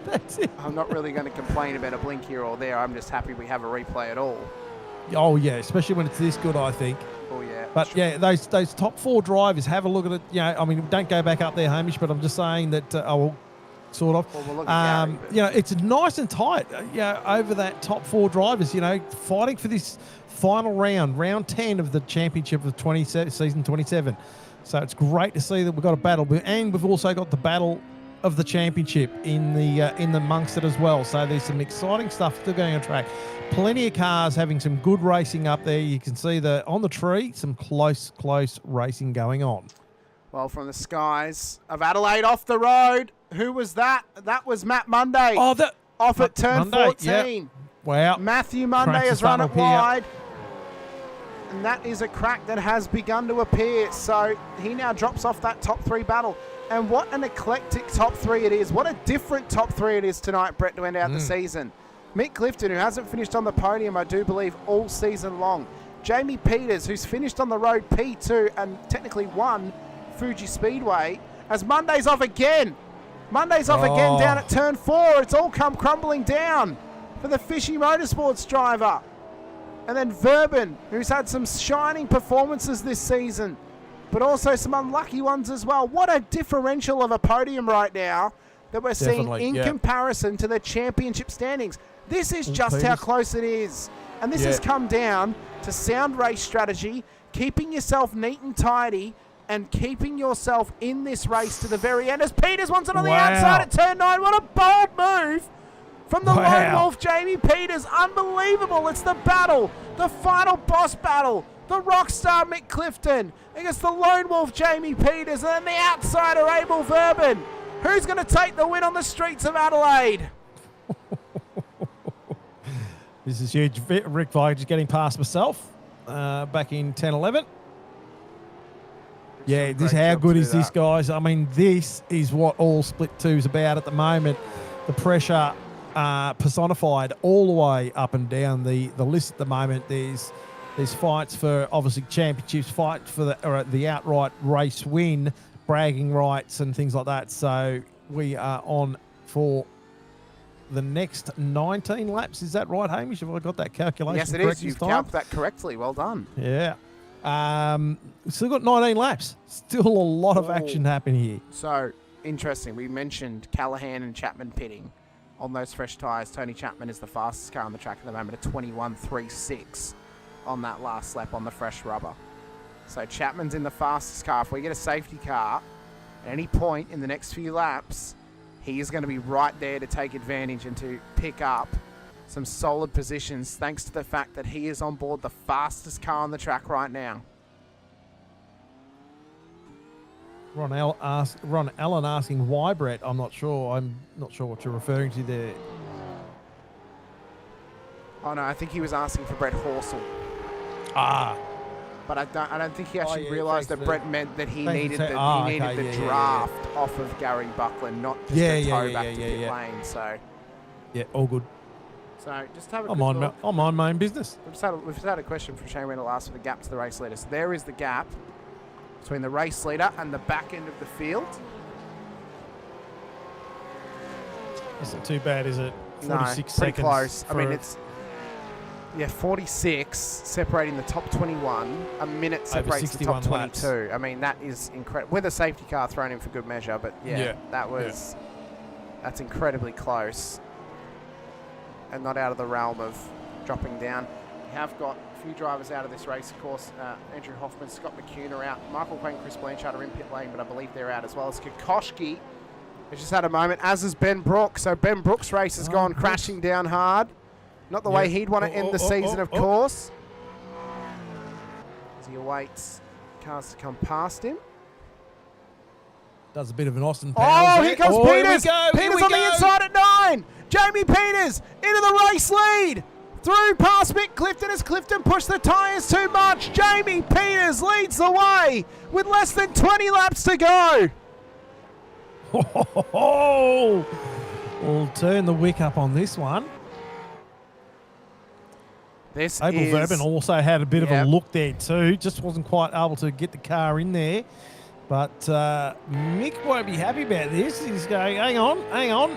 That's it. I'm not really going to complain about a blink here or there. I'm just happy we have a replay at all. Oh yeah, especially when it's this good, I think. Oh yeah. But yeah, those top 4 drivers, have a look at it. You know, I mean, don't go back up there, Hamish, but I'm just saying that sort of. Well, we'll look at Gary, you know, it's nice and tight. Over that top 4 drivers. You know, fighting for this final round 10 of the championship of season 27. So it's great to see that we've got a battle, and we've also got the battle of the championship in the amongst it as well. So there's some exciting stuff still going on track. Plenty of cars having some good racing up there. You can see on the tree some close racing going on. Well, from the skies of Adelaide off the road, who was that? That was Matt Monday. Oh, off at turn Monday, 14. Yep. Wow. Matthew Monday Cracks has the run tunnel it here. wide. And that is a crack that has begun to appear. So he now drops off that top 3 battle. And what an eclectic top 3 it is. What a different top 3 it is tonight, Brett, to end out the season. Mick Clifton, who hasn't finished on the podium, I do believe, all season long. Jamie Peters, who's finished on the road P2 and technically won Fuji Speedway, as Monday's off again. Monday's off again down at turn 4. It's all come crumbling down for the Fishy Motorsports driver. And then Verben, who's had some shining performances this season, but also some unlucky ones as well. What a differential of a podium right now that we're seeing in comparison to the championship standings. This is just how close it is. And this has come down to sound race strategy, keeping yourself neat and tidy, and keeping yourself in this race to the very end. As Peters wants it on the outside at turn 9. What a bold move from the Lone Wolf, Jamie Peters. Unbelievable. It's the battle, the final boss battle. The rock star Mick Clifton against the Lone Wolf, Jamie Peters, and then the outsider, Abel Verben. Who's going to take the win on the streets of Adelaide? This is huge. Rick Vig just getting past myself back in 10-11. Yeah, how good is this, guys? I mean, this is what all Split 2 is about at the moment. The pressure personified all the way up and down the list at the moment. There's fights for, obviously, championships, fight for the outright race win, bragging rights and things like that. So we are on for the next 19 laps. Is that right, Hamish? Have I got that calculation correct? Yes, it is. You've calculated that correctly. Well done. Yeah. Still got 19 laps. Still a lot of action happening here. So, interesting. We mentioned Callahan and Chapman pitting on those fresh tyres. Tony Chapman is the fastest car on the track at the moment at 21.36 on that last lap on the fresh rubber. So Chapman's in the fastest car. If we get a safety car at any point in the next few laps, he is going to be right there to take advantage and to pick up some solid positions thanks to the fact that he is on board the fastest car on the track right now. Ron Allen asking why, Brett. I'm not sure. I'm not sure what you're referring to there. Oh no, I think he was asking for Brett Horsell. But I don't think he actually realised that Brett meant that he needed the draft off of Gary Buckland, not just a tow back to pit lane. So yeah, all good. So just have a I'm on my own business. We've just had a question from Shane Randall asked for the gap to the race leader. So there is the gap between the race leader and the back end of the field. It's not too bad, is it? 46 no, pretty seconds. Close. I mean, it's 46 separating the top 21. A minute separates the top 22. Laps. I mean, that is incredible. With a safety car thrown in for good measure, but that's incredibly close and not out of the realm of dropping down. We have got a few drivers out of this race, of course. Andrew Hoffman, Scott McCune are out. Michael Quinn, Chris Blanchard are in pit lane, but I believe they're out as well as Kokoschki. Has just had a moment, as is Ben Brooks. So Ben Brooks' race has gone crashing down hard. Not the way he'd want to end the season, of course. As he awaits cars to come past him. Does a bit of an Austin Powers. Oh, here comes Peters. Peters on the inside at 9. Jamie Peters into the race lead. through past Mick Clifton as Clifton pushed the tyres too much. Jamie Peters leads the way with less than 20 laps to go. We'll turn the wick up on this one. This Abel is... Verben also had a bit of a Yep. look there too. Just wasn't quite able to get the car in there. But Mick won't be happy about this. He's going, hang on.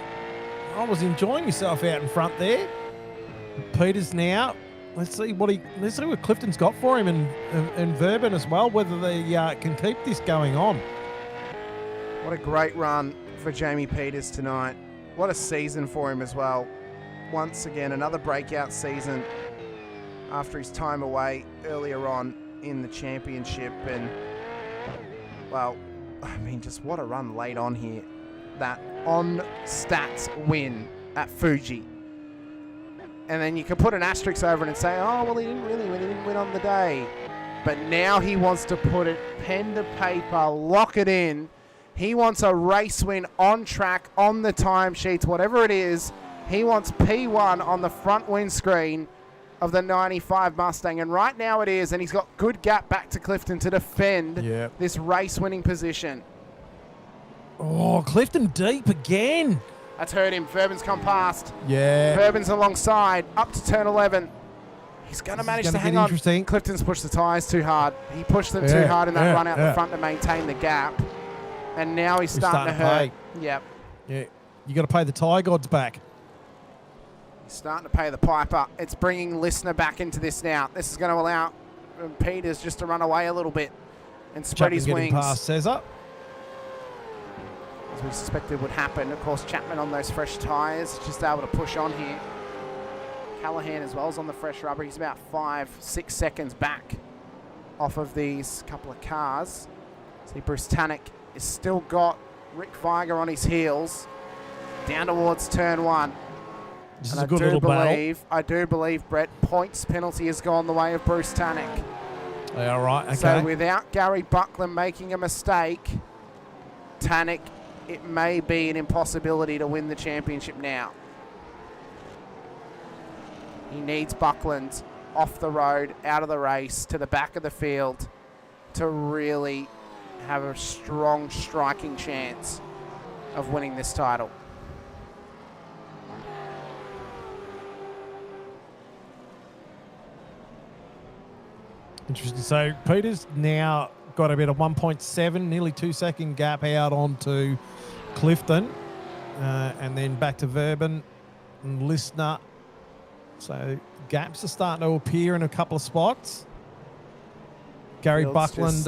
I was enjoying myself out in front there. Peters now. Let's see what Clifton's got for him and Verben as well, whether they can keep this going on. What a great run for Jamie Peters tonight. What a season for him as well. Once again, another breakout season after his time away earlier on in the championship. And, well, I mean, just what a run late on here. That on-stats win at Fuji. And then you can put an asterisk over it and say, oh, well, he didn't win on the day. But now he wants to put it pen to paper, lock it in. He wants a race win on track, on the timesheets, whatever it is. He wants P1 on the front windscreen of the 95 Mustang. And right now it is, and he's got good gap back to Clifton to defend this race-winning position. Oh, Clifton deep again. That's hurt him. Verben's come past. Yeah. Verben's alongside, up to turn 11. He's going to manage to hang on. Clifton's pushed the tyres too hard. He pushed them too hard in that run out the front to maintain the gap. And now he's starting to hurt. Yep. Yeah. You got to pay the tyre gods back. He's starting to pay the piper. It's bringing Listener back into this now. This is going to allow Peters just to run away a little bit and spread his wings. Past Cesar. As we suspected would happen. Of course, Chapman on those fresh tyres, just able to push on here. Callahan as well is on the fresh rubber. He's about 5-6 seconds back off of these couple of cars. See, Bruce Tannock has still got Rick Viger on his heels down towards turn 1. This is a good little battle. I do believe, Brett, points penalty has gone the way of Bruce Tannock. Yeah, all right, okay. So without Gary Buckland making a mistake, Tannock, it may be an impossibility to win the championship now. He needs Buckland off the road, out of the race, to the back of the field to really have a strong striking chance of winning this title. Interesting. So Peters now got about a 1.7, nearly 2-second gap out onto Clifton. And then back to Verben and Listener. So gaps are starting to appear in a couple of spots. Gary Buckland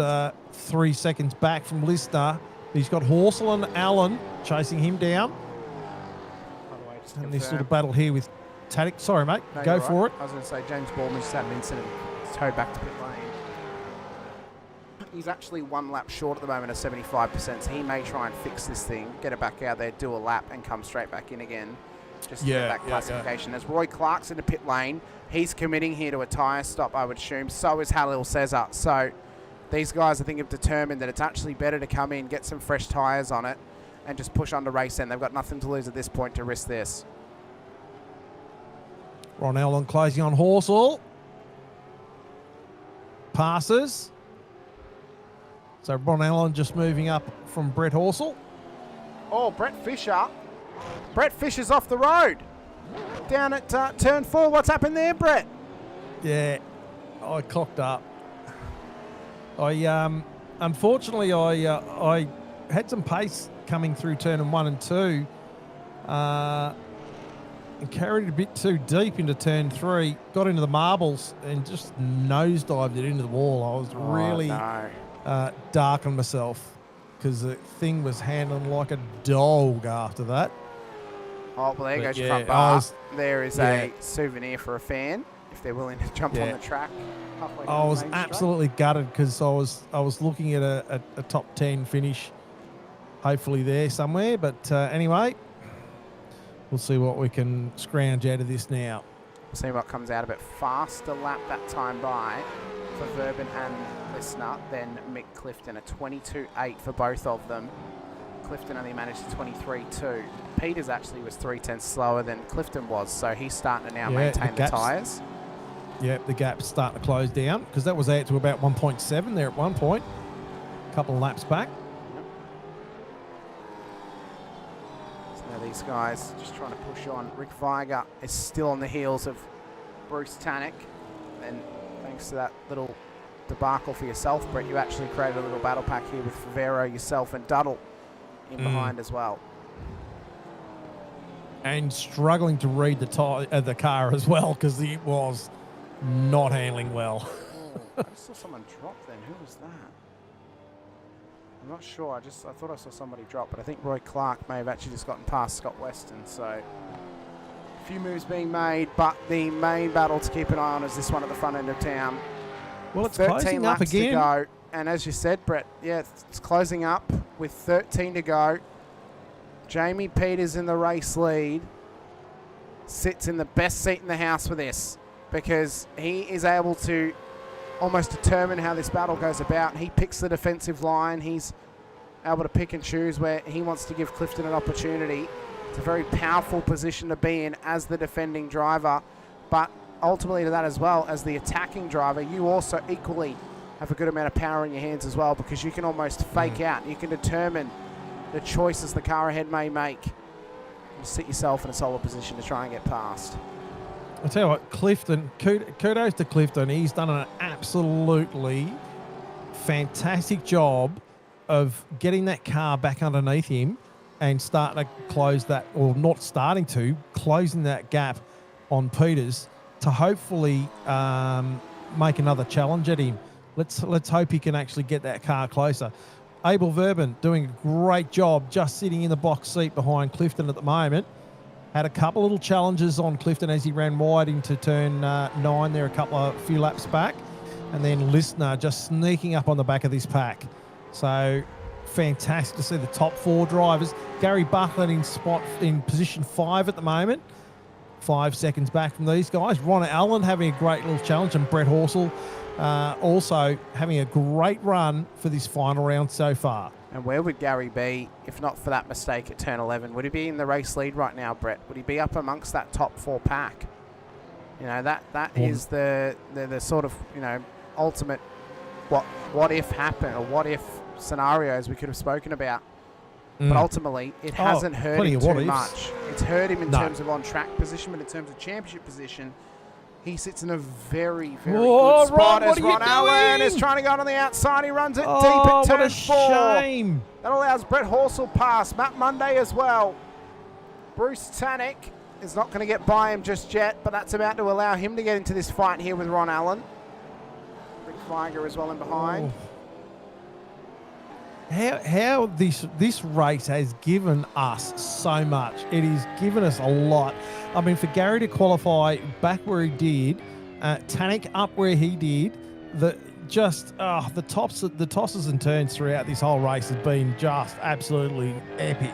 3 seconds back from Listener. He's got Horsell and Allen chasing him down. And this little battle here with Taddick. Sorry, mate. No, go for it. I was going to say, James Baldwin just had an incident. He's towed back to pit lane. He's actually 1 lap short at the moment of 75%, so he may try and fix this thing, get it back out there, do a lap, and come straight back in again. Just to get that classification. As Roy Clark's in the pit lane, he's committing here to a tyre stop, I would assume. So is Halil Cesar. So these guys, I think, have determined that it's actually better to come in, get some fresh tyres on it, and just push on to race end. They've got nothing to lose at this point to risk this. Ron Allen closing on Horsell. Passes. So Ron Allen just moving up from Brett Horsell. Oh, Brett Fisher. Brett Fisher's off the road. Down at turn 4. What's happened there, Brett? Yeah, I clocked up. Unfortunately, I had some pace coming through turn 1 and 2. And carried it a bit too deep into turn 3. Got into the marbles and just nosedived it into the wall. I was really dark on myself because the thing was handling like a dog after that. Oh, well, there goes your front bar. There is a souvenir for a fan if they're willing to jump on the track. I was absolutely gutted because I was looking at a top 10 finish, hopefully there somewhere. But anyway, we'll see what we can scrounge out of this now. We'll see what comes out a bit faster lap that time by for Verben and Listener than Mick Clifton. A 22.8 for both of them. Clifton only managed to 23.2. Peters actually was 3/10 slower than Clifton was, so he's starting to now maintain the tyres. Yeah, the gap's starting to close down because that was out to about 1.7 there at one point. A couple of laps back. So now these guys just trying to push on. Rick Viger is still on the heels of Bruce Tannock, and thanks to that little debacle for yourself, Brett, you actually created a little battle pack here with Favero, yourself, and Duddle in behind as well. And struggling to read the car as well because it was not handling well. I just saw someone drop then. Who was that? I'm not sure. I thought I saw somebody drop, but I think Roy Clark may have actually just gotten past Scott Weston. So a few moves being made, but the main battle to keep an eye on is this one at the front end of town. Well, it's 13 closing laps up again. to go, and as you said, Brett, yeah, it's closing up with 13 to go. Jamie Peters in the race lead sits in the best seat in the house for this because he is able to almost determine how this battle goes about. He picks the defensive line. He's able to pick and choose where he wants to give Clifton an opportunity. It's a very powerful position to be in as the defending driver, but ultimately to that as well as the attacking driver, you also equally have a good amount of power in your hands as well because you can almost fake out. You can determine the choices the car ahead may make and sit yourself in a solid position to try and get past. I'll tell you what, Clifton, kudos to Clifton. He's done an absolutely fantastic job of getting that car back underneath him and starting to close that, or not starting to, closing that gap on Peters to hopefully make another challenge at him. Let's hope he can actually get that car closer. Abel Verben doing a great job just sitting in the box seat behind Clifton at the moment. Had a couple little challenges on Clifton as he ran wide into turn 9 there a few laps back. And then Listener just sneaking up on the back of this pack. So fantastic to see the top 4 drivers. Gary Buckland in position 5 at the moment. 5 seconds back from these guys. Ron Allen having a great little challenge, and Brett Horsell also having a great run for this final round so far. And where would Gary be if not for that mistake at turn 11? Would he be in the race lead right now, Brett? Would he be up amongst that top 4 pack? You know, that is the sort of, you know, ultimate what if happen, or what if scenarios we could have spoken about. But ultimately, it hasn't hurt him too much. It's hurt him in terms of on-track position, but in terms of championship position, he sits in a very, very good spot as Ron Allen is trying to go on the outside. He runs it deep at turn 4. What a shame. That allows Brett Horsell pass. Matt Monday as well. Bruce Tannock is not going to get by him just yet, but that's about to allow him to get into this fight here with Ron Allen. Rick Viger as well in behind. How this race has given us so much. It has given us a lot. I mean, for Gary to qualify back where he did, Tannock up where he did, the tosses and turns throughout this whole race has been just absolutely epic.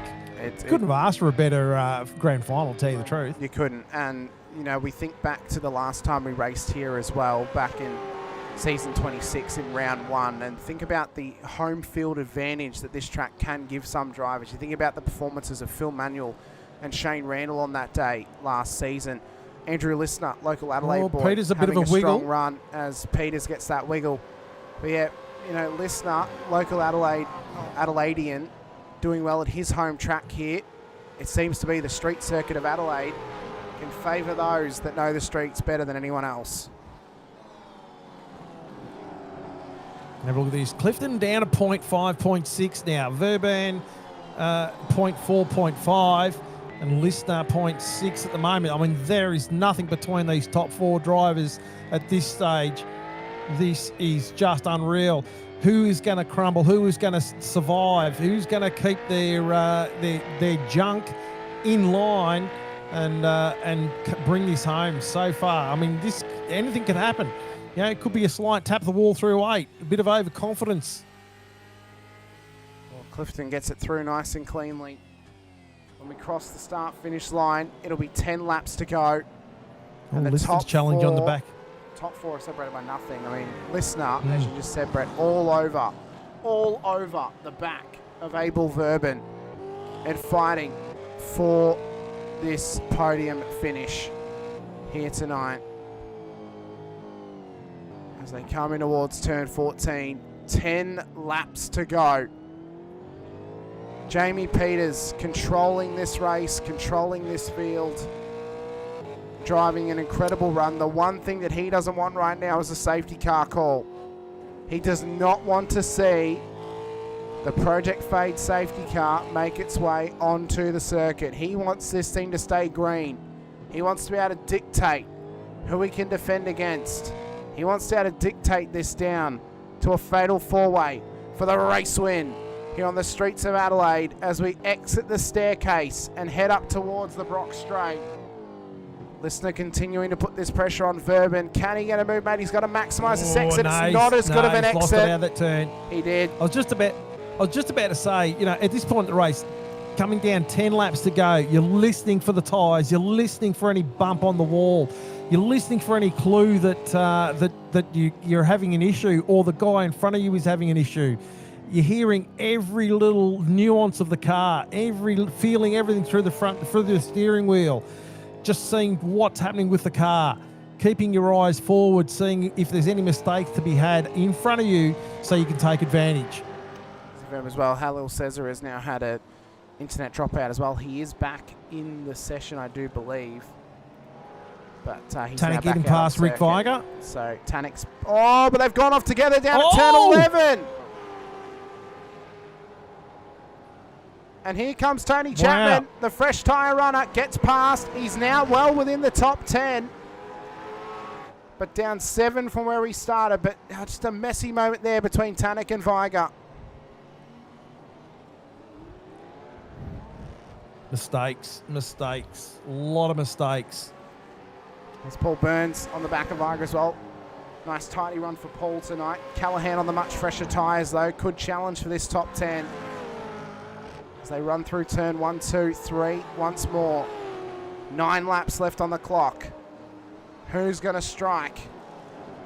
Couldn't have asked for a better grand final, to tell you the truth. You couldn't. And, you know, we think back to the last time we raced here as well, back in season 26 in round 1, and think about the home field advantage that this track can give some drivers. You think about the performances of Phil Manuel and Shane Randall on that day last season. Andrew Listener, local Adelaide boy, Peters a bit of a strong wiggle run as Peters gets that wiggle. But yeah, you know, Listener, local Adelaidean, doing well at his home track here. It seems to be the street circuit of Adelaide can favour those that know the streets better than anyone else. Have a look at this. Clifton down to 0.5, 0.6 now. Verban 0.4, 0.5, and Listener 0.6 at the moment. I mean, there is nothing between these top 4 drivers at this stage. This is just unreal. Who is going to crumble? Who is going to survive? Who's going to keep their junk in line and bring this home so far? I mean, anything can happen. You know, it could be a slight tap the wall through 8, a bit of overconfidence. Well, Clifton gets it through nice and cleanly. When we cross the start-finish line, it'll be 10 laps to go. And the top challenge on the back. Top 4 are separated by nothing. I mean, Listener, as you just said, Brett, all over the back of Abel Verben. and fighting for this podium finish here tonight. As they come in towards turn 14, 10 laps to go. Jamie Peters controlling this race, controlling this field, driving an incredible run. The one thing that he doesn't want right now is a safety car call. He does not want to see the Project Fade safety car make its way onto the circuit. He wants this thing to stay green. He wants to be able to dictate who he can defend against. He wants to be able to dictate this down to a fatal four-way for the race win here on the streets of Adelaide as we exit the staircase and head up towards the Brock Straight. Listener continuing to put this pressure on Verben. Can he get a move, mate? He's got to maximise his exit. It's not as good of an exit. Lost it out of that turn. He did. I was just about to say, you know, at this point in the race, coming down 10 laps to go, you're listening for the tyres, you're listening for any bump on the wall, you're listening for any clue that you're having an issue or the guy in front of you is having an issue. You're hearing every little nuance of the car, feeling everything through the steering wheel, just seeing what's happening with the car, keeping your eyes forward, seeing if there's any mistakes to be had in front of you so you can take advantage. As well, Halil Cesar has now had an internet dropout as well. He is back in the session, I do believe. But he's Tanek now getting back past Rick Viger. So Tanek's... Oh, but they've gone off together down at turn 11. And here comes Tony Chapman, the fresh tyre runner, gets past. He's now well within the top 10. But down 7 from where he started. But just a messy moment there between Tanek and Viger. Mistakes. A lot of mistakes. There's Paul Burns on the back of Viger as well. Nice tidy run for Paul tonight. Callahan on the much fresher tyres though, could challenge for this top 10. As they run through turn 1, 2, 3 once more. 9 laps left on the clock. Who's going to strike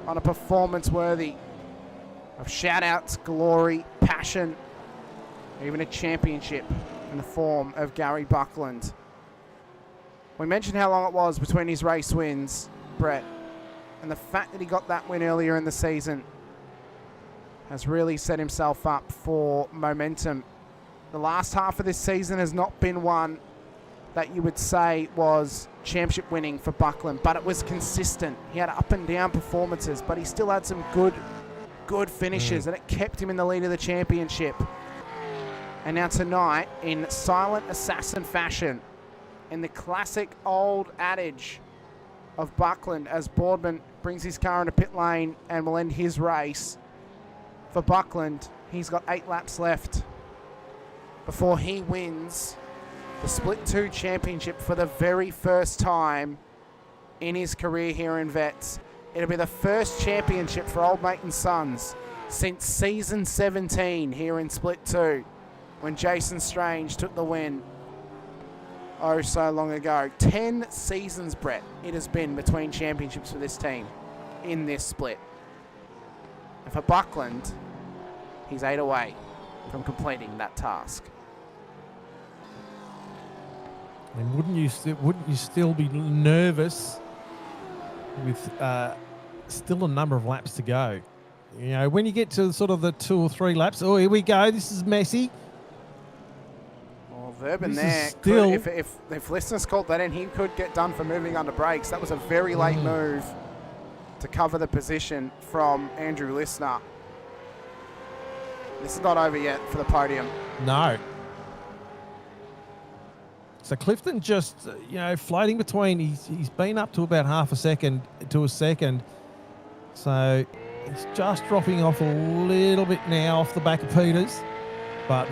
on a performance worthy of shout-outs, glory, passion, even a championship in the form of Gary Buckland? We mentioned how long it was between his race wins, Brett, and the fact that he got that win earlier in the season has really set himself up for momentum. The last half of this season has not been one that you would say was championship winning for Buckland, but it was consistent. He had up and down performances, but he still had some good finishes, and it kept him in the lead of the championship. And now tonight, in silent assassin fashion, in the classic old adage of Buckland, as Boardman brings his car into pit lane and will end his race. For Buckland, he's got 8 laps left before he wins the Split 2 Championship for the very first time in his career here in Vets. It'll be the first championship for Old Mate and Sons since season 17 here in Split 2, when Jason Strange took the win oh so long ago. 10 seasons, Brett, it has been between championships for this team in this split. And for Buckland, he's 8 away from completing that task. And wouldn't you still be nervous with still a number of laps to go? You know, when you get to sort of the 2 or 3 laps, oh, here we go, this is messy. Well, Verben This there, is still- if listeners called that in, he could get done for moving under brakes. That was a very late move to cover the position from Andrew Listener. This is not over yet for the podium. No. So Clifton just, floating between. He's been up to about half a second to a second. So he's just dropping off a little bit now off the back of Peters. But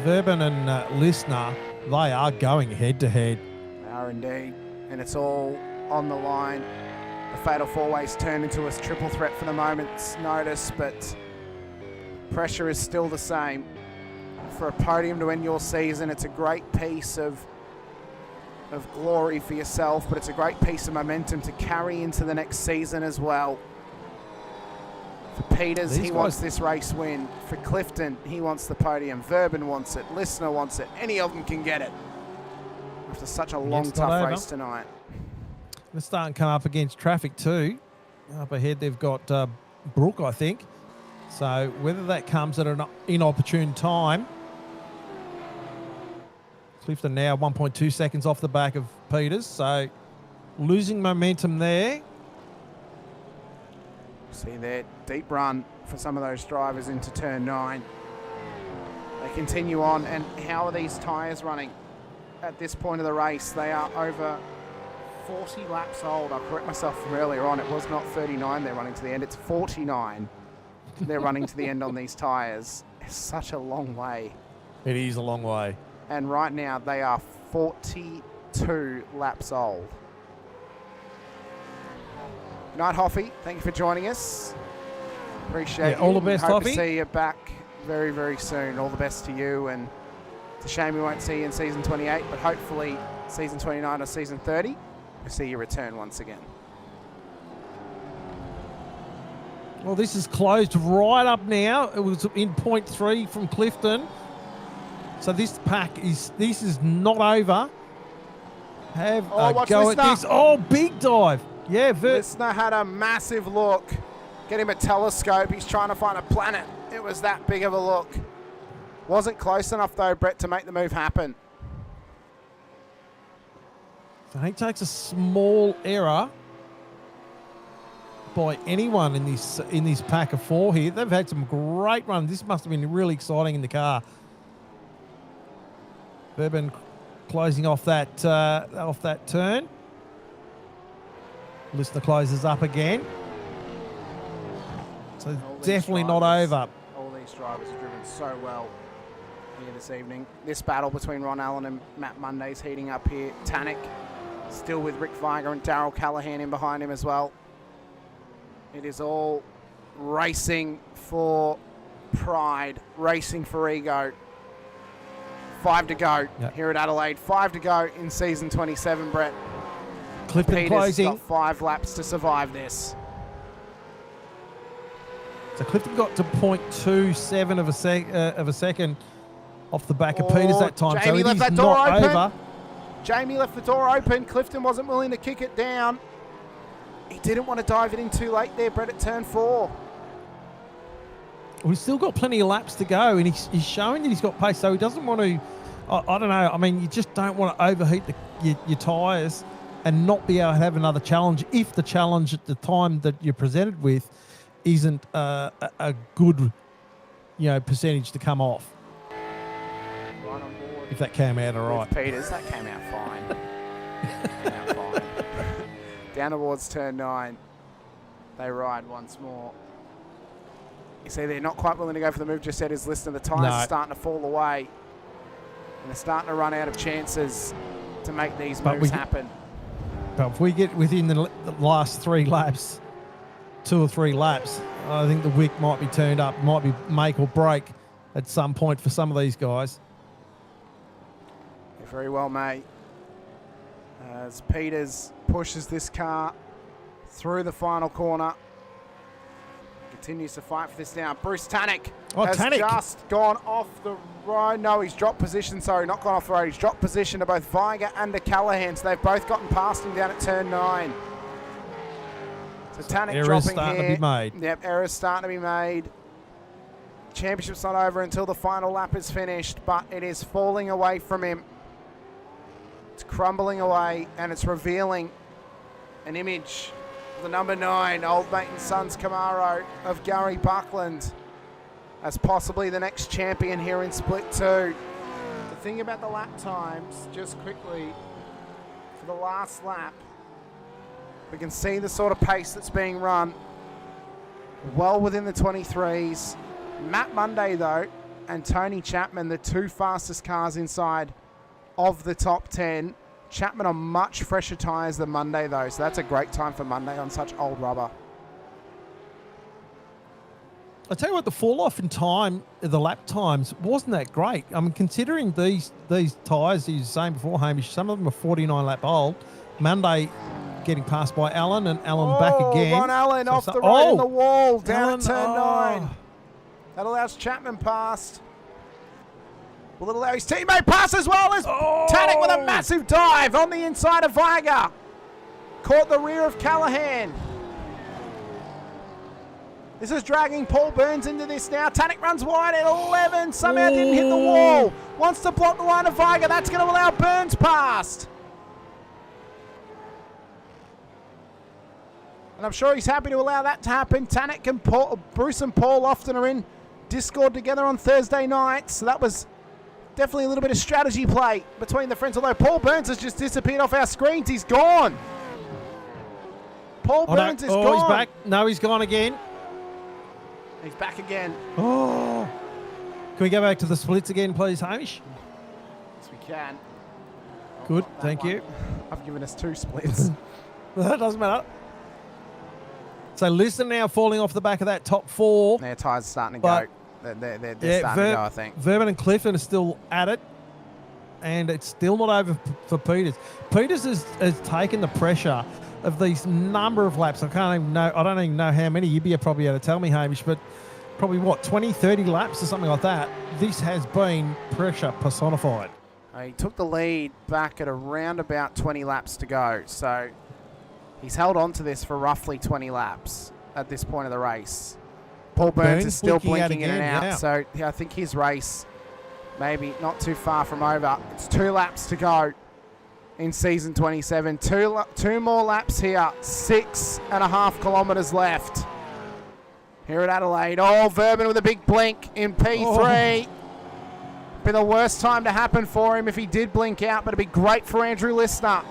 Verben and Listener, they are going head to head. They are indeed. And it's all on the line. The fatal four-ways turned into a triple threat for the moment's notice, but pressure is still the same. For a podium to end your season, it's a great piece of glory for yourself, but it's a great piece of momentum to carry into the next season as well. For Peters, These he wants guys- this race win. For Clifton, he wants the podium. Verben wants it. Listener wants it. Any of them can get it. After such a long, it's not tough over. race tonight. They're starting to come up against traffic too. Up ahead, they've got Brooke, I think. So whether that comes at an inopportune time. Clifton now 1.2 seconds off the back of Peters. So losing momentum there. See there, deep run for some of those drivers into turn 9. They continue on, and how are these tyres running at this point of the race? They are over 40 laps old. I'll correct myself from earlier on. It was not 39 they're running to the end. It's 49 they're running to the end on these tyres. It's such a long way. It is a long way. And right now they are 42 laps old. Good night, Hoffy. Thank you for joining us. Appreciate Yeah, all you. the best, Hope to Hoffy. see you back very, very soon. All the best to you. And it's a shame we won't see you in season 28, but hopefully season 29 or season 30, we'll see you return once again. Well, this is closed right up now. It was in 0.3 from Clifton. So this is not over. Have a watch go at Listener. this. Oh, big dive. Yeah, Listener had a massive look. Get him a telescope. He's trying to find a planet. It was that big of a look. Wasn't close enough, though, Brett, to make the move happen. So he takes a small error by anyone in this pack of 4 here. They've had some great runs. This must have been really exciting in the car. Verben closing off that turn. Listener closes up again. So All these definitely not drivers- over. All these drivers have driven so well here this evening. This battle between Ron Allen and Matt Monday's heating up here. Tannick still with Rick Viger and Darryl Callahan in behind him as well. It is all racing for pride, racing for ego. 5 to go here at Adelaide. 5 to go in season 27, Brett. Clifton Peters closing. got 5 laps to survive this. So Clifton got to 0.27 of a second off the back of Peters that time. So Jamie it left is that door not open. over. Jamie left the door open. Clifton wasn't willing to kick it down. He didn't want to dive it in too late there, Brett, at turn 4. We've still got plenty of laps to go, and he's showing that he's got pace, so he doesn't want to. I don't know. I mean, you just don't want to overheat your tyres and not be able to have another challenge if the challenge at the time that you're presented with isn't a good, percentage to come off. Right on board. If that came out all right. With Peters, that came out fine. Came out fine. Down towards turn 9. They ride once more. You see, they're not quite willing to go for the move just yet. His list of the tyres are starting to fall away. And they're starting to run out of chances to make these moves happen. But if we get within the last 3 laps, 2 or 3 laps, I think the wick might be turned up, might be make or break at some point for some of these guys. They very well may. As Peters pushes this car through the final corner. Continues to fight for this now. Bruce Tannick has just gone off the road. No, he's dropped position. Sorry, not gone off the road. He's dropped position to both Viger and to Callahan. So they've both gotten past him down at turn 9. So Tannick errors dropping starting here. to be made. Yep, errors starting to be made. Championship's not over until the final lap is finished, but it is falling away from him. It's crumbling away, and it's revealing an image of the number 9 Old Mate and Sons Camaro of Gary Buckland as possibly the next champion here in Split 2. The thing about the lap times, just quickly, for the last lap, we can see the sort of pace that's being run well within the 23s. Matt Monday, though, and Tony Chapman, the 2 fastest cars inside of the top 10. Chapman on much fresher tyres than Monday, though, so that's a great time for Monday on such old rubber. I tell you what, the fall off in time, the lap times, wasn't that great. I mean, considering these tyres, you were saying before, Hamish, some of them are 49 lap old. Monday getting passed by Allen, and Allen back again. Ron Allen So off it's the right in the wall, down Allen, at turn 9. oh. That allows Chapman past. Will it allow his teammate pass as well as Tannick with a massive dive on the inside of Viger. Caught the rear of Callahan. This is dragging Paul Burns into this now. Tannick runs wide at 11. Somehow didn't hit the wall. Wants to block the line of Viger. That's going to allow Burns past. And I'm sure he's happy to allow that to happen. Tannick and Bruce and Paul often are in Discord together on Thursday nights. So that was definitely a little bit of strategy play between the friends. Although Paul Burns has just disappeared off our screens. He's gone. Paul Burns is gone. He's back. No, he's gone again. He's back again. Oh. Can we go back to the splits again, please, Hamish? Yes, we can. Good, Not that thank one. you. I've given us 2 splits. That doesn't matter. So Liston now falling off the back of that top 4. Their tyres starting to But- go. They're starting to go, I think. Verban and Clifton are still at it, and it's still not over for Peters. Peters has taken the pressure of these number of laps. I don't even know how many. You'd be probably able to tell me, Hamish, but probably 20, 30 laps or something like that. This has been pressure personified. He took the lead back at around about 20 laps to go. So he's held on to this for roughly 20 laps at this point of the race. Paul Burns is still blinking in and out. yeah. So yeah, I think his race maybe not too far from over. It's 2 laps to go in season 27. Two more laps here. 6.5 kilometres left here at Adelaide. Oh, Verban with a big blink in P3. Be the worst time to happen for him if he did blink out, but it'd be great for Andrew Lister.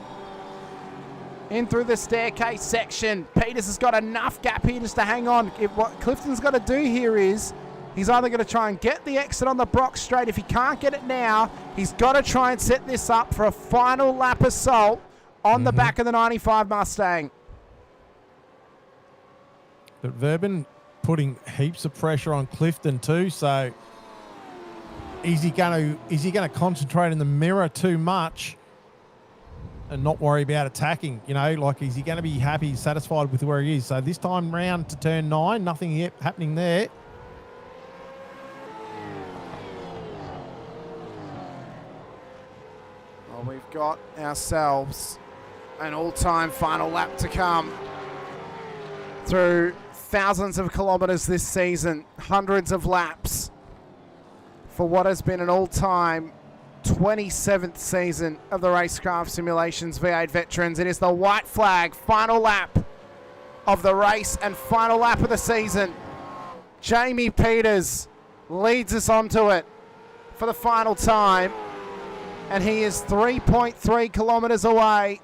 In through the staircase section. Peters has got enough gap here just to hang on. What Clifton's got to do here is he's either going to try and get the exit on the Brock straight. If he can't get it now, he's got to try and set this up for a final lap assault on the back of the 95 Mustang. But Verban putting heaps of pressure on Clifton too. So is he going to concentrate in the mirror too much and not worry about attacking? Is he going to be happy, satisfied with where he is? So this time round to turn 9, nothing happening there. Well, we've got ourselves an all-time final lap to come through thousands of kilometres this season, hundreds of laps for what has been an all-time 27th season of the Racecraft Simulations V8 Veterans. It is the white flag final lap of the race and final lap of the season. Jamie Peters leads us onto it for the final time, and he is 3.3 kilometres away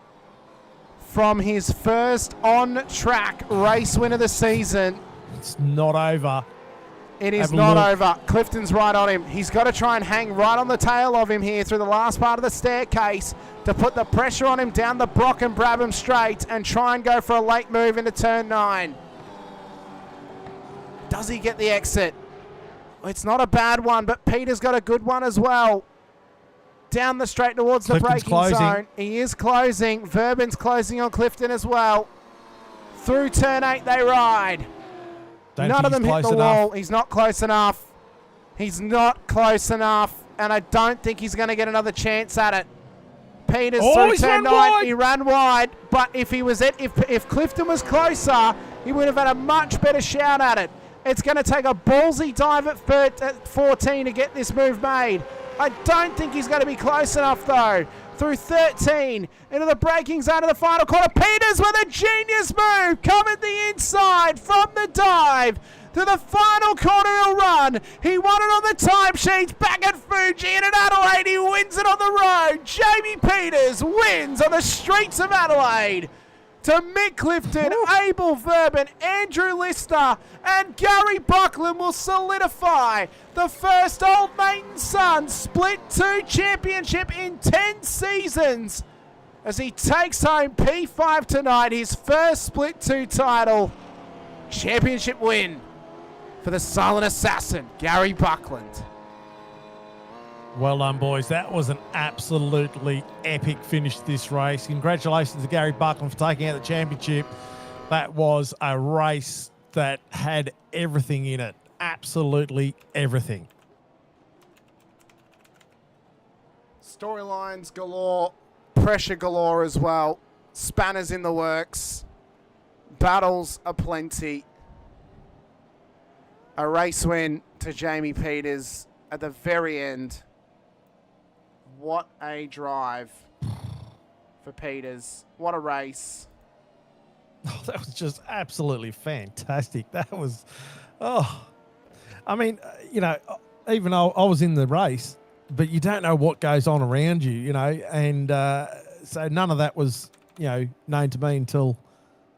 from his first on-track race win of the season. It's not over. It is not over. Clifton's right on him. He's got to try and hang right on the tail of him here through the last part of the staircase to put the pressure on him down the Brock and Brabham straight and try and go for a late move into turn 9. Does he get the exit? It's not a bad one, but Peter's got a good one as well. Down the straight towards the braking zone. He is closing. Verban's closing on Clifton as well. Through turn 8 they ride. None of them hit the wall. He's not close enough. He's not close enough. And I don't think he's going to get another chance at it. Peters through turn 9. He ran wide. But if Clifton was closer, he would have had a much better shout at it. It's going to take a ballsy dive at 14 to get this move made. I don't think he's going to be close enough, though. Through 13, into the braking zone of the final corner. Peters with a genius move, coming the inside from the dive to the final corner he'll run. He won it on the timesheets back at Fuji, and in Adelaide he wins it on the road. Jamie Peters wins on the streets of Adelaide. To Mick Clifton, Abel Verban, Andrew Lister, and Gary Buckland will solidify the first Old Mate and Son Split 2 championship in 10 seasons as he takes home P5 tonight, his first Split 2 title. Championship win for the silent assassin, Gary Buckland. Well done, boys. That was an absolutely epic finish to this race. Congratulations to Gary Buckland for taking out the championship. That was a race that had everything in it. Absolutely everything. Storylines galore, pressure galore as well. Spanners in the works. Battles aplenty. A race win to Jamie Peters at the very end. What a drive for Peters. What a race. Oh, that was just absolutely fantastic. That was, I mean, even though I was in the race, but you don't know what goes on around you, and so none of that was, known to me until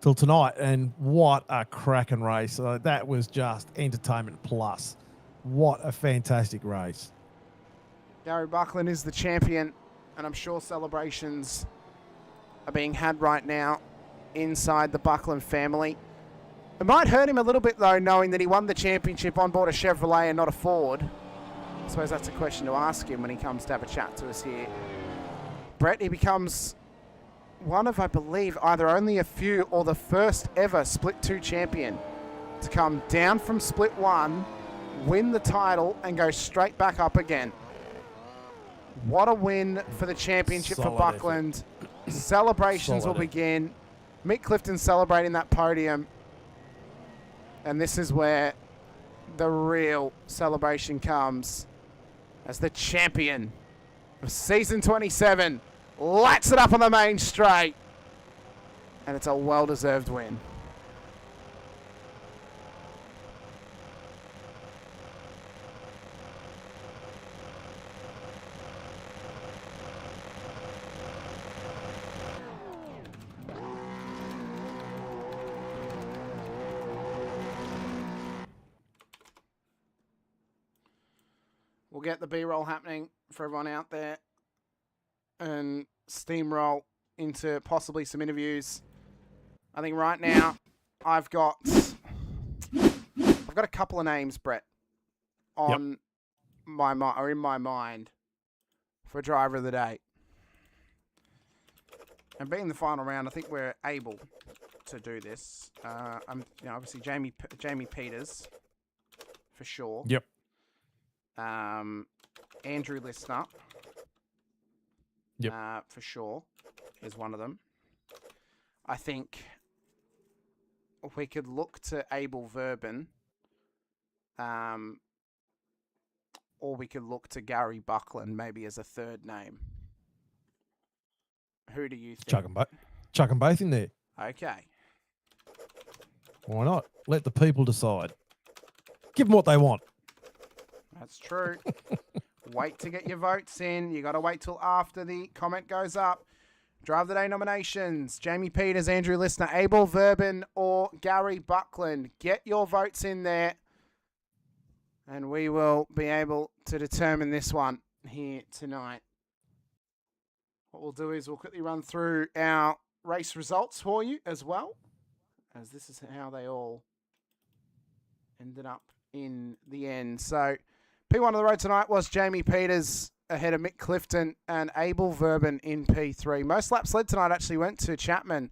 tonight. And what a cracking race. That was just entertainment plus. What a fantastic race. Gary Buckland is the champion, and I'm sure celebrations are being had right now inside the Buckland family. It might hurt him a little bit, though, knowing that he won the championship on board a Chevrolet and not a Ford. I suppose that's a question to ask him when he comes to have a chat to us here. Brett, he becomes one of, I believe, either only a few or the first ever Split 2 champion to come down from Split 1, win the title, and go straight back up again. What a win for the championship for Buckland. Celebrations will begin. Mick Clifton celebrating that podium. And this is where the real celebration comes as the champion of season 27 lights it up on the main straight. And it's a well-deserved win. We'll get the B-roll happening for everyone out there and steamroll into possibly some interviews. I think right now I've got a couple of names, Brett, on my mind or in my mind for driver of the day. And being the final round, I think we're able to do this. Obviously Jamie Peters for sure. Yep. Andrew Listener, for sure, is one of them. I think we could look to Abel Verbin, or we could look to Gary Buckland maybe as a third name. Who do you think? Chuck them both in there. Okay. Why not? Let the people decide. Give them what they want. That's true. Wait to get your votes in. You got to wait till after the comment goes up. Drive of the Day nominations. Jamie Peters, Andrew Listener, Abel Verbin, or Gary Buckland. Get your votes in there. And we will be able to determine this one here tonight. What we'll do is we'll quickly run through our race results for you as well, as this is how they all ended up in the end. So P1 of the road tonight was Jamie Peters ahead of Mick Clifton and Abel Verbin in P3. Most laps led tonight actually went to Chapman,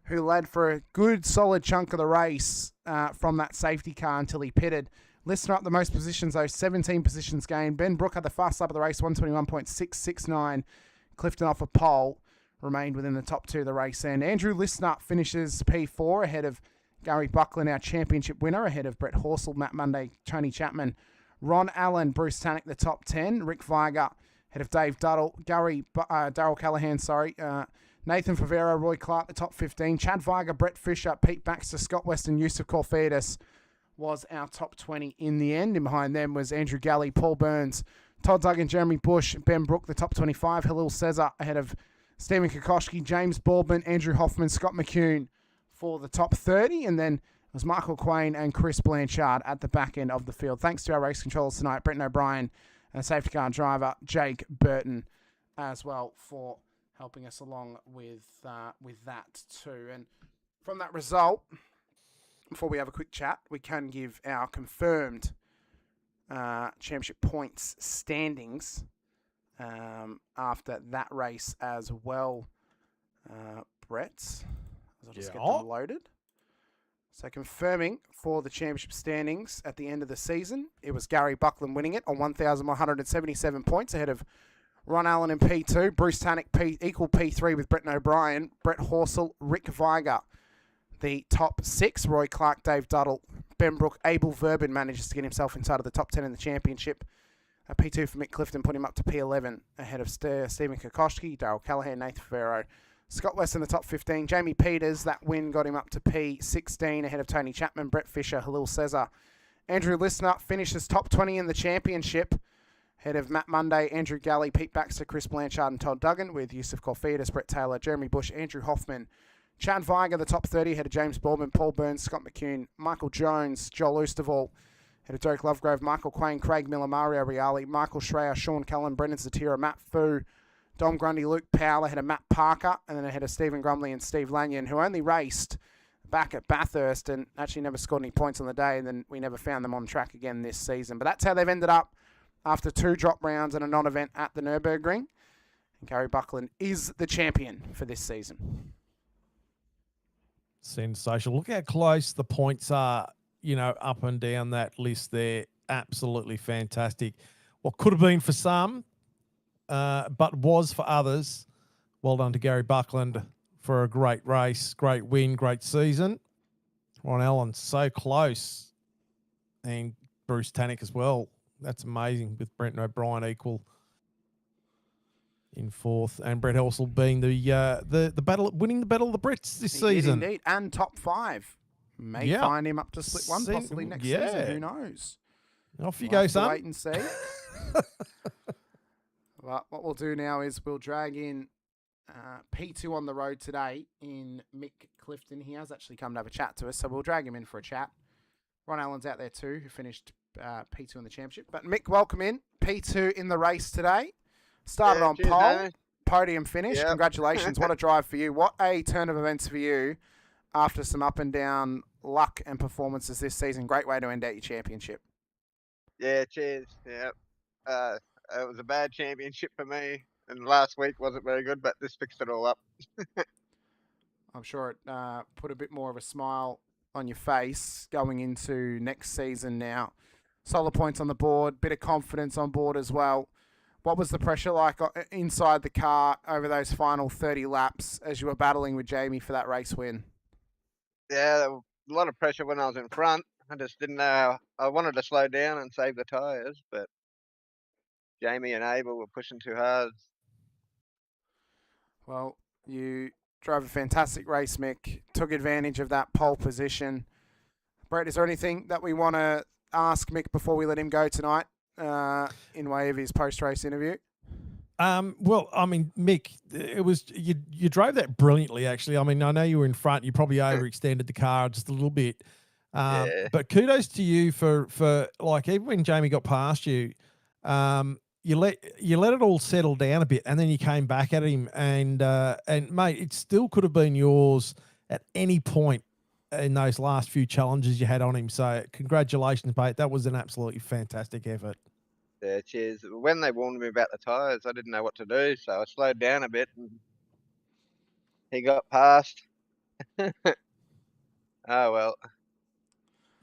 who led for a good solid chunk of the race from that safety car until he pitted. Listener up the most positions though, 17 positions gained. Ben Brook had the fast lap of the race, 121.669. Clifton off a pole, remained within the top two of the race. And Andrew Listener finishes P4 ahead of Gary Buckland, our championship winner, ahead of Brett Horsell, Matt Monday, Tony Chapman, Ron Allen, Bruce Tannock, the top 10. Rick Viger, ahead of Dave Duddle. Darryl Callahan, Nathan Favero, Roy Clark, the top 15. Chad Viger, Brett Fisher, Pete Baxter, Scott Weston, Yusuf Corfidis was our top 20 in the end. And behind them was Andrew Galley, Paul Burns, Todd Duggan, Jeremy Bush, Ben Brook, the top 25. Halil Cesar ahead of Stephen Kokoschke, James Baldwin, Andrew Hoffman, Scott McCune for the top 30. And then it was Michael Quain and Chris Blanchard at the back end of the field. Thanks to our race controllers tonight, Brenton O'Brien and safety car driver Jake Burton as well for helping us along with that too. And from that result, before we have a quick chat, we can give our confirmed championship points standings after that race as well, Brett. I'll just get them loaded. So confirming for the championship standings at the end of the season, it was Gary Buckland winning it on 1,177 points ahead of Ron Allen in P2, Bruce Tannick equal P3 with Brett O'Brien, Brett Horsell, Rick Viger. The top 6, Roy Clark, Dave Duddle, Ben Brook, Abel Verbin manages to get himself inside of the top 10 in the championship. P2 for Mick Clifton put him up to P11 ahead of Stephen Kokoschke, Darryl Callahan, Nathan Favero. Scott West in the top 15. Jamie Peters, that win got him up to P16 ahead of Tony Chapman, Brett Fisher, Halil Cesar. Andrew Listner finishes top 20 in the championship ahead of Matt Monday, Andrew Galley, Pete Baxter, Chris Blanchard and Todd Duggan with Yusuf Kolfidis, Brett Taylor, Jeremy Bush, Andrew Hoffman. Chad Viger, the top 30 ahead of James Baldwin, Paul Burns, Scott McCune, Michael Jones, Joel Oosterval ahead of Derek Lovegrove, Michael Quain, Craig Miller, Mario Reali, Michael Schreier, Sean Cullen, Brendan Zatira, Matt Fu, Dom Grundy, Luke Powell ahead of Matt Parker, and then ahead of Stephen Grumley and Steve Lanyon, who only raced back at Bathurst and actually never scored any points on the day, and then we never found them on track again this season. But that's how they've ended up after 2 drop rounds and a non-event at the Nürburgring. And Gary Buckland is the champion for this season. Sensational. Look how close the points are, up and down that list there. Absolutely fantastic. What could have been for some, but was for others. Well done to Gary Buckland for a great race, great win, great season. Ron Allen, so close. And Bruce Tannick as well. That's amazing with Brent O'Brien equal in 4th. And Brett Horsell being the battle, winning the Battle of the Brits this season. Indeed, and top 5. May find him up to split 1 possibly next season. Who knows? Off you go, son. Wait and see. But what we'll do now is we'll drag in P2 on the road today in Mick Clifton. He has actually come to have a chat to us, so we'll drag him in for a chat. Ron Allen's out there too, who finished P2 in the championship. But Mick, welcome in. P2 in the race today. Started on pole, podium finish. Yep. Congratulations. What a drive for you. What a turn of events for you after some up and down luck and performances this season. Great way to end out your championship. Yeah, cheers. Yep. It was a bad championship for me, and last week wasn't very good, but this fixed it all up. I'm sure it put a bit more of a smile on your face going into next season now. Solid points on the board, bit of confidence on board as well. What was the pressure like inside the car over those final 30 laps as you were battling with Jamie for that race win? Yeah, there was a lot of pressure when I was in front. I just didn't know. I wanted to slow down and save the tyres, but Jamie and Abel were pushing too hard. Well, you drove a fantastic race, Mick. Took advantage of that pole position. Brett, is there anything that we want to ask Mick before we let him go tonight in way of his post-race interview? Well, I mean, Mick, it was you drove that brilliantly, actually. I mean, I know you were in front. You probably overextended the car just a little bit. But kudos to you for like, even when Jamie got past you, you let it all settle down a bit, and then you came back at him, and mate, it still could have been yours at any point in those last few challenges you had on him. So congratulations, mate. That was an absolutely fantastic effort. Yeah, cheers. When they warned me about the tyres, I didn't know what to do, so I slowed down a bit, and he got past. Oh well.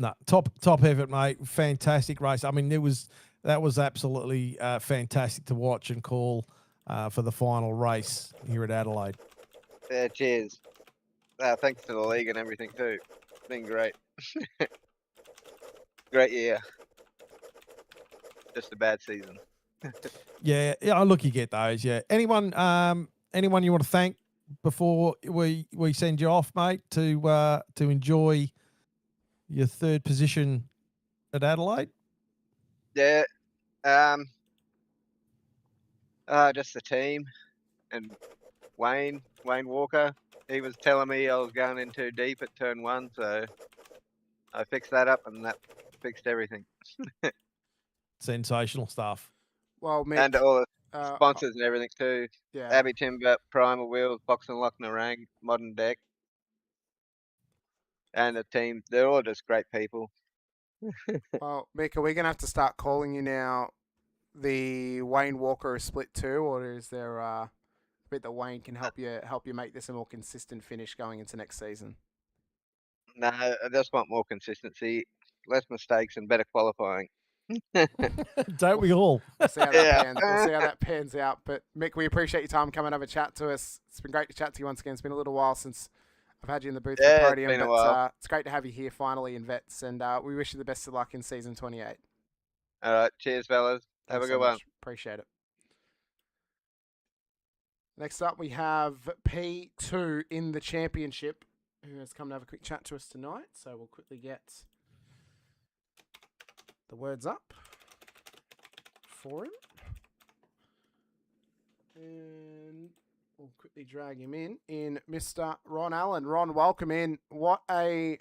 No, top effort, mate. Fantastic race. I mean, that was absolutely fantastic to watch and call for the final race here at Adelaide. Yeah, cheers. Thanks to the league and everything too. It's been great. Great year. Just a bad season. Yeah. Look, you get those. Yeah. Anyone you want to thank before we send you off, mate, to enjoy your 3rd position at Adelaide? Yeah. Just the team and Wayne Walker. He was telling me I was going in too deep at turn 1, so I fixed that up, and that fixed everything. Sensational stuff. Well, Mick, and all the sponsors and everything too. Yeah. Abbey Timber, Primal Wheels, Box and Lock Narang, Modern Deck, and the team. They're all just great people. Well, Mick, are we going to have to start calling you now the Wayne Walker of Split 2, or is there a bit that Wayne can help you make this a more consistent finish going into next season? No, I just want more consistency, less mistakes, and better qualifying. Don't we all? We'll see how Yeah. we'll see how that pans out. But Mick, we appreciate your time coming over to chat to us. It's been great to chat to you once again. It's been a little while since I've had you in the booth Yeah, for it's Podium, been a but while. it's great to have you here finally in Vets, and we wish you the best of luck in season 28. All right, cheers, fellas. Have Thanks a so good one. much. Appreciate it. Next up, we have P2 in the championship, who has come to have a quick chat to us tonight. So we'll quickly get the words up for him. And we'll quickly drag him in Mr. Ron Allen. Ron, welcome in. What a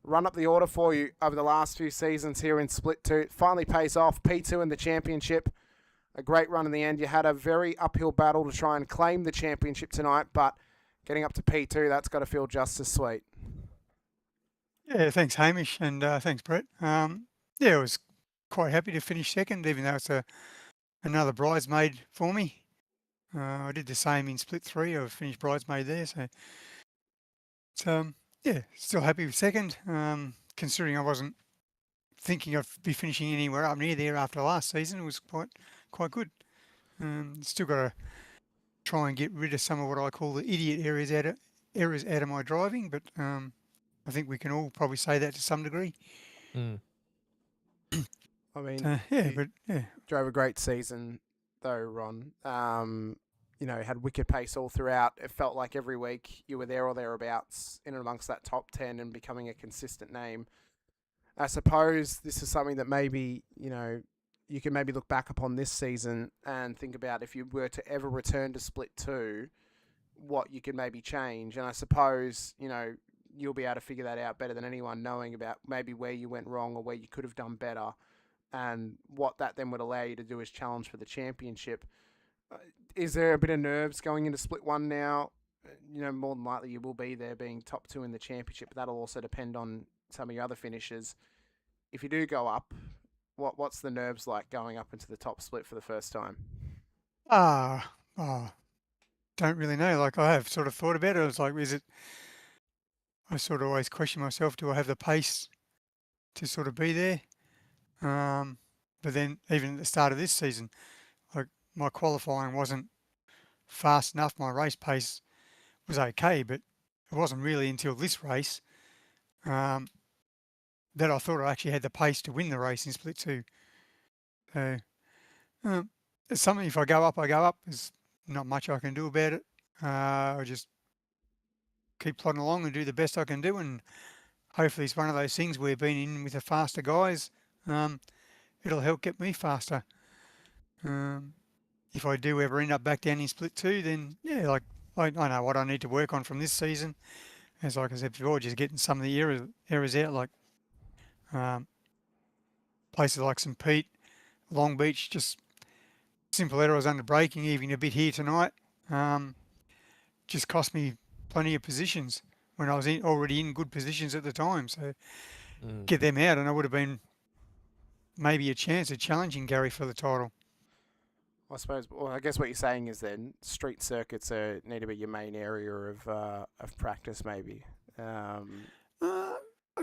run up the order for you over the last few seasons here in Split 2. It finally pays off. P2 in the championship. A great run in the end. You had a very uphill battle to try and claim the championship tonight, but getting up to P2, that's got to feel just as sweet. Yeah, thanks, Hamish, and thanks, Brett. Yeah, I was quite happy to finish second, even though it's another bridesmaid for me. I did the same in Split 3. I finished bridesmaid there, so it's, yeah, still happy with second, considering I wasn't thinking I'd be finishing anywhere up near there after last season. It was quite good. Still got to try and get rid of some of what I call the idiot errors out of my driving, but I think we can all probably say that to some degree. I mean, yeah. drove a great season, though, Ron. You know, had wicked pace all throughout. It felt like every week you were there or thereabouts in and amongst that top 10 and becoming a consistent name. I suppose this is something that maybe, you know, you can maybe look back upon this season and think about if you were to ever return to Split 2, what you could maybe change. And I suppose, you know, you'll be able to figure that out better than anyone, knowing about maybe where you went wrong or where you could have done better. And what that then would allow you to do is challenge for the championship. Is there a bit of nerves going into Split 1 now? You know, more than likely you will be there being top 2 in the championship, but that'll also depend on some of your other finishes. If you do go up, what's the nerves like going up into the top split for the first time? Don't really know. Like, I have sort of thought about it. I was like, I sort of always question myself, do I have the pace to sort of be there? But then even at the start of this season, like, my qualifying wasn't fast enough. My race pace was okay, but it wasn't really until this race that I thought I actually had the pace to win the race in Split 2. So it's something, if I go up, I go up. There's not much I can do about it. I just keep plodding along and do the best I can do, and hopefully it's one of those things where being in with the faster guys, it'll help get me faster. If I do ever end up back down in Split 2, then yeah, like I know what I need to work on from this season. As like I said before, just getting some of the errors out, like places like St. Pete, Long Beach, just simple errors under braking, even a bit here tonight, just cost me plenty of positions when I was already in good positions at the time. So get them out, and I would have been maybe a chance of challenging Gary for the title. I suppose. Well, I guess what you're saying is then street circuits need to be your main area of practice, maybe.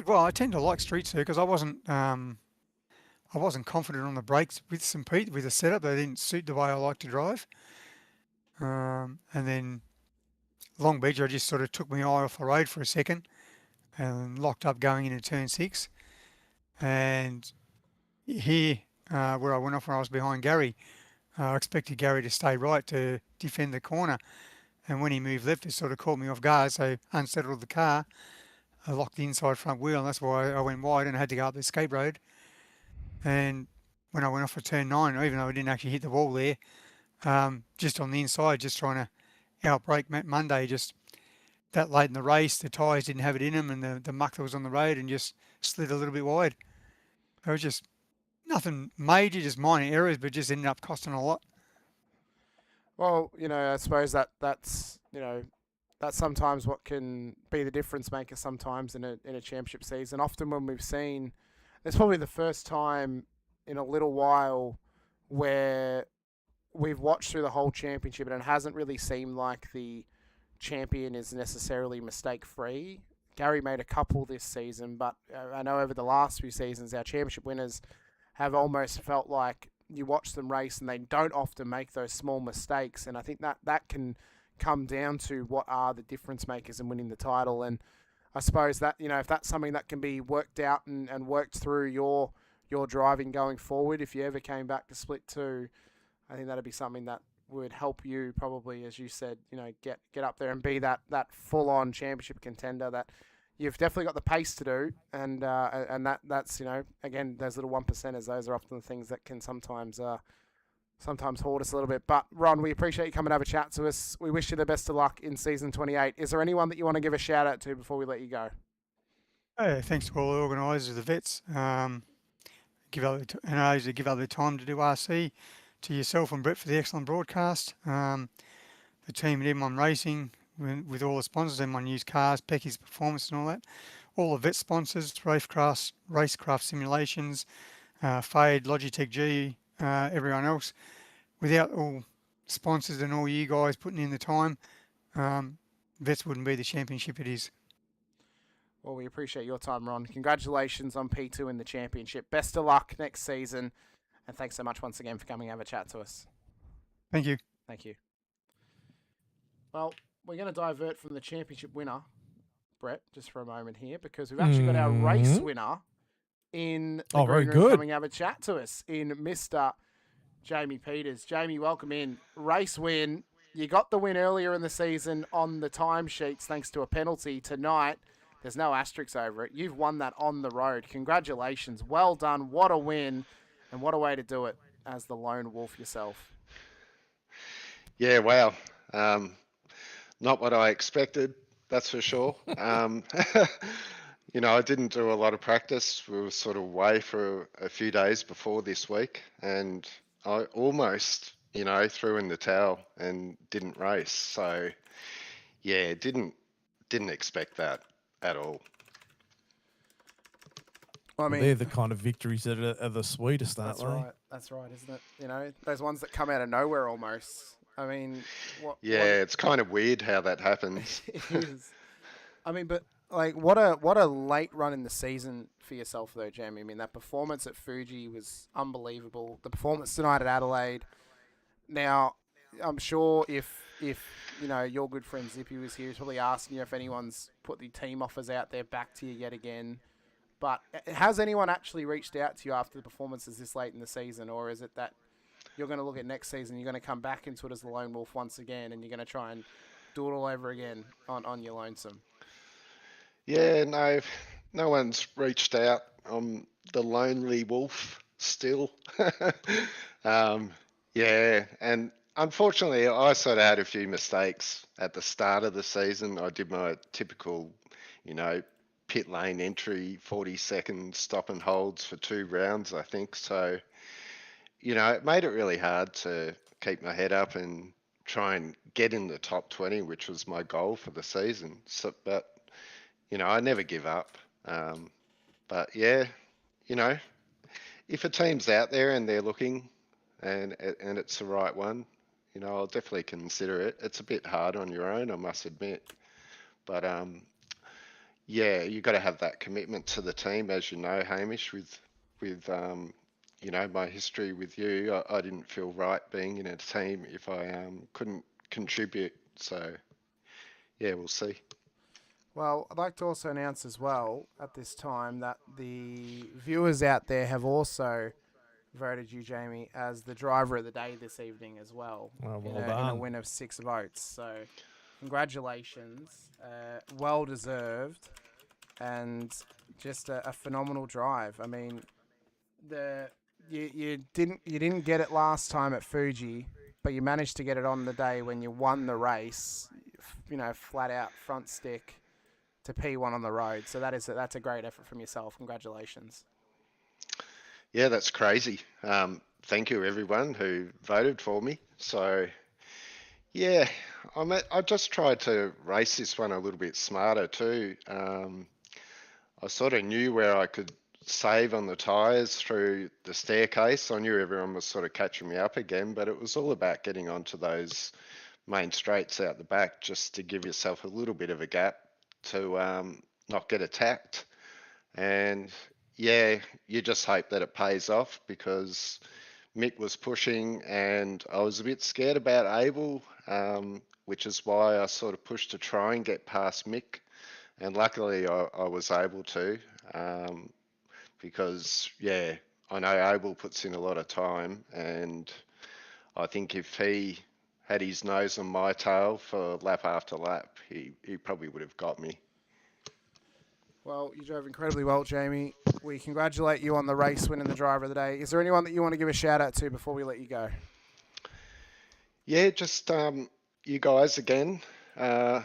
Well, I tend to like street circuits. I wasn't confident on the brakes with St. Pete with the setup. They didn't suit the way I like to drive. And then Long Beach, I just sort of took my eye off the road for a second and locked up going into turn 6. And here, where I went off when I was behind Gary, I expected Gary to stay right to defend the corner. And when he moved left, it sort of caught me off guard, so unsettled the car. I locked the inside front wheel, and that's why I went wide and I had to go up the escape road. And when I went off for turn 9, even though I didn't actually hit the wall there, just on the inside, just trying to outbrake Matt Monday, just that late in the race, the tyres didn't have it in them, and the muck that was on the road, and just slid a little bit wide. It was just nothing major, just minor errors, but just ended up costing a lot. Well, you know, I suppose that's sometimes what can be the difference maker sometimes in a championship season. Often when we've seen it's probably the first time in a little while where we've watched through the whole championship and it hasn't really seemed like the champion is necessarily mistake-free. Gary made a couple this season, but I know over the last few seasons, our championship winners have almost felt like you watch them race and they don't often make those small mistakes. And I think that can come down to what are the difference makers in winning the title. And I suppose that, if that's something that can be worked out and worked through your driving going forward, if you ever came back to Split 2, I think that'd be something that would help you probably, as you said, get up there and be that full-on championship contender that you've definitely got the pace to do. And that's, again, those little 1%ers, those are often the things that can sometimes hold us a little bit. But Ron, we appreciate you coming to have a chat to us. We wish you the best of luck in season 28. Is there anyone that you want to give a shout out to before we let you go? Hey, thanks to all the organisers, the vets. Give up the time to do RC. To yourself and Brett for the excellent broadcast. The team at M1 Racing with all the sponsors, M1 Used Cars, Pecky's Performance and all that. All the vet sponsors, Racekraft Simulations, Fade, Logitech G, everyone else. Without all sponsors and all you guys putting in the time, vets wouldn't be the championship it is. Well, we appreciate your time, Ron. Congratulations on P2 in the championship. Best of luck next season. And thanks so much once again for coming and have a chat to us. Thank you. Thank you. Well, we're going to divert from the championship winner, Brett, just for a moment here, because we've actually got our race winner in the green room coming and have a chat to us in Mr. Jamie Peters. Jamie, welcome in. Race win. You got the win earlier in the season on the timesheets thanks to a penalty. Tonight, there's no asterisks over it. You've won that on the road. Congratulations. Well done. What a win. And what a way to do it as the lone wolf yourself. Yeah, wow. Not what I expected, that's for sure. I didn't do a lot of practice. We were sort of away for a few days before this week, and I almost, threw in the towel and didn't race. So, yeah, didn't expect that at all. I mean, they're the kind of victories that are the sweetest, aren't that's they? right. That's right, isn't it? Those ones that come out of nowhere almost. I mean, it's kind of weird how that happens. It is. I mean, but what a late run in the season for yourself though, Jamie. I mean, that performance at Fuji was unbelievable. The performance tonight at Adelaide. Now, I'm sure if your good friend Zippy was here, he's probably asking you if anyone's put the team offers out there back to you yet again. But has anyone actually reached out to you after the performances this late in the season, or is it that you're going to look at next season, you're going to come back into it as the lone wolf once again, and you're going to try and do it all over again on your lonesome? Yeah, no one's reached out. I'm the lonely wolf still. And unfortunately, I sort of had a few mistakes at the start of the season. I did my typical, pit lane entry, 40-second stop and holds for 2 rounds, I think. So, it made it really hard to keep my head up and try and get in the top 20, which was my goal for the season. So, but, I never give up. But yeah, if a team's out there and they're looking and it's the right one, I'll definitely consider it. It's a bit hard on your own, I must admit. But, yeah, you got to have that commitment to the team, as you know, Hamish, with my history with you. I didn't feel right being in a team if I couldn't contribute. So, yeah, we'll see. Well, I'd like to also announce as well at this time that the viewers out there have also voted you, Jamie, as the driver of the day this evening as well. Oh, well in a win of 6 votes. So, congratulations. Well deserved. And just a phenomenal drive. I mean, you didn't get it last time at Fuji, but you managed to get it on the day when you won the race. Flat out front stick to P1 on the road. So that's a great effort from yourself. Congratulations. Yeah, that's crazy. Thank you everyone who voted for me. So yeah, I just tried to race this one a little bit smarter too. I sort of knew where I could save on the tyres through the staircase. I knew everyone was sort of catching me up again, but it was all about getting onto those main straights out the back just to give yourself a little bit of a gap to not get attacked. And yeah, you just hope that it pays off, because Mick was pushing and I was a bit scared about Abel, which is why I sort of pushed to try and get past Mick. And luckily I was able to, because yeah, I know Abel puts in a lot of time, and I think if he had his nose on my tail for lap after lap, he probably would have got me. Well, you drove incredibly well, Jamie. We congratulate you on the race win and the driver of the day. Is there anyone that you want to give a shout out to before we let you go? Yeah, just you guys again. I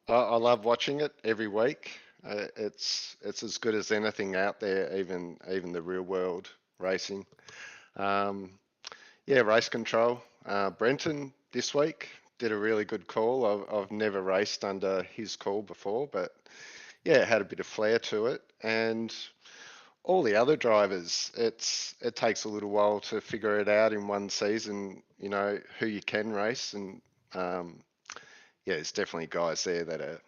love watching it every week. It's as good as anything out there, even the real world racing. Yeah, race control. Brenton this week did a really good call. I've never raced under his call before, but yeah, it had a bit of flair to it. And all the other drivers, it takes a little while to figure it out in one season, you know, who you can race. And yeah, there's definitely guys there that are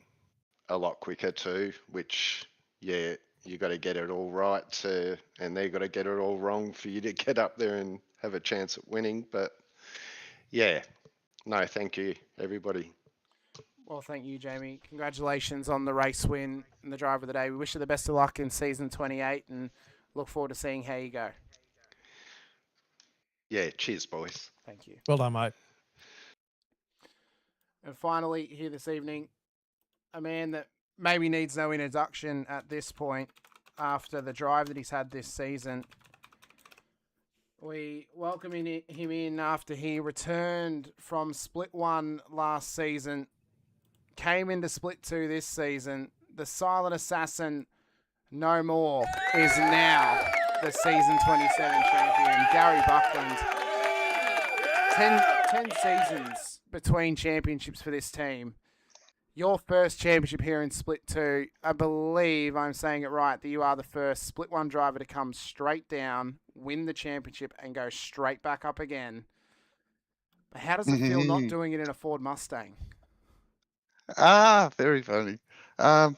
a lot quicker too, which, yeah, you got to get it all right to, and they got to get it all wrong for you to get up there and have a chance at winning. But yeah, no, thank you, everybody. Well, thank you, Jamie. Congratulations on the race win and the driver of the day. We wish you the best of luck in season 28 and look forward to seeing how you go. Yeah, cheers, boys. Thank you. Well done, mate. And finally, here this evening, a man that maybe needs no introduction at this point after the drive that he's had this season. We welcome him in after he returned from Split 1 last season, came into Split 2 this season. The silent assassin, no more, is now the season 27 champion, Gary Buckland. 10 seasons between championships for this team. Your first championship here in Split 2, I believe I'm saying it right, that you are the first Split 1 driver to come straight down, win the championship, and go straight back up again. But how does it feel not doing it in a Ford Mustang? Very funny. I'm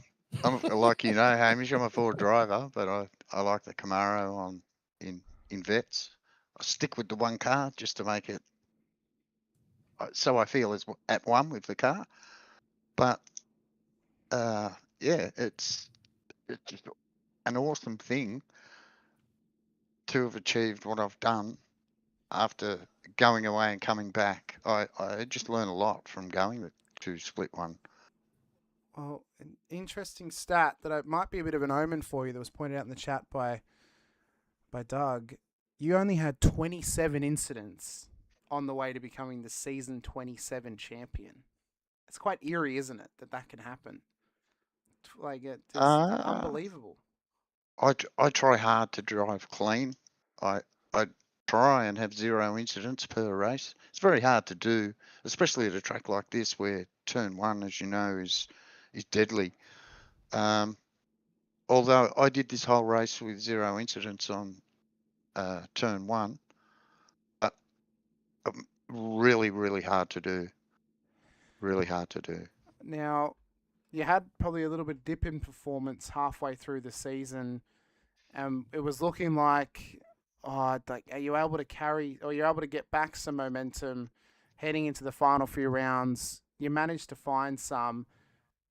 like, you know, Hamish, I'm a Ford driver, but I like the Camaro in vets. I stick with the one car just to make it so I feel as at one with the car. But yeah, it's just an awesome thing to have achieved what I've done after going away and coming back. I just learned a lot from going to Split 1. Well, an interesting stat that might be a bit of an omen for you that was pointed out in the chat by Doug. You only had 27 incidents on the way to becoming the season 27 champion. It's quite eerie, isn't it, that can happen? Like, it's unbelievable. I try hard to drive clean. I try and have 0 incidents per race. It's very hard to do, especially at a track like this where turn 1, as you know, is deadly. Although I did this whole race with 0 incidents on turn 1, really, really hard to do. Really hard to do. Now, you had probably a little bit dip in performance halfway through the season. It was looking like, are you able to carry, or you're able to get back some momentum heading into the final few rounds? You managed to find some.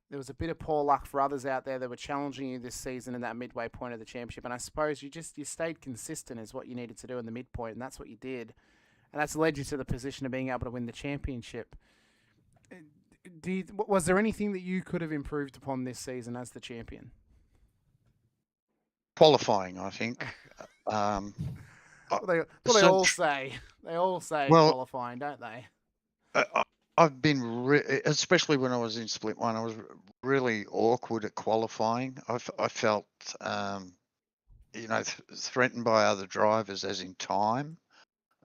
There was a bit of poor luck for others out there that were challenging you this season in that midway point of the championship. And I suppose you stayed consistent is what you needed to do in the midpoint, and that's what you did. And that's led you to the position of being able to win the championship. Was there anything that you could have improved upon this season as the champion? Qualifying, I think. They all say. They all say qualifying, don't they? I've been, especially when I was in Split 1, I was really awkward at qualifying. I felt, threatened by other drivers, as in time.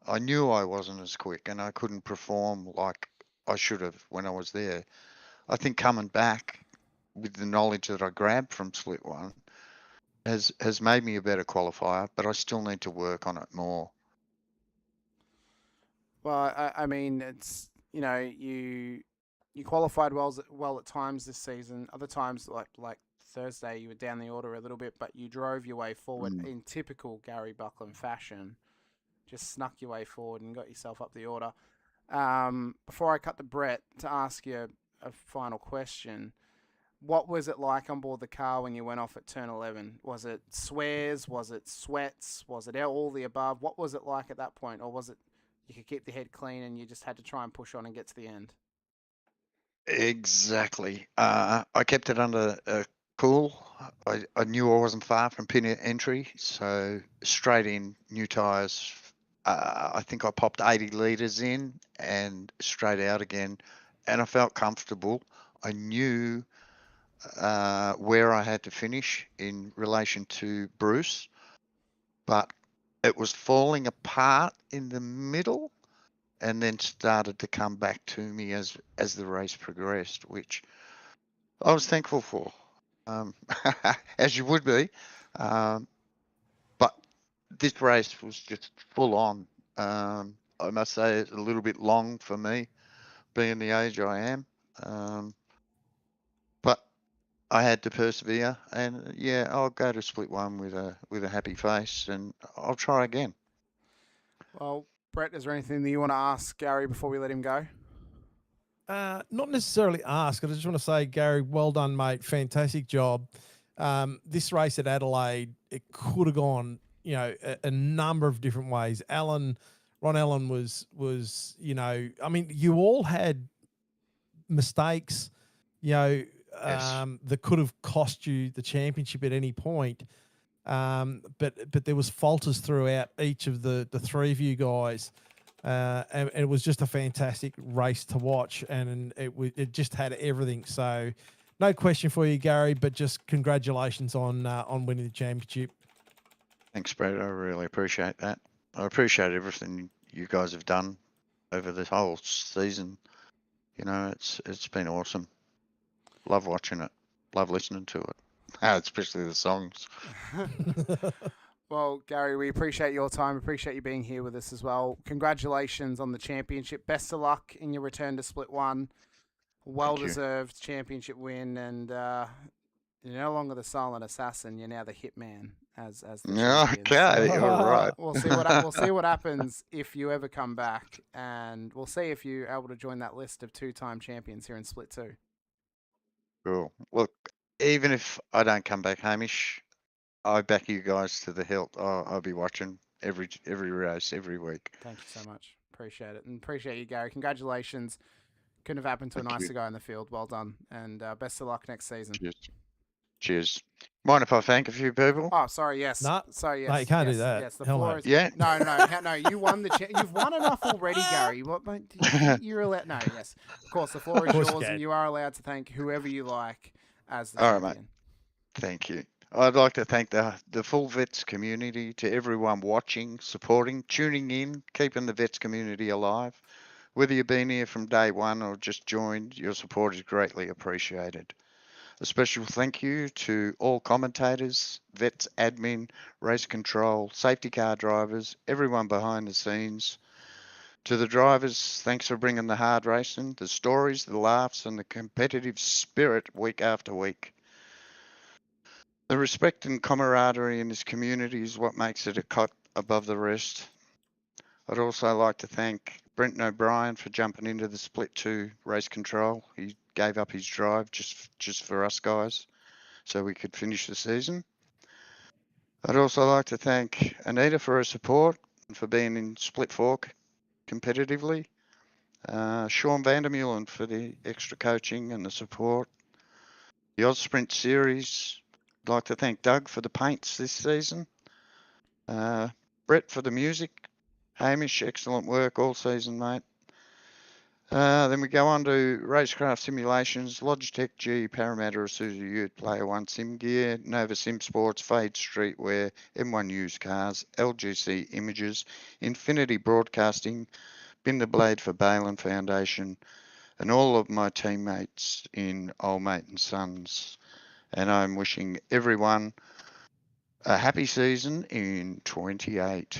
I knew I wasn't as quick and I couldn't perform like I should have when I was there. I think coming back with the knowledge that I grabbed from Split 1, has made me a better qualifier, but I still need to work on it more. Well, I mean, it's you qualified well at times this season. Other times, like Thursday, you were down the order a little bit, but you drove your way forward in typical Gary Buckland fashion. Just snuck your way forward and got yourself up the order. Before I cut to Brett to ask you a final question, what was it like on board the car when you went off at turn 11? Was it swears? Was it sweats? Was it all the above? What was it like at that point? Or was it you could keep the head clean and you just had to try and push on and get to the end? Exactly. I kept it under cool. I knew I wasn't far from pin entry, so straight in, new tyres. I think I popped 80 litres in and straight out again, and I felt comfortable. I knew where I had to finish in relation to Bruce, but it was falling apart in the middle and then started to come back to me as the race progressed, which I was thankful for, as you would be. But this race was just full on. I must say it's a little bit long for me, being the age I am. But I had to persevere, and yeah, I'll go to split one with a happy face, and I'll try again. Well, Brett, is there anything that you want to ask Gary before we let him go? Not necessarily ask. I just want to say, Gary, well done, mate. Fantastic job. This race at Adelaide, it could have gone, a number of different ways. Ron Allen was, I mean, you all had mistakes, Yes. that could have cost you the championship at any point. But there was falters throughout each of the three of you guys. And it was just a fantastic race to watch, and it just had everything. So, no question for you, Gary, but just congratulations on winning the championship. Thanks, Brett. I really appreciate that. I appreciate everything you guys have done over the whole season. It's been awesome. Love watching it. Love listening to it. Especially the songs. Well, Gary, we appreciate your time. Appreciate you being here with us as well. Congratulations on the championship. Best of luck in your return to Split 1. Well-deserved championship win, and you're no longer the silent assassin. You're now the hitman as the champion. Okay, So, you're right. We'll see what happens if you ever come back, and we'll see if you're able to join that list of two-time champions here in Split 2. Cool. Look, even if I don't come back, Hamish, I back you guys to the hilt. I'll be watching every race every week. Thank you so much. Appreciate it. And appreciate you, Gary. Congratulations. Couldn't have happened to a Thank nicer you. guy in the field. Well done. And best of luck next season. Cheers. Mind if I thank a few people? Oh, sorry. Yes. No, Sorry. Yes. mate, you can't do yes, that. Yes. The Hell floor no. is. Yeah. No. You won you've won enough already, Gary. What? You're allowed. No. Yes. Of course, the floor is course you yours, can. and you are allowed to thank whoever you like as the All right, champion. mate. Thank you. I'd like to thank the full vets community, to everyone watching, supporting, tuning in, keeping the vets community alive. Whether you've been here from day one or just joined, your support is greatly appreciated. A special thank you to all commentators, vets, admin, race control, safety car drivers, everyone behind the scenes. To the drivers, thanks for bringing the hard racing, the stories, the laughs, and the competitive spirit week after week. The respect and camaraderie in this community is what makes it a cut above the rest. I'd also like to thank Brent O'Brien for jumping into the Split 2 race control. He gave up his drive just for us guys so we could finish the season. I'd also like to thank Anita for her support and for being in Split 4 competitively. Sean Vandermeulen for the extra coaching and the support. The Oz Sprint Series, I'd like to thank Doug for the paints this season. Brett for the music. Hamish, excellent work all season, mate. Then we go on to Racecraft Simulations, Logitech G, Parramatta, Isuzu Ute, Player One Sim Gear, Nova Sim Sports, Fade Streetwear, M1 Used Cars, LGC Images, Infinity Broadcasting, Bin the Blade for Balin Foundation, and all of my teammates in Old Mate and Sons. And I'm wishing everyone A happy season in 28.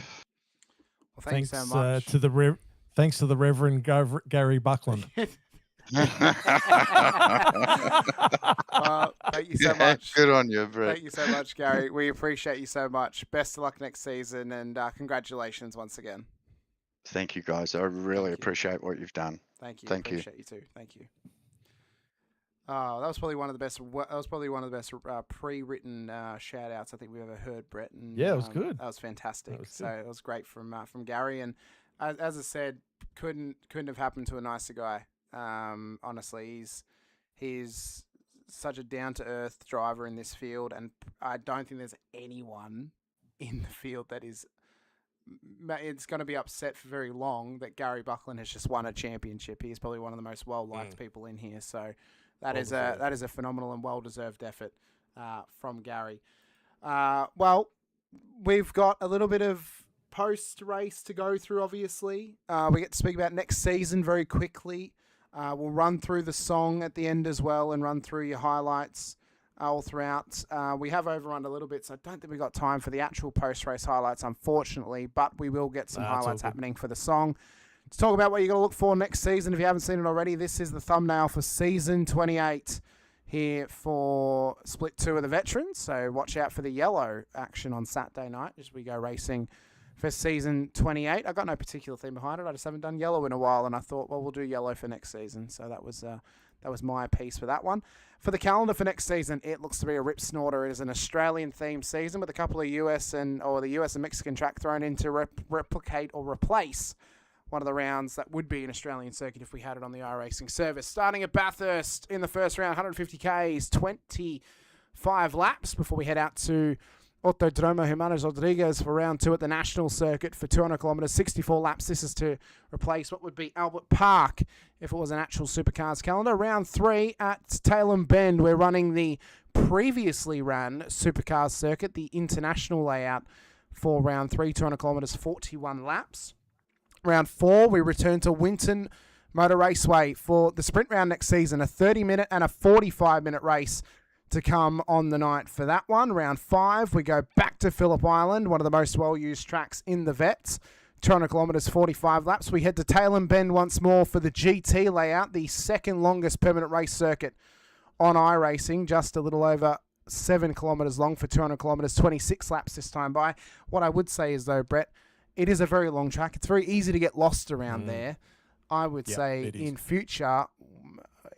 Well, thanks Thanks so much. thanks to the Reverend Gary Buckland. Thank you so Yeah, much. Good on you, Brett. Thank you so much, Gary. We appreciate you so much. Best of luck next season, and congratulations once again. Thank you, guys. I really you. appreciate what you've done. Thank you. Thank you. Appreciate you too. Thank you. That was probably one of the best. That was probably one of the best pre-written shout outs I think we've ever heard, Brett. And, Yeah, it was good. That was fantastic. That was So good. it was great from Gary, and as I said, couldn't have happened to a nicer guy. Honestly, he's such a down to earth driver in this field, and I don't think there's anyone in the field that is. It's going to be upset for very long that Gary Buckland has just won a championship. He's probably one of the most well liked people in here. So that is a phenomenal and well deserved effort from Gary. Well, we've got a little bit of post race to go through. Obviously, we get to speak about next season very quickly. We'll run through the song at the end as well and run through your highlights all throughout. We have overrun a little bit, so I don't think we got time for the actual post-race highlights, unfortunately, but we will get some highlights happening for the song. To talk about what you're going to look for next season, if you haven't seen it already, this is the thumbnail for Season 28 here for Split 2 of the Veterans, so watch out for the yellow action on Saturday night as we go racing for Season 28. I've got no particular theme behind it. I just haven't done yellow in a while, and I thought, well, we'll do yellow for next season. So that was my piece for that one. For the calendar for next season, it looks to be a rip snorter. It is an Australian-themed season with a couple of the US and Mexican track thrown in to replicate or replace one of the rounds that would be an Australian circuit if we had it on the iRacing service. Starting at Bathurst in the first round, 150 Ks, 25 laps before we head out to Autodromo Jimenez Rodriguez for round 2 at the national circuit for 200 kilometres, 64 laps. This is to replace what would be Albert Park if it was an actual Supercars calendar. Round 3 at Tailem Bend, we're running the previously ran Supercars circuit, the international layout for round 3, 200 kilometres, 41 laps. Round 4, we return to Winton Motor Raceway for the sprint round next season, a 30-minute and a 45-minute race to come on the night for that one. Round 5, we go back to Phillip Island, one of the most well-used tracks in the Vets. 200 kilometres, 45 laps. We head to Tailem Bend once more for the GT layout, the second longest permanent race circuit on iRacing, just a little over 7 kilometres long for 200 kilometres, 26 laps this time by. What I would say is, though, Brett, it is a very long track. It's very easy to get lost around there. I would say in future,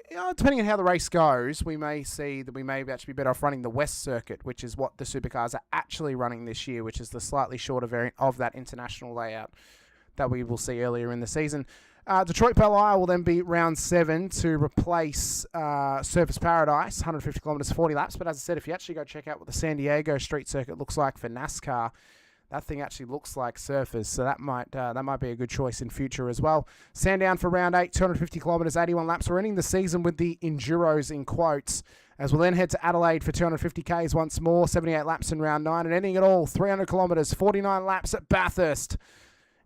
depending on how the race goes, we may see that we may actually be better off running the West Circuit, which is what the Supercars are actually running this year, which is the slightly shorter variant of that international layout that we will see earlier in the season. Detroit Belle Isle will then be round 7 to replace Surfers Paradise, 150 kilometres, 40 laps. But as I said, if you actually go check out what the San Diego Street Circuit looks like for NASCAR, that thing actually looks like Surfers, so that might be a good choice in future as well. Sandown for round 8, 250 kilometres, 81 laps. We're ending the season with the Enduros in quotes, as we'll then head to Adelaide for 250 Ks once more, 78 laps in round 9, and ending it all, 300 kilometres, 49 laps at Bathurst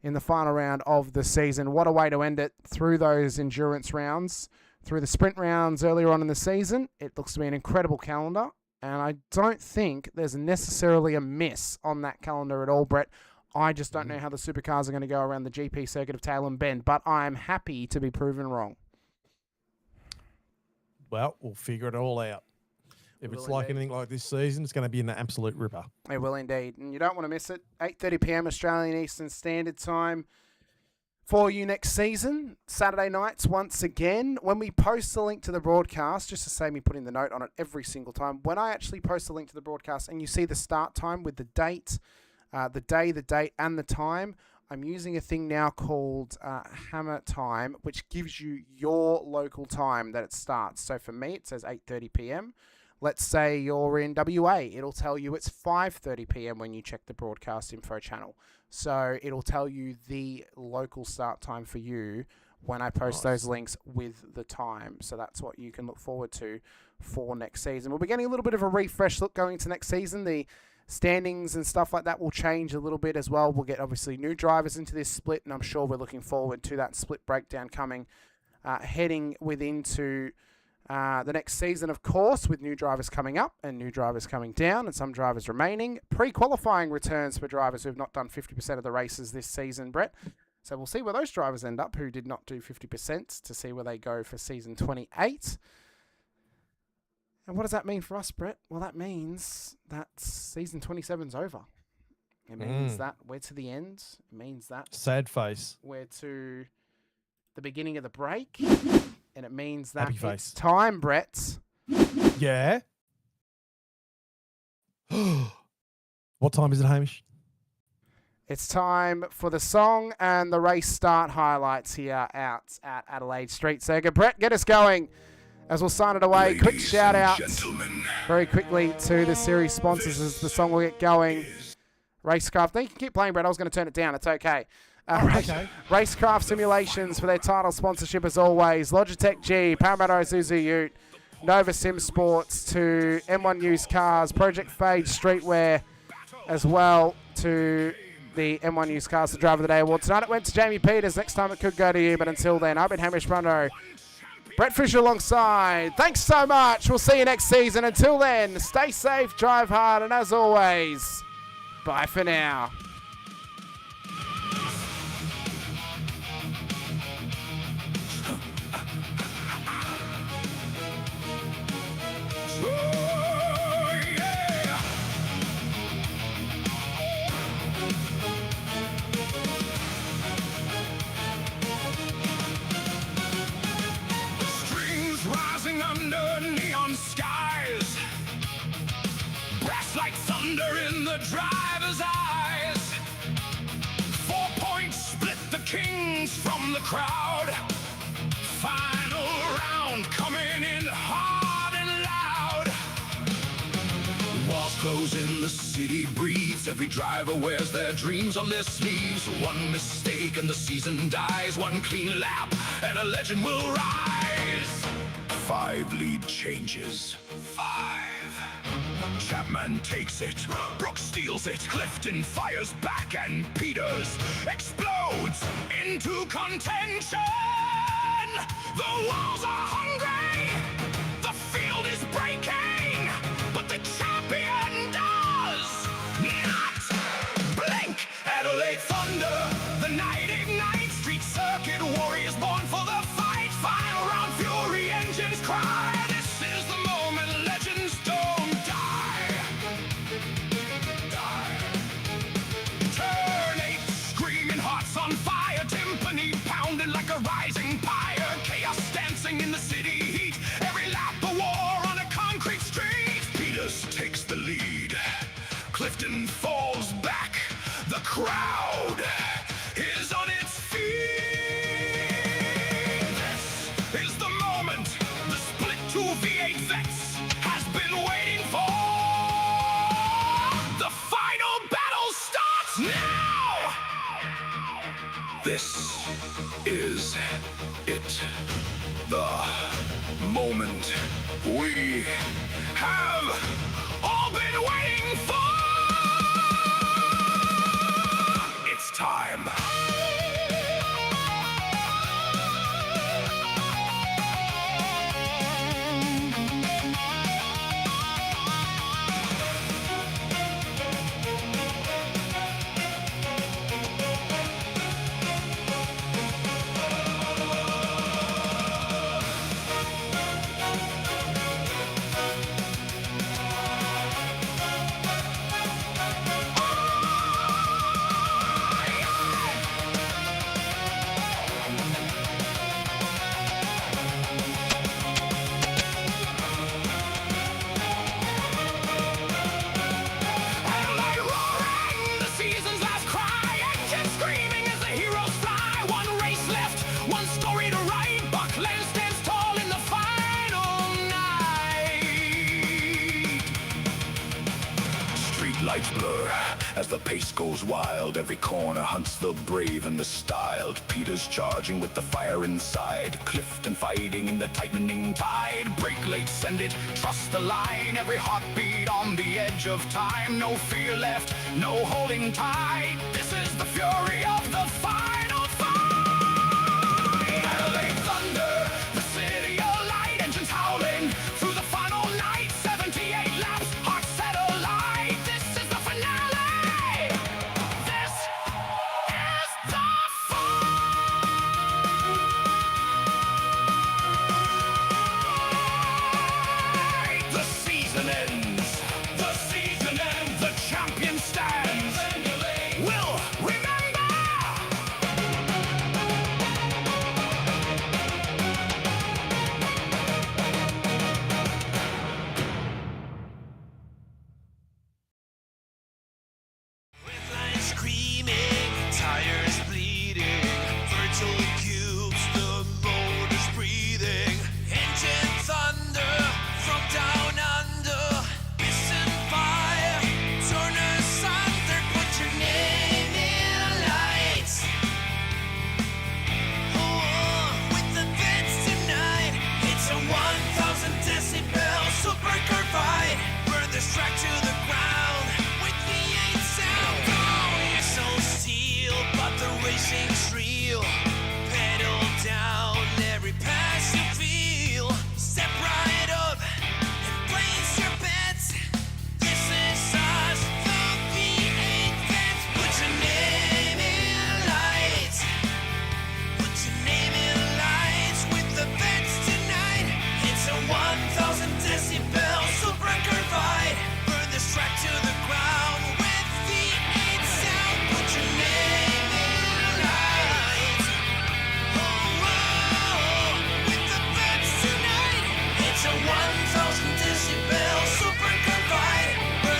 in the final round of the season. What a way to end it through those endurance rounds, through the sprint rounds earlier on in the season. It looks to be an incredible calendar. And I don't think there's necessarily a miss on that calendar at all, Brett. I just don't know how the Supercars are going to go around the GP circuit of Tailem Bend, but I'm happy to be proven wrong. Well, we'll figure it all out. If it's like anything like this season, it's going to be an absolute ripper. It will indeed. And you don't want to miss it. 8:30 p.m. Australian Eastern Standard Time for you next season. Saturday nights once again. When we post the link to the broadcast, just to save me putting the note on it every single time, when I actually post the link to the broadcast and you see the start time with the date, the day, the date, and the time, I'm using a thing now called Hammer Time, which gives you your local time that it starts. So for me, it says 8:30 p.m. Let's say you're in WA. It'll tell you it's 5:30 p.m. when you check the broadcast info channel. So it'll tell you the local start time for you when I post those links with the time. So that's what you can look forward to for next season. We'll be getting a little bit of a refresh look going into next season. The standings and stuff like that will change a little bit as well. We'll get obviously new drivers into this split, and I'm sure we're looking forward to that split breakdown coming, heading within to the next season, of course, with new drivers coming up and new drivers coming down and some drivers remaining. Pre-qualifying returns for drivers who have not done 50% of the races this season, Brett. So we'll see where those drivers end up who did not do 50% to see where they go for season 28. And what does that mean for us, Brett? Well, that means that season 27's over. It means that we're to the end. It means that Sad face. we're to the beginning of the break. And it means that Happy it's face. time, Brett. Yeah. What time is it, Hamish? It's time for the song and the race start highlights here out at Adelaide Street Circuit. Brett, get us going as we'll sign it away. Quick shout out very quickly to the series sponsors as the song will get going. Racecraft. You can keep playing, Brett. I was going to turn it down. It's okay. Okay. Racecraft Simulations for their title sponsorship as always. Logitech G, Parramatta Isuzu Ute, Nova Sim Sports to M1 Used Cars, Project Fade Streetwear as well to the M1 Used Cars the Driver of the Day Award. Tonight it went to Jamie Peters. Next time it could go to you, but until then, I've been Hamish Munro. Brett Fisher alongside. Thanks so much. We'll see you next season. Until then, stay safe, drive hard, and as always, bye for now. Under neon skies, brass like thunder in the driver's eyes. 4 points split the kings from the crowd. Final round coming in hard and loud. Walls close in, the city breathes. Every driver wears their dreams on their sleeves. One mistake and the season dies. One clean lap and a legend will rise. 5 lead changes. 5. Chapman takes it. Brooks steals it. Clifton fires back and Peters explodes into contention. The walls are hungry. The field is breaking. But the champion does not blink. Adelaide Thunder. The night ignites. Street Circuit warriors born for the fight. Final round fury engines cry. This is the moment legends don't die. Turn 8 screaming hearts on fire. Timpani pounding like a rising pyre. Chaos dancing in the city heat. Every lap a war on a concrete street. Peters takes the lead. Clifton falls back. The crowd is on its feet. This is the moment the split 2 V8 Vets has been waiting for. The final battle starts now. This is it. The moment we have all been waiting for. It's time. Lights blur as the pace goes wild. Every corner hunts the brave and the styled. Peters charging with the fire inside. Clifton fighting in the tightening tide. Break late, send it, trust the line. Every heartbeat on the edge of time. No fear left, no holding tight. This is the fury of the final fight. Adelaide Thunder, the city alight. Engines howling.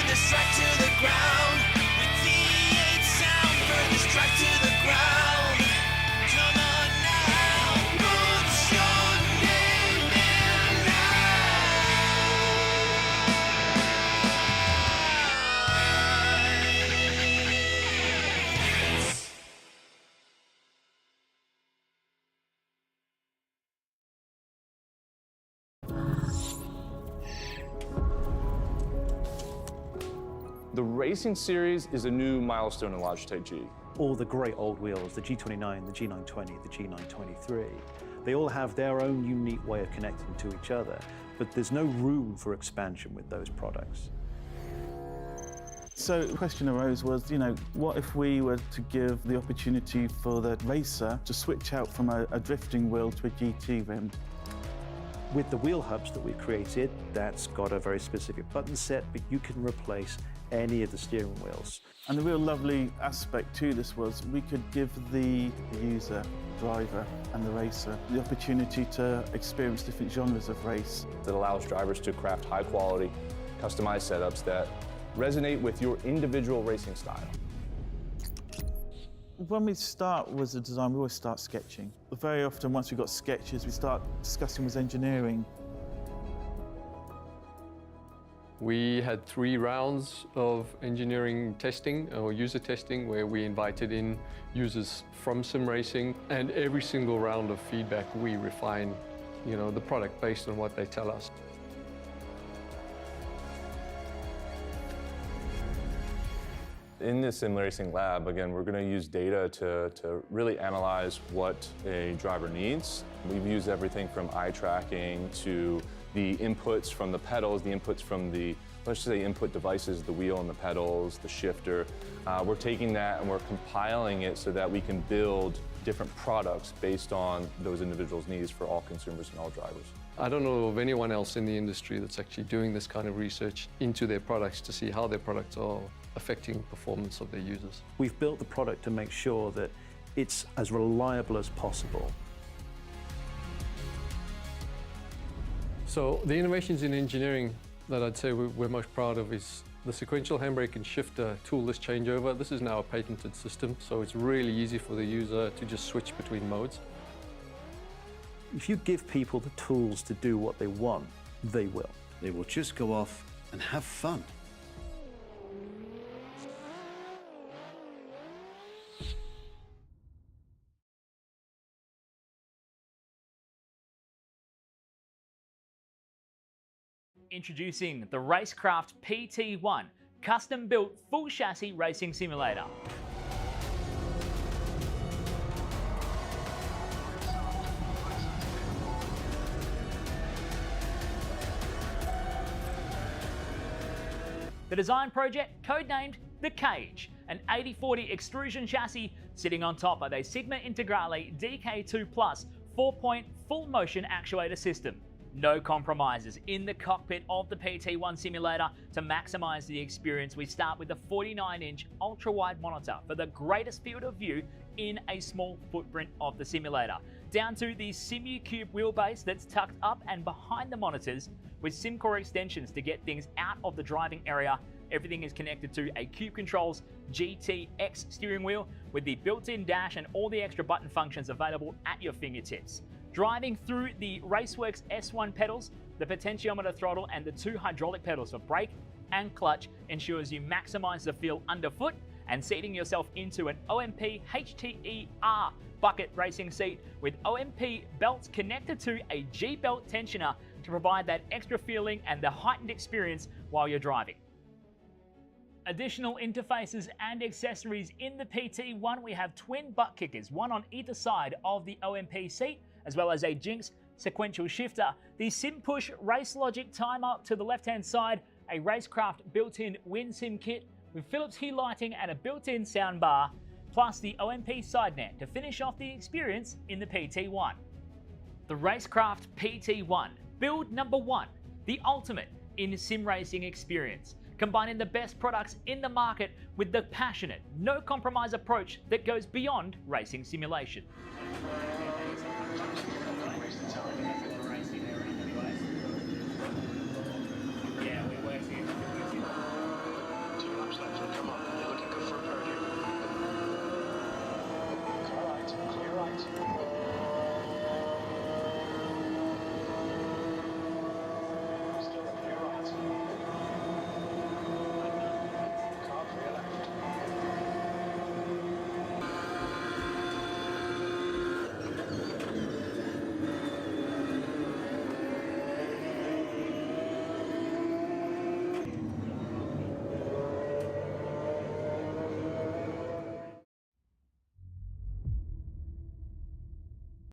this track to the ground. With V8 sound, burn this track to the ground. Come on now, put your name in lights. The Racing Series is a new milestone in Logitech G. All the great old wheels, the G29, the G920, the G923, they all have their own unique way of connecting to each other, but there's no room for expansion with those products. So the question arose was, what if we were to give the opportunity for the racer to switch out from a drifting wheel to a GT rim? With the wheel hubs that we've created, that's got a very specific button set, but you can replace any of the steering wheels. And the real lovely aspect to this was we could give the user, driver and the racer the opportunity to experience different genres of race. That allows drivers to craft high quality, customized setups that resonate with your individual racing style. When we start with the design, we always start sketching. Very often, once we've got sketches, we start discussing with engineering. We had 3 rounds of engineering testing or user testing where we invited in users from sim racing, and every single round of feedback we refine, the product based on what they tell us. In the sim racing lab, again, we're going to use data to really analyze what a driver needs. We've used everything from eye tracking to the inputs from the pedals, the inputs from the, let's just say, input devices, the wheel and the pedals, the shifter. We're taking that and we're compiling it so that we can build different products based on those individuals' needs for all consumers and all drivers. I don't know of anyone else in the industry that's actually doing this kind of research into their products to see how their products are affecting performance of their users. We've built the product to make sure that it's as reliable as possible. So the innovations in engineering that I'd say we're most proud of is the sequential handbrake and shifter toolless changeover. This is now a patented system, so it's really easy for the user to just switch between modes. If you give people the tools to do what they want, they will. They will just go off and have fun. Introducing the Rackraft PT1, custom-built full chassis racing simulator. The design project, codenamed The Cage, an 80/40 extrusion chassis sitting on top of a Sigma Integrale DK2 Plus 4-point full motion actuator system. No compromises in the cockpit of the PT1 simulator. To maximize the experience, we start with the 49-inch ultra-wide monitor for the greatest field of view in a small footprint of the simulator, down to the SimuCube wheelbase that's tucked up and behind the monitors with SimCore extensions to get things out of the driving area. Everything is connected to a Cube Controls GTX steering wheel with the built-in dash and all the extra button functions available at your fingertips. Driving through the Raceworks S1 pedals, the potentiometer throttle and the 2 hydraulic pedals for brake and clutch ensures you maximize the feel underfoot, and seating yourself into an OMP HTER bucket racing seat with OMP belts connected to a G-belt tensioner to provide that extra feeling and the heightened experience while you're driving. Additional interfaces and accessories in the PT1, we have twin butt kickers, one on either side of the OMP seat, as well as a Jinx sequential shifter, the SimPush Race Logic timer to the left-hand side, a Racecraft built-in WinSim kit with Philips Hue lighting and a built-in soundbar, plus the OMP side net to finish off the experience in the PT1. The Racecraft PT1, build number 1, the ultimate in sim racing experience, combining the best products in the market with the passionate, no compromise approach that goes beyond racing simulation.